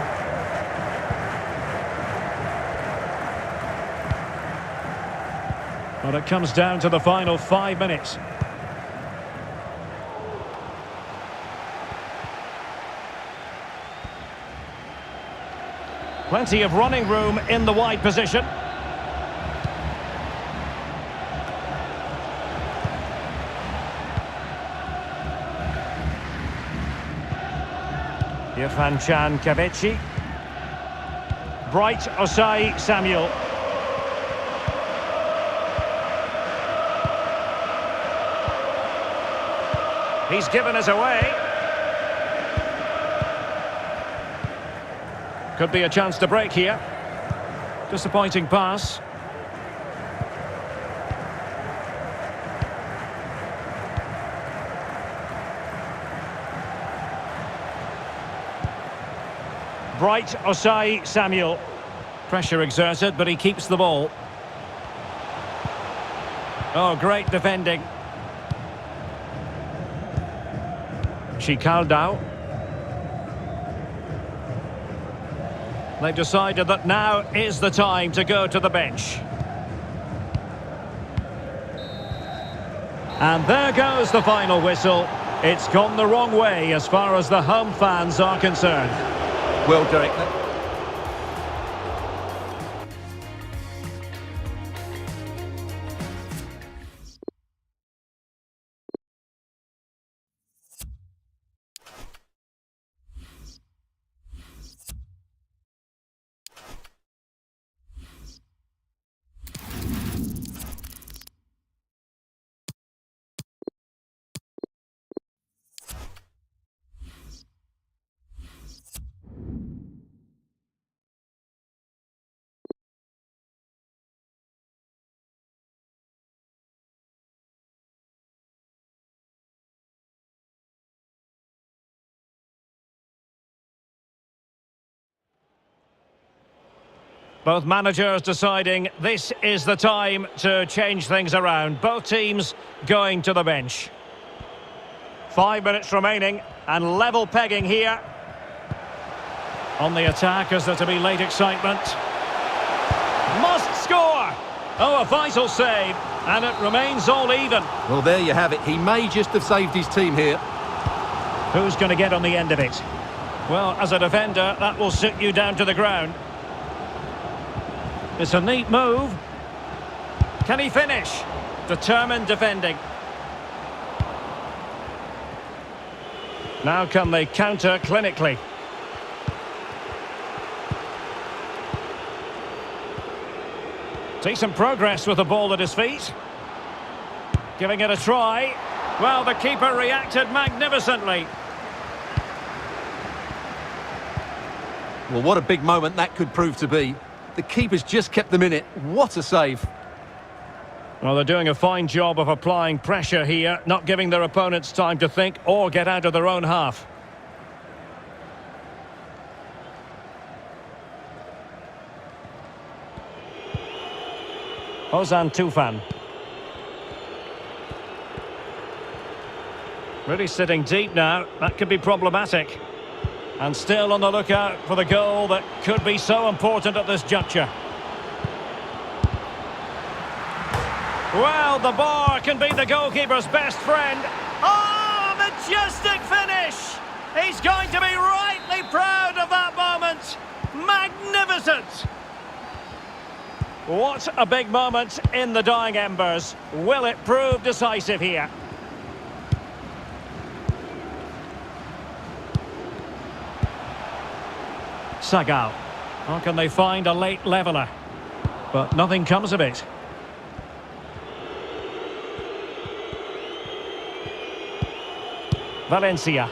But it comes down to the final 5 minutes. Plenty of running room in the wide position. Irfan Can Kavici. Bright Osai Samuel. He's given us away. Could be a chance to break here. Disappointing pass. Bright Osai Samuel. Pressure exerted, but he keeps the ball. Oh, great defending. Chicaldao. They've decided that now is the time to go to the bench. And there goes the final whistle. It's gone the wrong way as far as the home fans are concerned. Well, Derek. Both managers deciding this is the time to change things around. Both teams going to the bench. 5 minutes remaining and level pegging here. On the attack, is there to be late excitement? Must score! Oh, a vital save, and it remains all even. Well, there you have it. He may just have saved his team here. Who's going to get on the end of it? Well, as a defender, that will sit you down to the ground. It's a neat move. Can he finish? Determined defending. Now can they counter clinically? Decent progress with the ball at his feet. Giving it a try. Well, the keeper reacted magnificently. Well, what a big moment that could prove to be. The keeper's just kept them in it. What a save. Well, they're doing a fine job of applying pressure here, not giving their opponents time to think or get out of their own half. Ozan Tufan. Really sitting deep now. That could be problematic. And still on the lookout for the goal that could be so important at this juncture. Well, the bar can be the goalkeeper's best friend. Oh, majestic finish! He's going to be rightly proud of that moment. Magnificent! What a big moment in the dying embers. Will it prove decisive here? Sagal. How can they find a late leveller? But nothing comes of it. Valencia.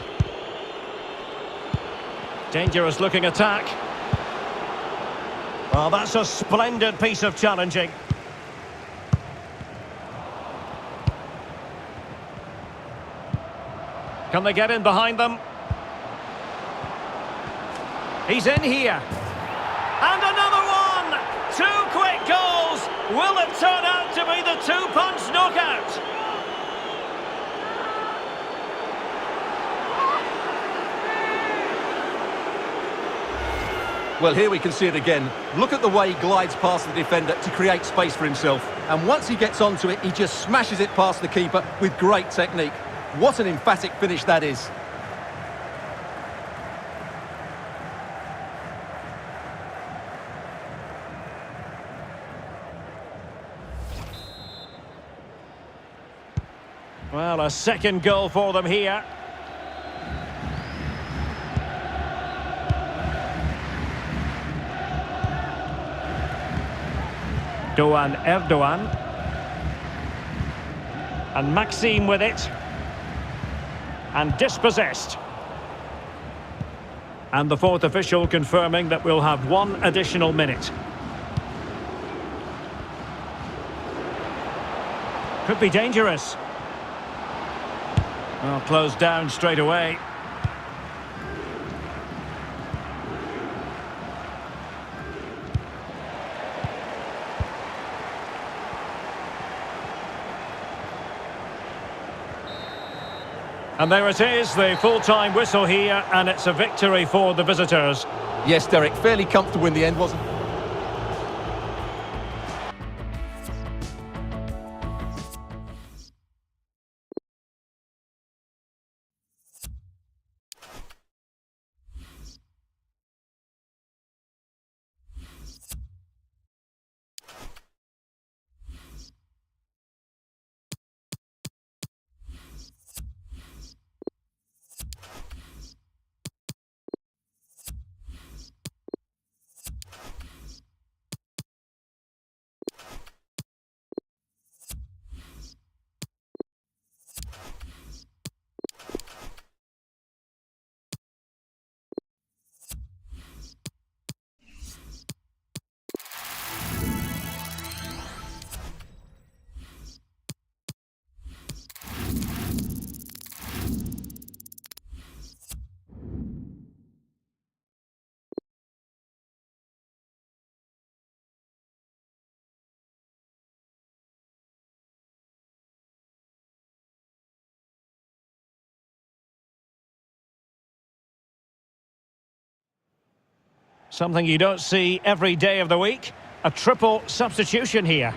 Dangerous looking attack. Well, that's a splendid piece of challenging. Can they get in behind them? He's in here. And another one! 2 quick goals! Will it turn out to be the 2-punch knockout? Well, here we can see it again. Look at the way he glides past the defender to create space for himself. And once he gets onto it, he just smashes it past the keeper with great technique. What an emphatic finish that is. Well, a second goal for them here. Doğan Erdoğan. And Maxime with it. And dispossessed. And the fourth official confirming that we'll have 1 additional minute. Could be dangerous. Well, closed down straight away. And there it is, the full-time whistle here, and it's a victory for the visitors. Yes, Derek, fairly comfortable in the end, wasn't it? Something you don't see every day of the week. A triple substitution here.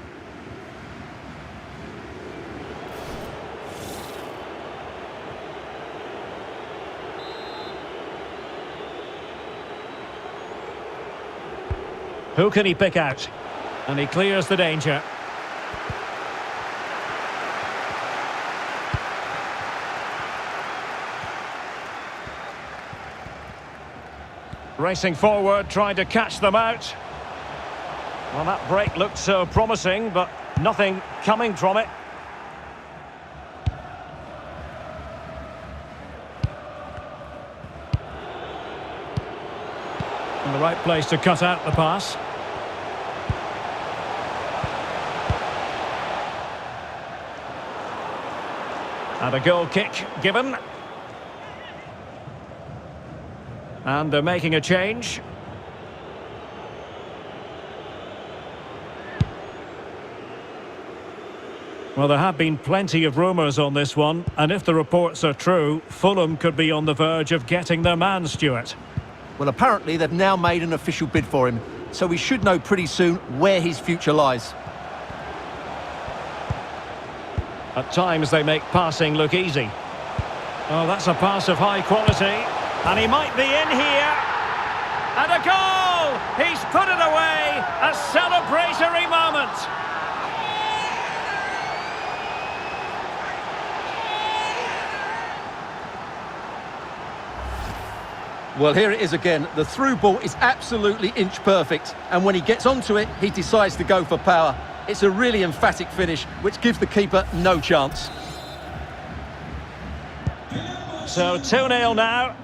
Who can he pick out? And he clears the danger. Racing forward, trying to catch them out. Well, that break looked so promising, but nothing coming from it. In the right place to cut out the pass. And a goal kick given. And they're making a change. Well, there have been plenty of rumours on this one, and if the reports are true, Fulham could be on the verge of getting their man, Stuart. Well, apparently they've now made an official bid for him, so we should know pretty soon where his future lies. At times they make passing look easy. Oh, that's a pass of high quality. And he might be in here. And a goal! He's put it away. A celebratory moment. Well, here it is again. The through ball is absolutely inch perfect. And when he gets onto it, he decides to go for power. It's a really emphatic finish, which gives the keeper no chance. So 2-0 now.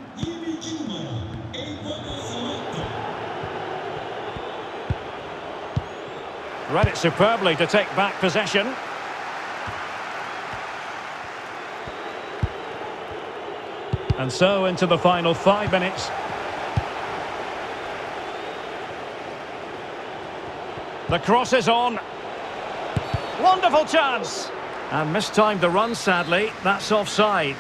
Read it superbly to take back possession. And so into the final 5 minutes. The cross is on. Wonderful chance. And mistimed the run, sadly. That's offside.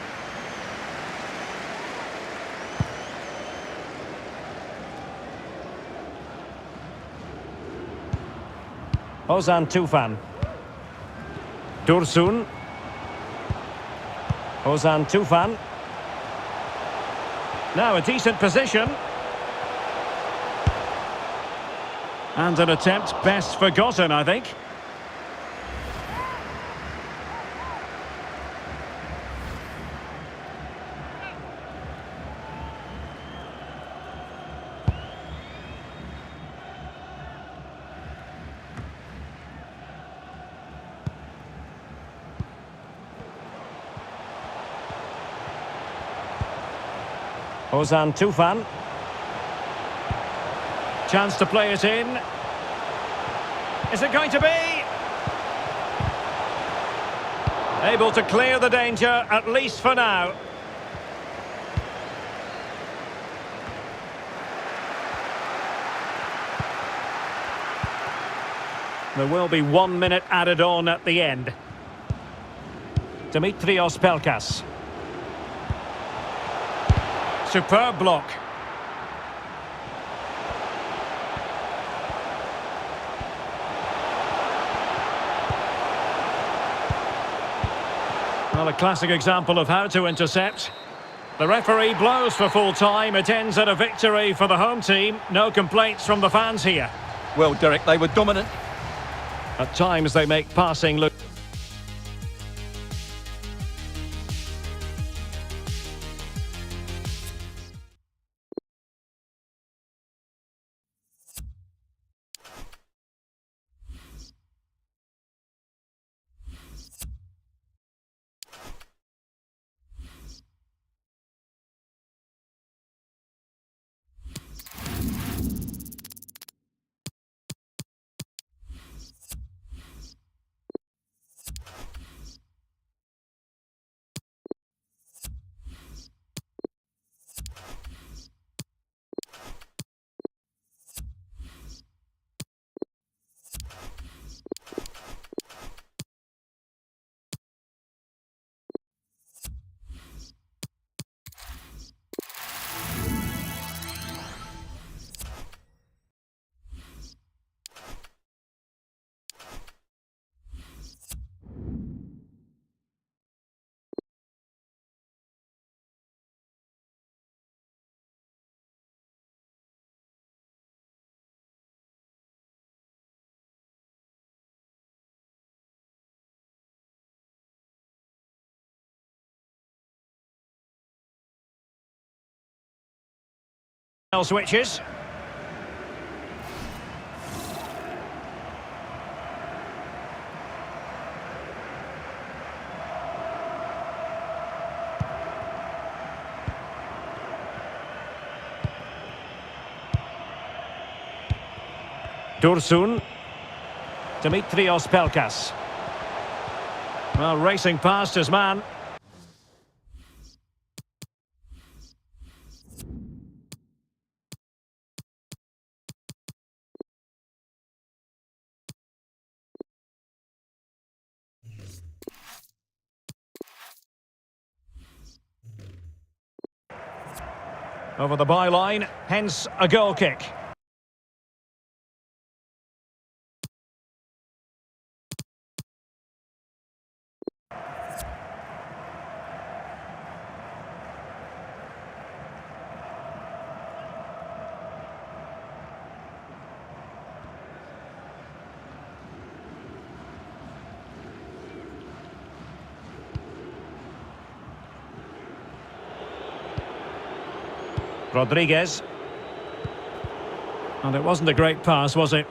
Ozan Tufan. Dursun. Ozan Tufan. Now a decent position. And an attempt best forgotten, I think. Ozan Tufan. Chance to play it in. Is it going to be? Able to clear the danger, at least for now. There will be 1 minute added on at the end. Dimitrios Pelkas. Superb block. Well, a classic example of how to intercept. The referee blows for full time. It ends at a victory for the home team. No complaints from the fans here. Well, Derek, they were dominant. At times they make passing look... Switches. Dursun. Dimitrios Pelkas. Well, racing past his man. Over the byline, hence a goal kick. Rodriguez. And it wasn't a great pass, was it?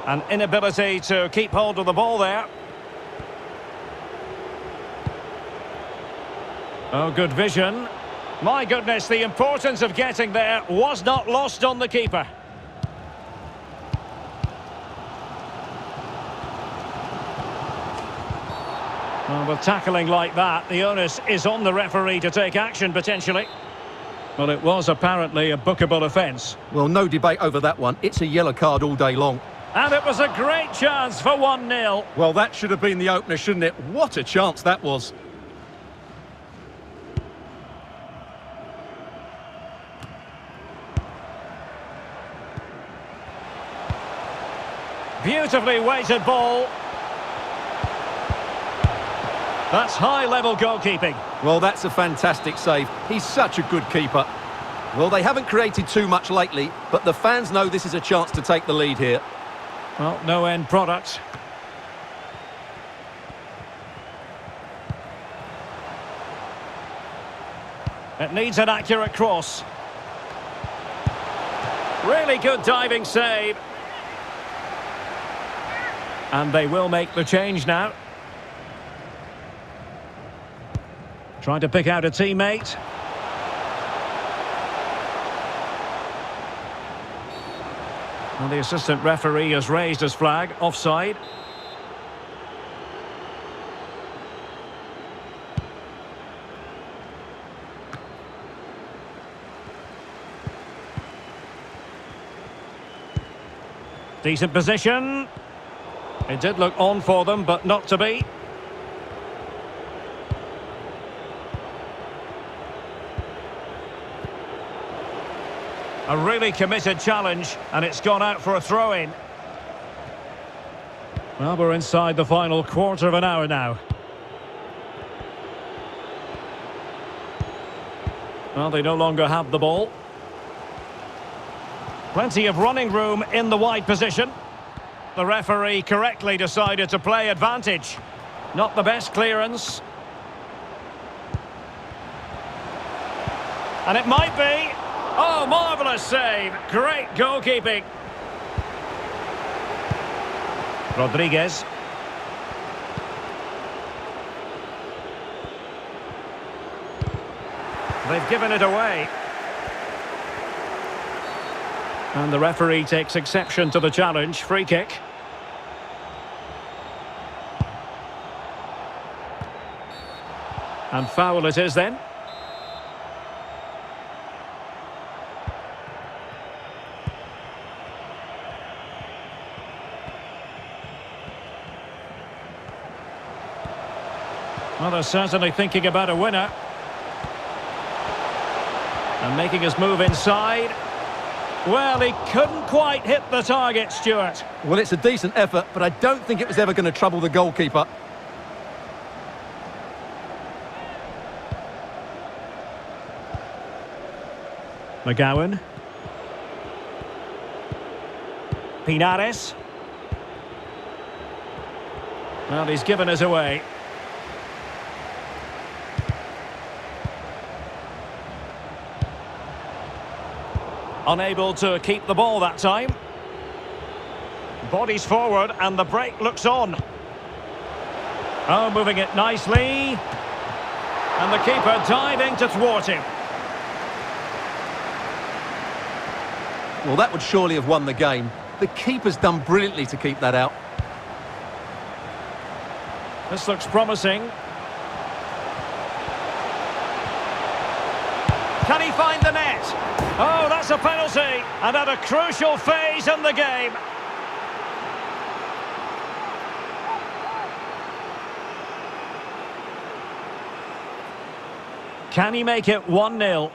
An inability to keep hold of the ball there. Oh, good vision. My goodness, the importance of getting there was not lost on the keeper. Well, with tackling like that, the onus is on the referee to take action, potentially. Well, it was apparently a bookable offence. Well, no debate over that one. It's a yellow card all day long. And it was a great chance for 1-0. Well, that should have been the opener, shouldn't it? What a chance that was. Beautifully weighted ball. That's high-level goalkeeping. Well, that's a fantastic save. He's such a good keeper. Well, they haven't created too much lately, but the fans know this is a chance to take the lead here. Well, no end product. It needs an accurate cross. Really good diving save. And they will make the change now. Trying to pick out a teammate. And the assistant referee has raised his flag, offside. Decent position. It did look on for them, but not to be. A really committed challenge, and it's gone out for a throw-in. Well, we're inside the final quarter of an hour now. Well, they no longer have the ball. Plenty of running room in the wide position. The referee correctly decided to play advantage. Not the best clearance. And it might be. Oh, marvellous save. Great goalkeeping. Rodriguez. They've given it away. And the referee takes exception to the challenge. Free kick. And foul it is then. Well, they're certainly thinking about a winner. And making his move inside. Well, he couldn't quite hit the target, Stuart. Well, it's a decent effort, but I don't think it was ever going to trouble the goalkeeper. McGowan. Pinares. Well, he's given us away. Unable to keep the ball that time. Bodies forward and the break looks on. Oh, moving it nicely. And the keeper diving to thwart him. Well, that would surely have won the game. The keeper's done brilliantly to keep that out. This looks promising. Can he find the net? Oh, that's a penalty. And at a crucial phase in the game. Can he make it 1-0?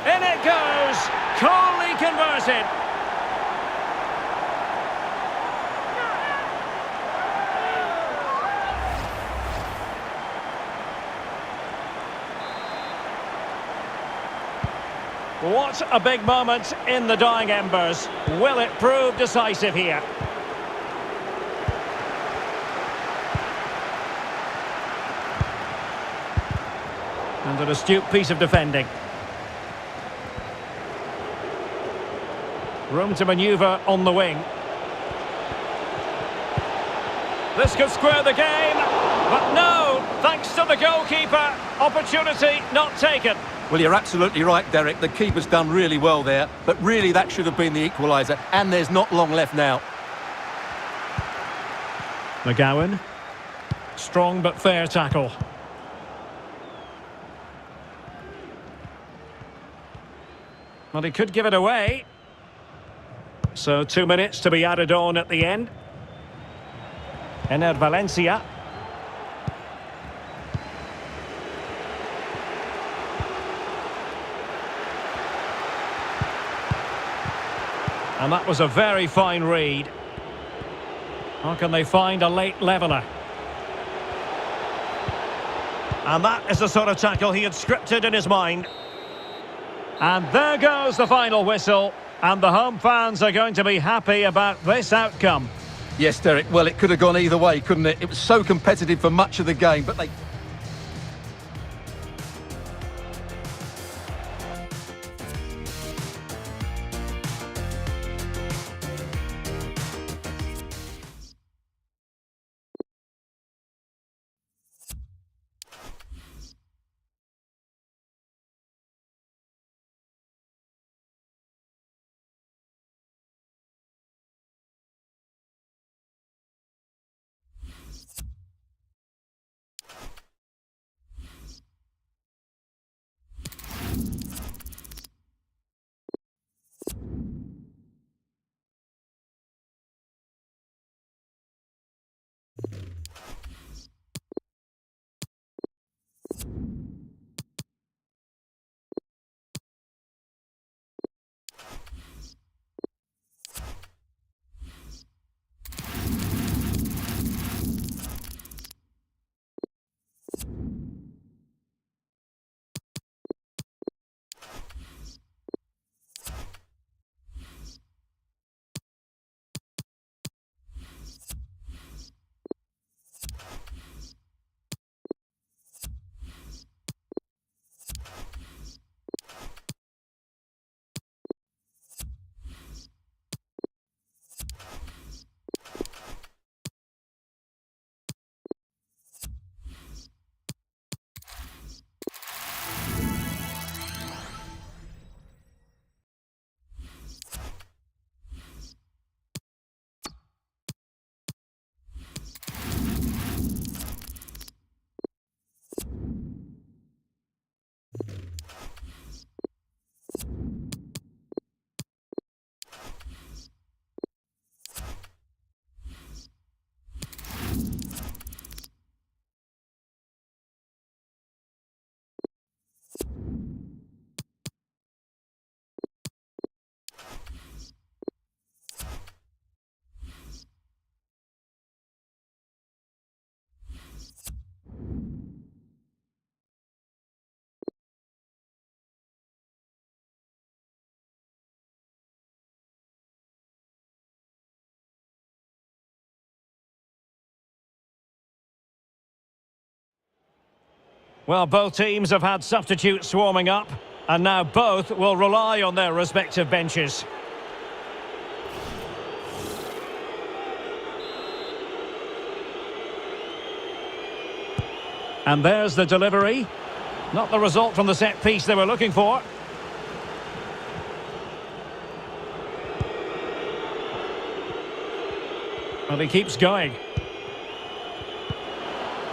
In it goes! Coolly converted! What a big moment in the dying embers. Will it prove decisive here? And an astute piece of defending. Room to manoeuvre on the wing. This could square the game, but no, thanks to the goalkeeper. Opportunity not taken. Well, you're absolutely right, Derek. The keeper's done really well there, but really that should have been the equaliser, and there's not long left now. McGowan. Strong but fair tackle. Well, he could give it away. So 2 minutes to be added on at the end. Ener Valencia. And that was a very fine read. How can they find a late leveller? And that is the sort of tackle he had scripted in his mind. And there goes the final whistle. And the home fans are going to be happy about this outcome. Yes, Derek, well, it could have gone either way, couldn't it? It was so competitive for much of the game, but they... Well, both teams have had substitutes warming up. And now both will rely on their respective benches. And there's the delivery. Not the result from the set piece they were looking for. Well, he keeps going.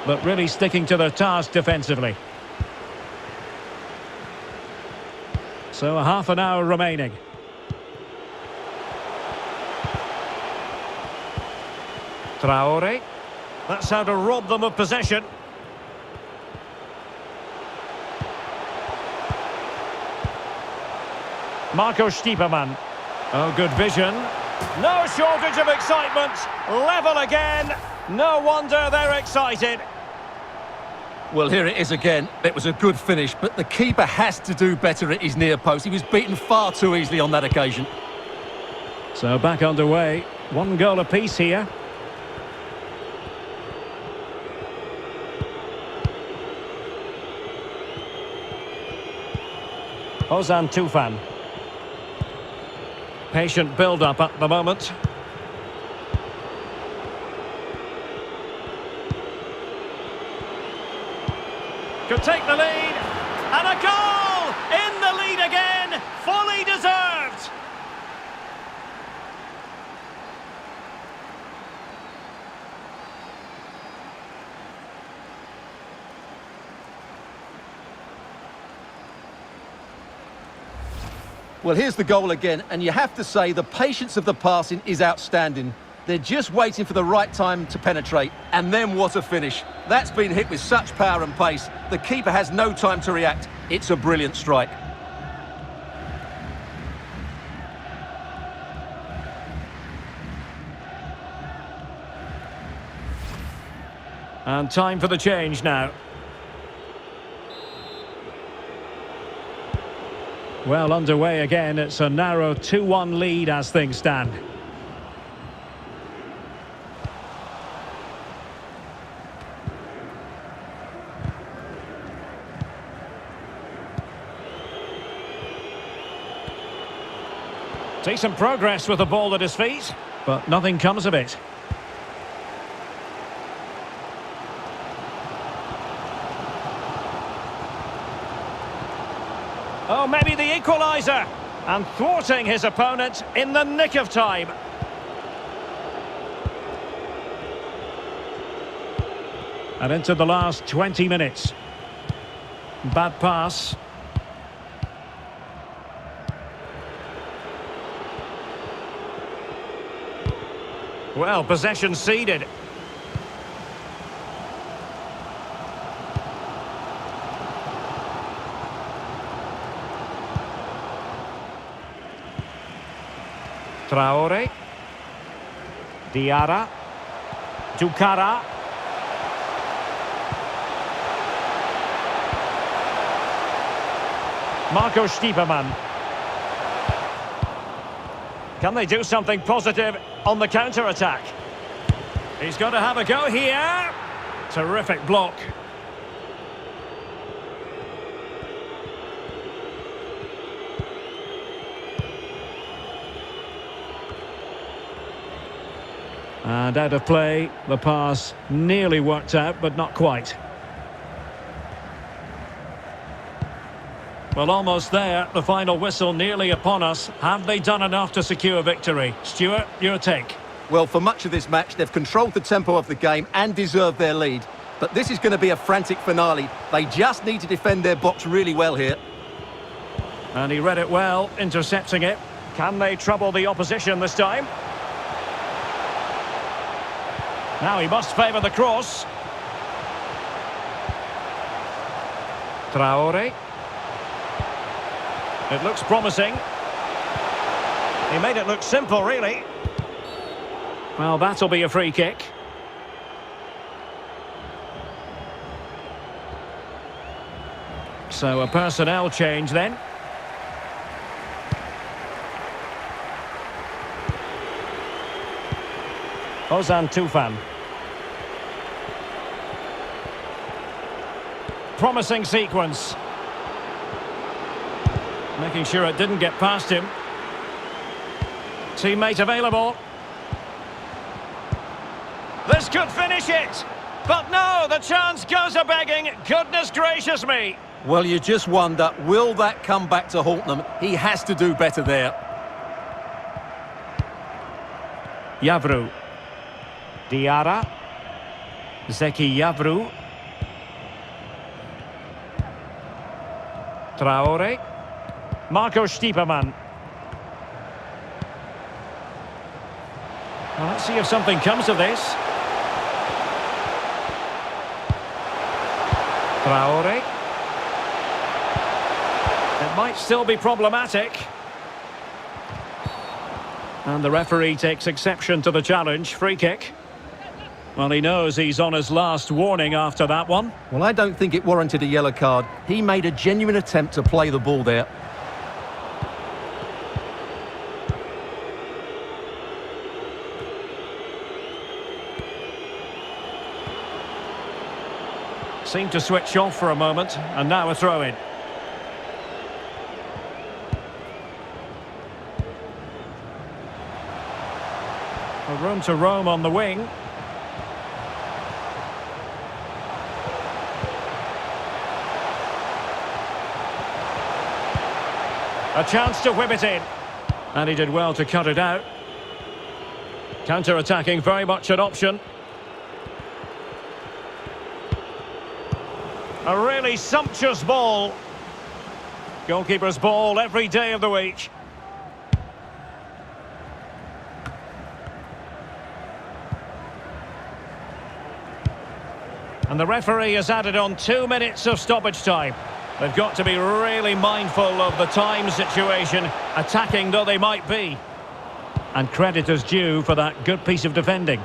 But really sticking to their task defensively. So a half an hour remaining. Traore. That's how to rob them of possession. Marco Stiepermann. Oh, good vision. No shortage of excitement. Level again. No wonder they're excited. Well, here it is again. It was a good finish, but the keeper has to do better at his near post. He was beaten far too easily on that occasion. So back underway. 1 goal apiece here. Ozan Tufan. Patient build-up at the moment. Could take the lead. And a goal! In the lead again! Fully deserved! Well, here's the goal again, and you have to say the patience of the passing is outstanding. They're just waiting for the right time to penetrate, and then what a finish. That's been hit with such power and pace. The keeper has no time to react. It's a brilliant strike. And time for the change now. Well, underway again. It's a narrow 2-1 lead as things stand. Decent progress with the ball at his feet, but nothing comes of it. Oh, maybe the equaliser, and thwarting his opponent in the nick of time. And into the last 20 minutes. Bad pass. Well, possession ceded. Traore. Diarra. Dukara. Marco Stiepermann. Can they do something positive on the counter-attack? He's got to have a go here. Terrific block. And out of play, the pass nearly worked out, but not quite. Well, almost there. The final whistle nearly upon us. Have they done enough to secure victory? Stuart, your take. Well, for much of this match, they've controlled the tempo of the game and deserved their lead. But this is going to be a frantic finale. They just need to defend their box really well here. And he read it well, intercepting it. Can they trouble the opposition this time? Now he must favour the cross. Traore. It looks promising. He made it look simple, really. Well, that'll be a free kick. So a personnel change then. Ozan Tufan. Promising sequence. Making sure it didn't get past him. Teammate available. This could finish it. But no, the chance goes a-begging. Goodness gracious me. Well, you just wonder, will that come back to haunt them? He has to do better there. Yavru. Diarra. Zeki Yavru. Traore. Marco Stiepermann. Well, let's see if something comes of this. Traore. It might still be problematic. And the referee takes exception to the challenge. Free kick. Well, he knows he's on his last warning after that one. Well, I don't think it warranted a yellow card. He made a genuine attempt to play the ball there. Seemed to switch off for a moment, and now a throw-in. A room to roam on the wing. A chance to whip it in. And he did well to cut it out. Counter-attacking, very much an option. A really sumptuous ball. Goalkeeper's ball every day of the week. And the referee has added on 2 minutes of stoppage time. They've got to be really mindful of the time situation, attacking though they might be. And credit is due for that good piece of defending.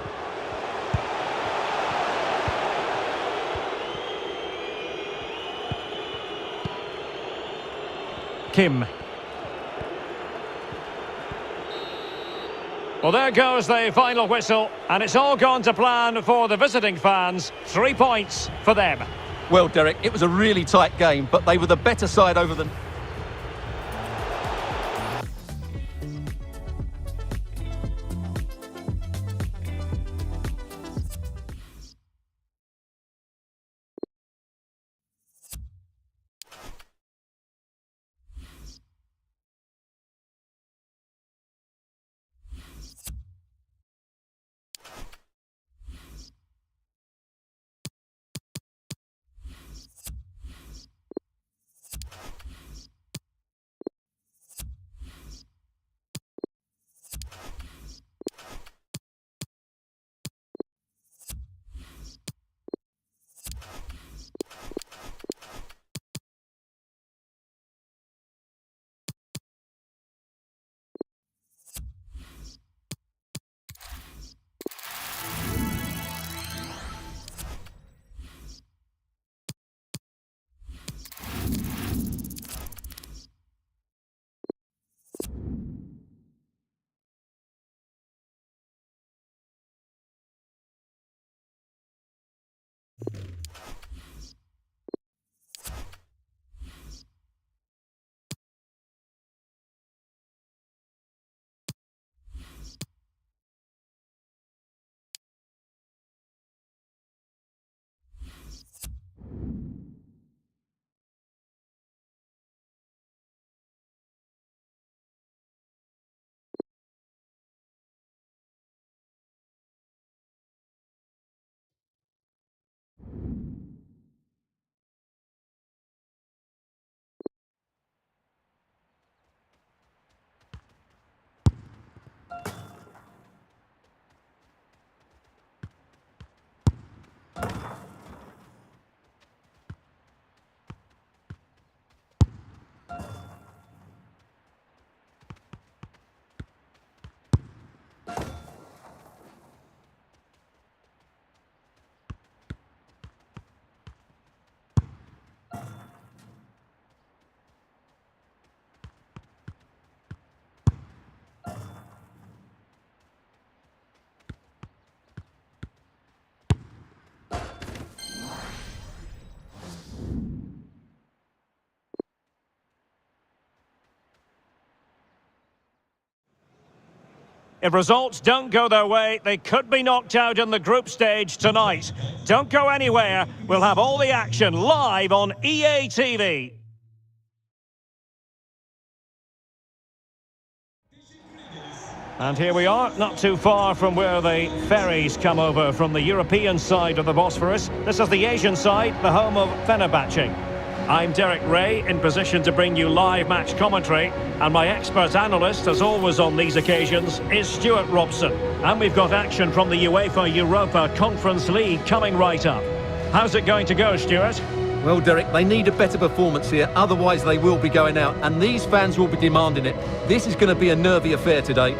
Kim. Well, there goes the final whistle, and it's all gone to plan for the visiting fans. 3 points for them. Well, Derek, it was a really tight game, but they were the better side over the... If results don't go their way, they could be knocked out in the group stage tonight. Don't go anywhere. We'll have all the action live on EA TV. And here we are, not too far from where the ferries come over from the European side of the Bosphorus. This is the Asian side, the home of Fenerbahce. I'm Derek Ray, in position to bring you live match commentary, and my expert analyst, as always on these occasions, is Stuart Robson. And we've got action from the UEFA Europa Conference League coming right up. How's it going to go, Stuart? Well, Derek, they need a better performance here, otherwise they will be going out, and these fans will be demanding it. This is going to be a nervy affair today.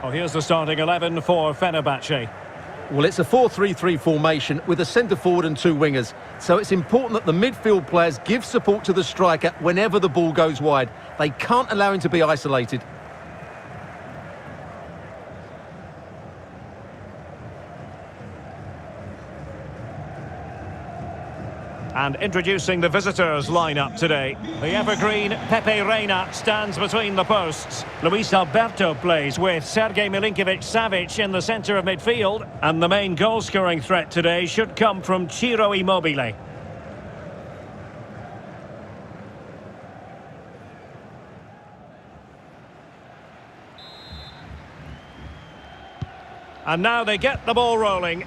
Oh, here's the starting 11 for Fenerbahce. Well, it's a 4-3-3 formation with a centre forward and two wingers. So it's important that the midfield players give support to the striker whenever the ball goes wide. They can't allow him to be isolated. And introducing the visitors lineup today. The evergreen Pepe Reina stands between the posts. Luis Alberto plays with Sergej Milinkovic-Savic in the centre of midfield. And the main goal-scoring threat today should come from Ciro Immobile. And now they get the ball rolling.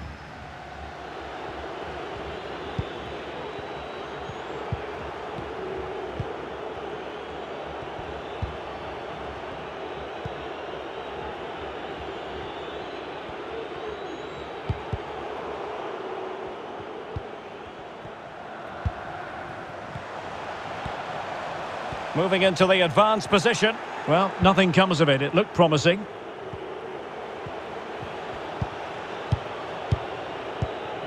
Moving into the advanced position. Well, nothing comes of it. It looked promising.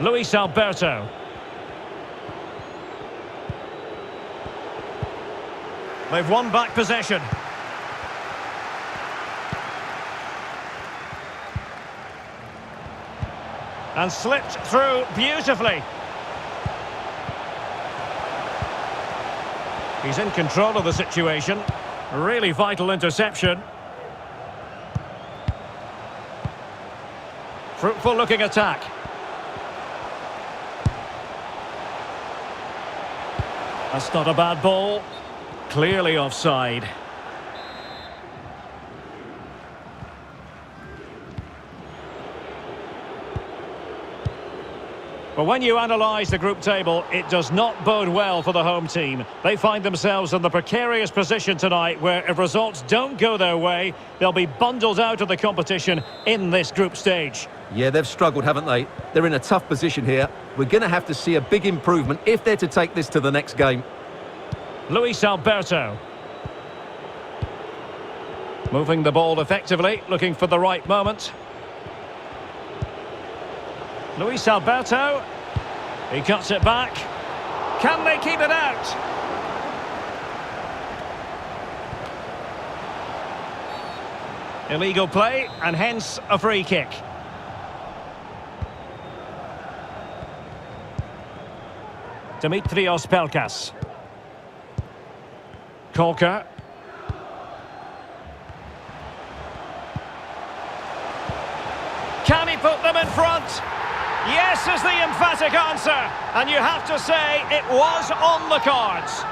Luis Alberto. They've won back possession. And slipped through beautifully. He's in control of the situation. Really vital interception. Fruitful looking attack. That's not a bad ball. Clearly offside. But when you analyse the group table, it does not bode well for the home team. They find themselves in the precarious position tonight where if results don't go their way, they'll be bundled out of the competition in this group stage. Yeah, they've struggled, haven't they? They're in a tough position here. We're going to have to see a big improvement if they're to take this to the next game. Luis Alberto. Moving the ball effectively, looking for the right moment. Luis Alberto. He cuts it back. Can they keep it out? Illegal play, and hence a free kick. Dimitrios Pelkas. Kolka. Can he put them in front? Yes is the emphatic answer. And you have to say it was on the cards.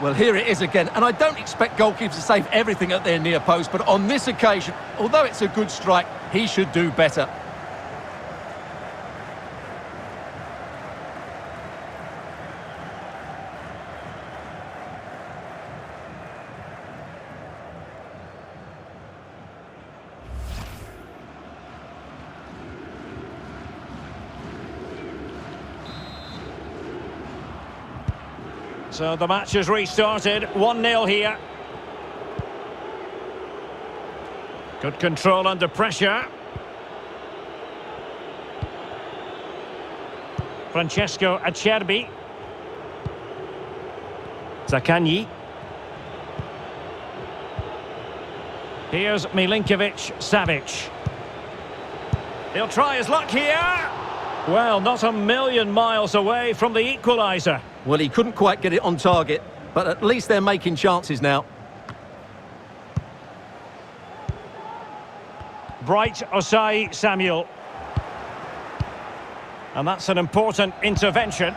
Well, here it is again, and I don't expect goalkeepers to save everything at their near post, but on this occasion, although it's a good strike, he should do better. So the match has restarted, 1-0 here. Good control under pressure. Francesco Acerbi. Zaccagni. Here's Milinkovic-Savic. He'll try his luck here. Well, not a million miles away from the equaliser. Well, he couldn't quite get it on target, but at least they're making chances now. Bright Osai Samuel. And that's an important intervention.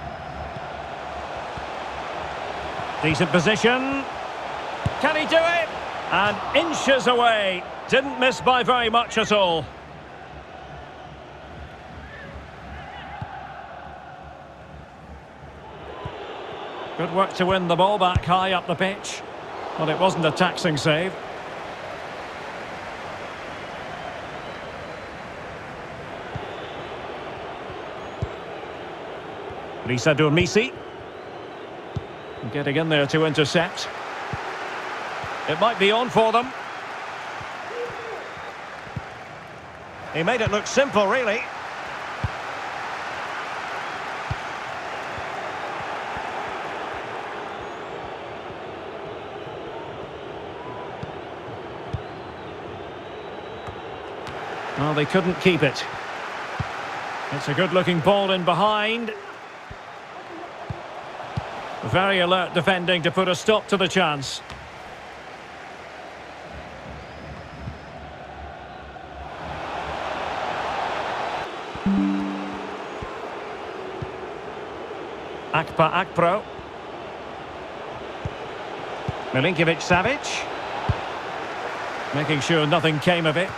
Decent position. Can he do it? And inches away. Didn't miss by very much at all. Good work to win the ball back high up the pitch. But it wasn't a taxing save. Risa Durmisi. Getting in there to intercept. It might be on for them. He made it look simple, really. Well, they couldn't keep it. It's a good-looking ball in behind. Very alert defending to put a stop to the chance. Akpa-Akpro. Milinkovic-Savic. Making sure nothing came of it.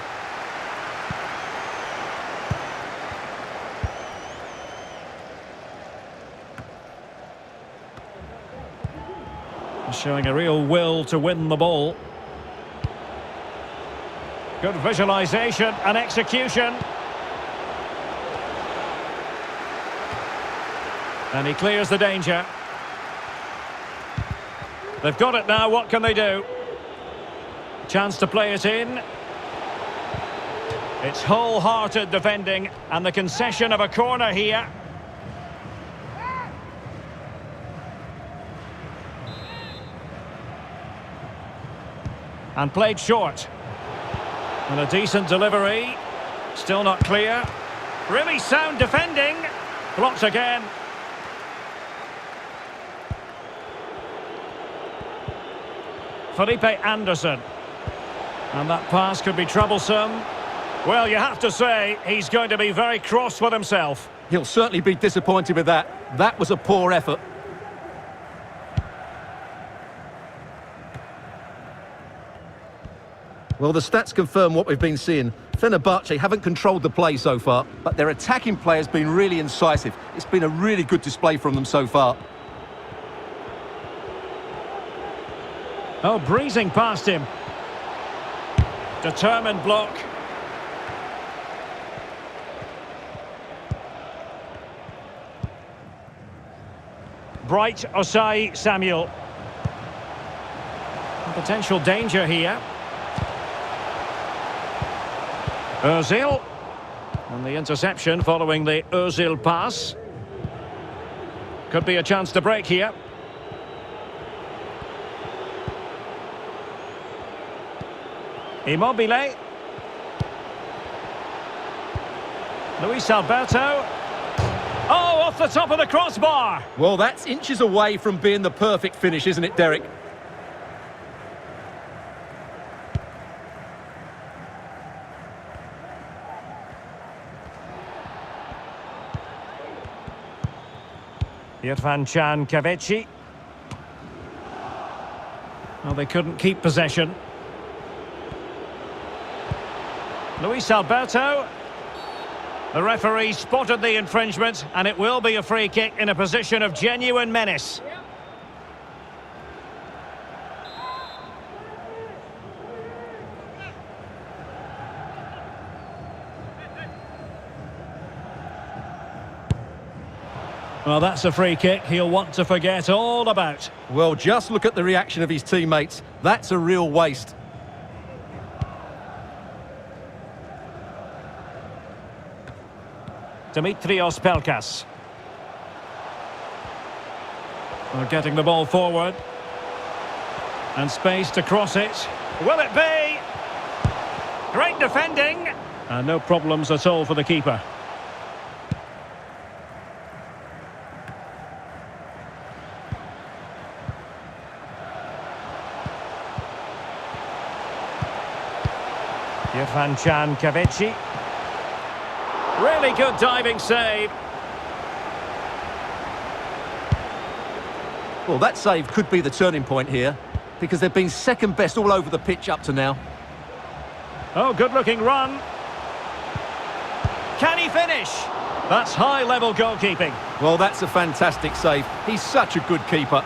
Showing a real will to win the ball. Good visualisation and execution. And he clears the danger. They've got it now, what can they do? Chance to play it in. It's wholehearted defending and the concession of a corner here. And played short. And a decent delivery. Still not clear. Really sound defending. Blocked again. Felipe Anderson. And that pass could be troublesome. Well, you have to say, he's going to be very cross with himself. He'll certainly be disappointed with that. That was a poor effort. Well, the stats confirm what we've been seeing. Fenerbahce haven't controlled the play so far, but their attacking play has been really incisive. It's been a really good display from them so far. Oh, breezing past him. Determined block. Bright Osai Samuel. Potential danger here. Özil. And the interception following the Özil pass. Could be a chance to break here. Immobile. Luis Alberto. Oh, off the top of the crossbar. Well, that's inches away from being the perfect finish, isn't it, Derek? Irfan Can Kavechi. Well, they couldn't keep possession. Luis Alberto. The referee spotted the infringement, and it will be a free kick in a position of genuine menace. Well, that's a free kick he'll want to forget all about. Well, just look at the reaction of his teammates. That's a real waste. Dimitrios Pelkas. They're getting the ball forward. And space to cross it. Will it be? Great defending. And no problems at all for the keeper. Irfan Can Kavechi. Really good diving save. Well, that save could be the turning point here, because they've been second best all over the pitch up to now. Oh, good-looking run. Can he finish? That's high-level goalkeeping. Well, that's a fantastic save. He's such a good keeper.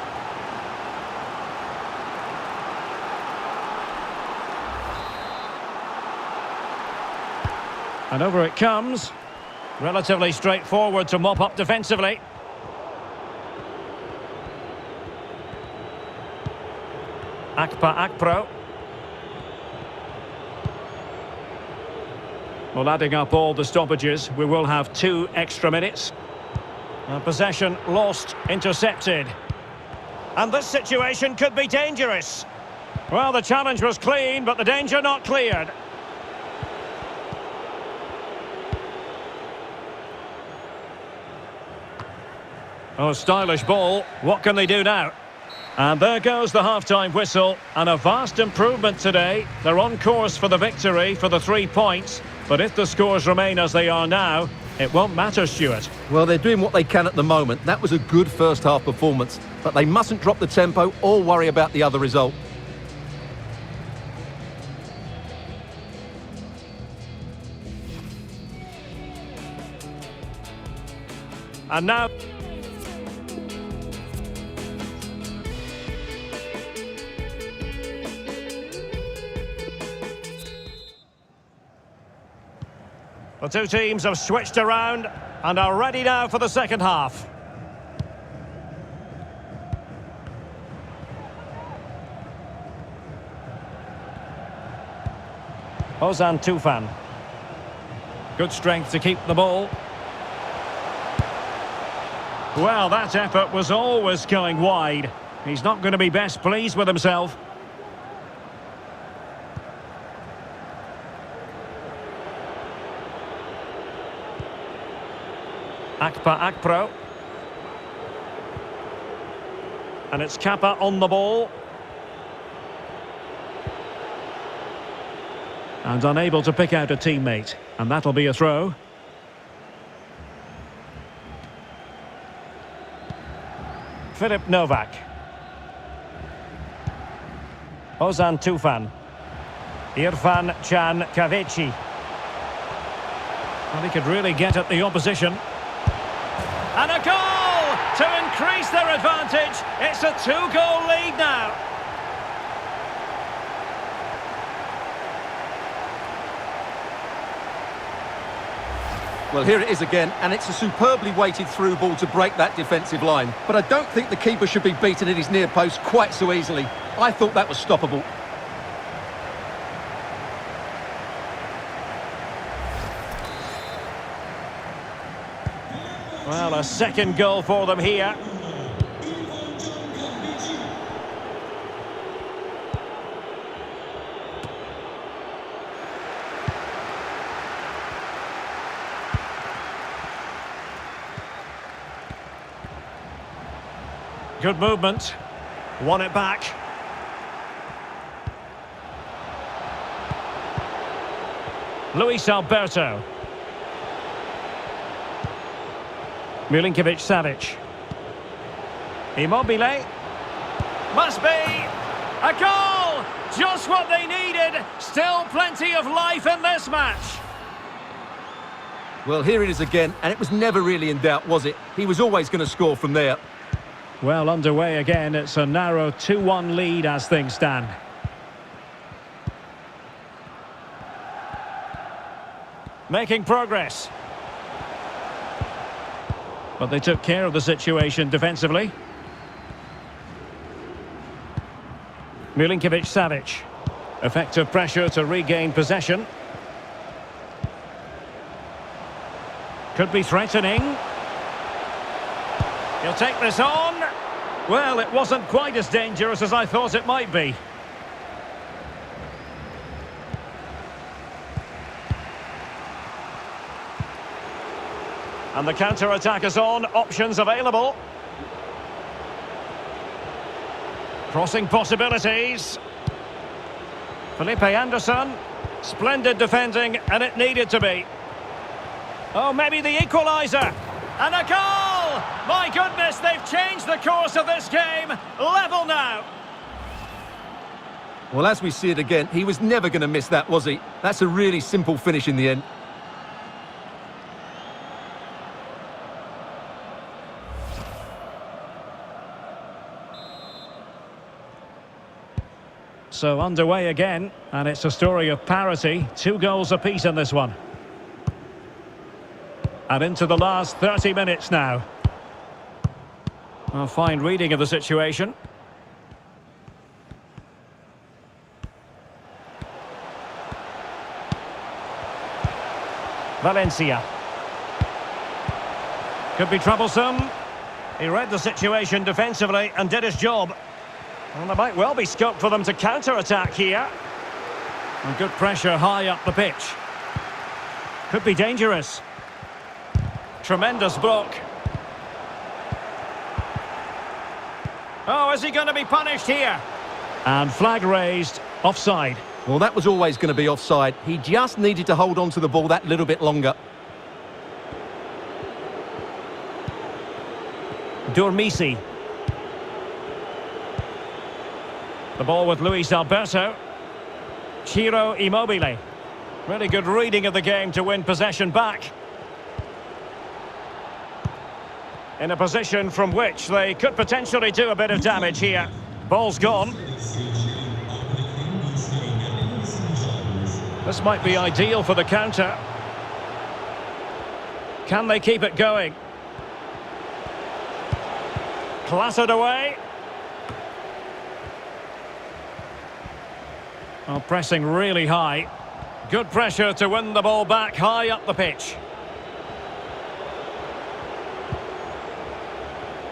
And over it comes. Relatively straightforward to mop up defensively. Akpro. Well, adding up all the stoppages, we will have 2 extra minutes. Possession lost, intercepted. And this situation could be dangerous. Well, the challenge was clean, but the danger not cleared. Oh, stylish ball. What can they do now? And there goes the half-time whistle. And a vast improvement today. They're on course for the victory, for the 3 points. But if the scores remain as they are now, it won't matter, Stuart. Well, they're doing what they can at the moment. That was a good first-half performance. But they mustn't drop the tempo or worry about the other result. And now... The two teams have switched around and are ready now for the second half. Ozan Tufan. Good strength to keep the ball. Well, that effort was always going wide. He's not going to be best pleased with himself. Akpro. And it's Kappa on the ball. And unable to pick out a teammate. And that'll be a throw. Filip Novak. Ozan Tufan. Irfan Can Kavechi. Well, he could really get at the opposition. And a goal to increase their advantage. It's a 2-goal lead now. Well, here it is again, and it's a superbly weighted through ball to break that defensive line. But I don't think the keeper should be beaten at his near post quite so easily. I thought that was stoppable. Well, a second goal for them here. Good movement. Won it back. Luis Alberto. Milinkovic-Savic. Immobile. Must be a goal! Just what they needed. Still plenty of life in this match. Well, here it is again, and it was never really in doubt, was it? He was always going to score from there. Well, underway again. It's a narrow 2-1 lead as things stand. Making progress. But they took care of the situation defensively. Milinkovic-Savic. Effective pressure to regain possession. Could be threatening. He'll take this on. Well, it wasn't quite as dangerous as I thought it might be. And the counter-attack is on. Options available. Crossing possibilities. Felipe Anderson. Splendid defending, and it needed to be. Oh, maybe the equaliser. And a goal! My goodness, they've changed the course of this game. Level now. Well, as we see it again, he was never going to miss that, was he? That's a really simple finish in the end. So underway again, and it's a story of parity. 2 goals apiece in this one. And into the last 30 minutes now. A fine reading of the situation. Valencia. Could be troublesome. He read the situation defensively and did his job. And there might well be scope for them to counter-attack here. And good pressure high up the pitch. Could be dangerous. Tremendous block. Oh, is he going to be punished here? And flag raised, offside. Well, that was always going to be offside. He just needed to hold on to the ball that little bit longer. Dormisi. The ball with Luis Alberto. Ciro Immobile. Really good reading of the game to win possession back. In a position from which they could potentially do a bit of damage here. Ball's gone. This might be ideal for the counter. Can they keep it going? Clattered away. Oh, pressing really high. Good pressure to win the ball back high up the pitch.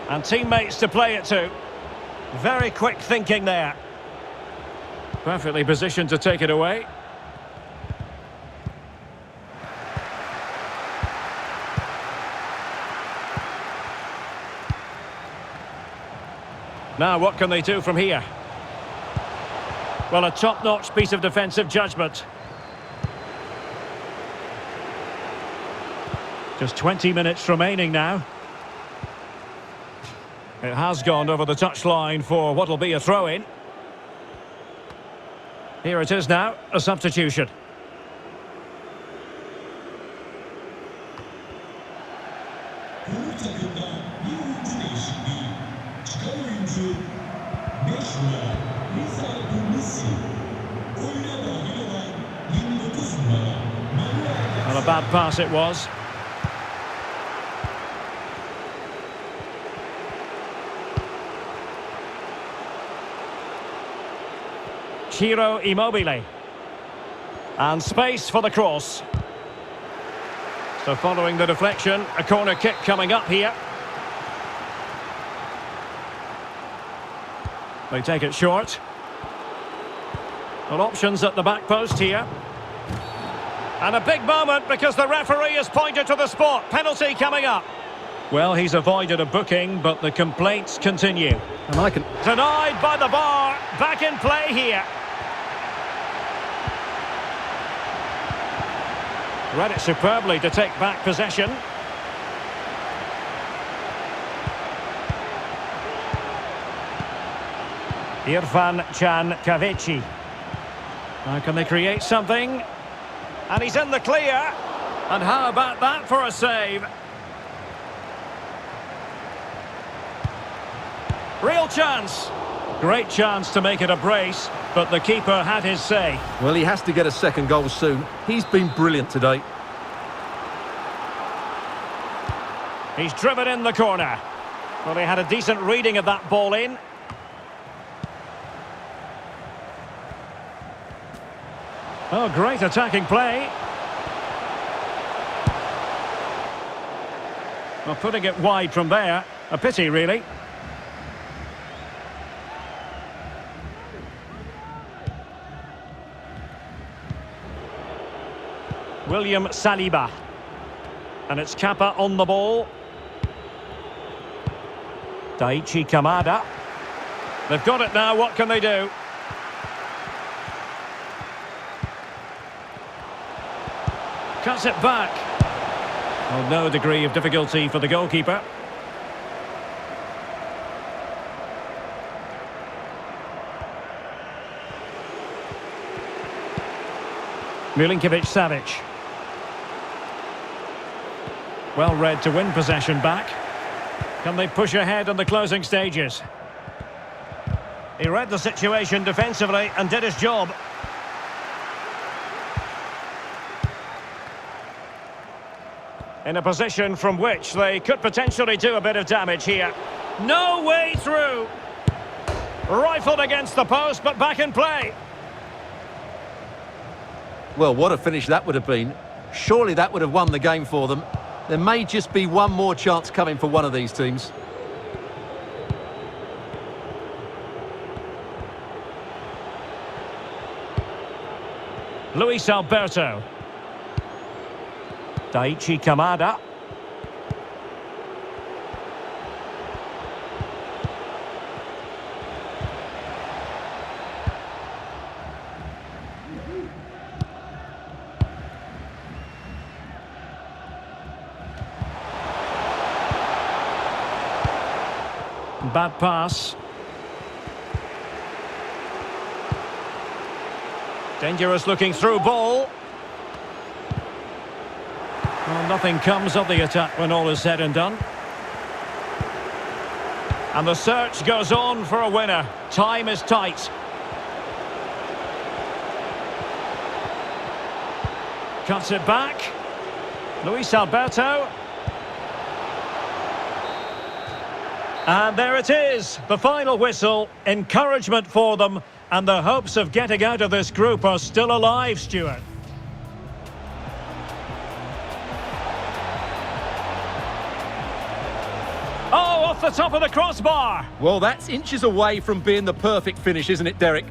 And teammates to play it to. Very quick thinking there. Perfectly positioned to take it away. Now, what can they do from here? Well, a top-notch piece of defensive judgment. Just 20 minutes remaining now. It has gone over the touchline for what will be a throw-in. Here it is now, a substitution. Well, a bad pass it was. Ciro Immobile. And space for the cross. So following the deflection, a corner kick coming up here. They take it short. Well, options at the back post here. And a big moment because the referee has pointed to the spot. Penalty coming up. Well, he's avoided a booking, but the complaints continue. And I can... Denied by the bar. Back in play here. Read it superbly to take back possession. Irfan Can Kavici. Now can they create something? And he's in the clear. And how about that for a save? Real chance. Great chance to make it a brace, but the keeper had his say. Well, he has to get a second goal soon. He's been brilliant today. He's driven in the corner. Well, he had a decent reading of that ball in. Oh, great attacking play. Well, putting it wide from there. A pity, really. William Saliba. And it's Kappa on the ball. Daichi Kamada. They've got it now, what can they do? Cuts it back. Well, no degree of difficulty for the goalkeeper. Milinkovic-Savic. Well read to win possession back. Can they push ahead in the closing stages? He read the situation defensively and did his job. In a position from which they could potentially do a bit of damage here. No way through. Rifled against the post, but back in play. Well, what a finish that would have been. Surely that would have won the game for them. There may just be one more chance coming for one of these teams. Luis Alberto. Daichi Kamada. Bad pass. Dangerous looking through ball. Well, nothing comes of the attack when all is said and done. And the search goes on for a winner. Time is tight. Cuts it back. Luis Alberto. And there it is, the final whistle. Encouragement for them, and the hopes of getting out of this group are still alive, Stuart. Oh, off the top of the crossbar. Well, that's inches away from being the perfect finish, isn't it, Derek?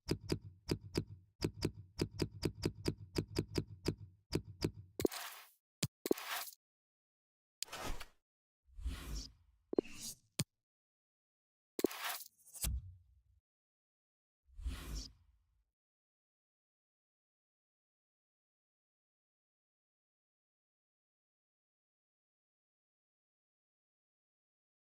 the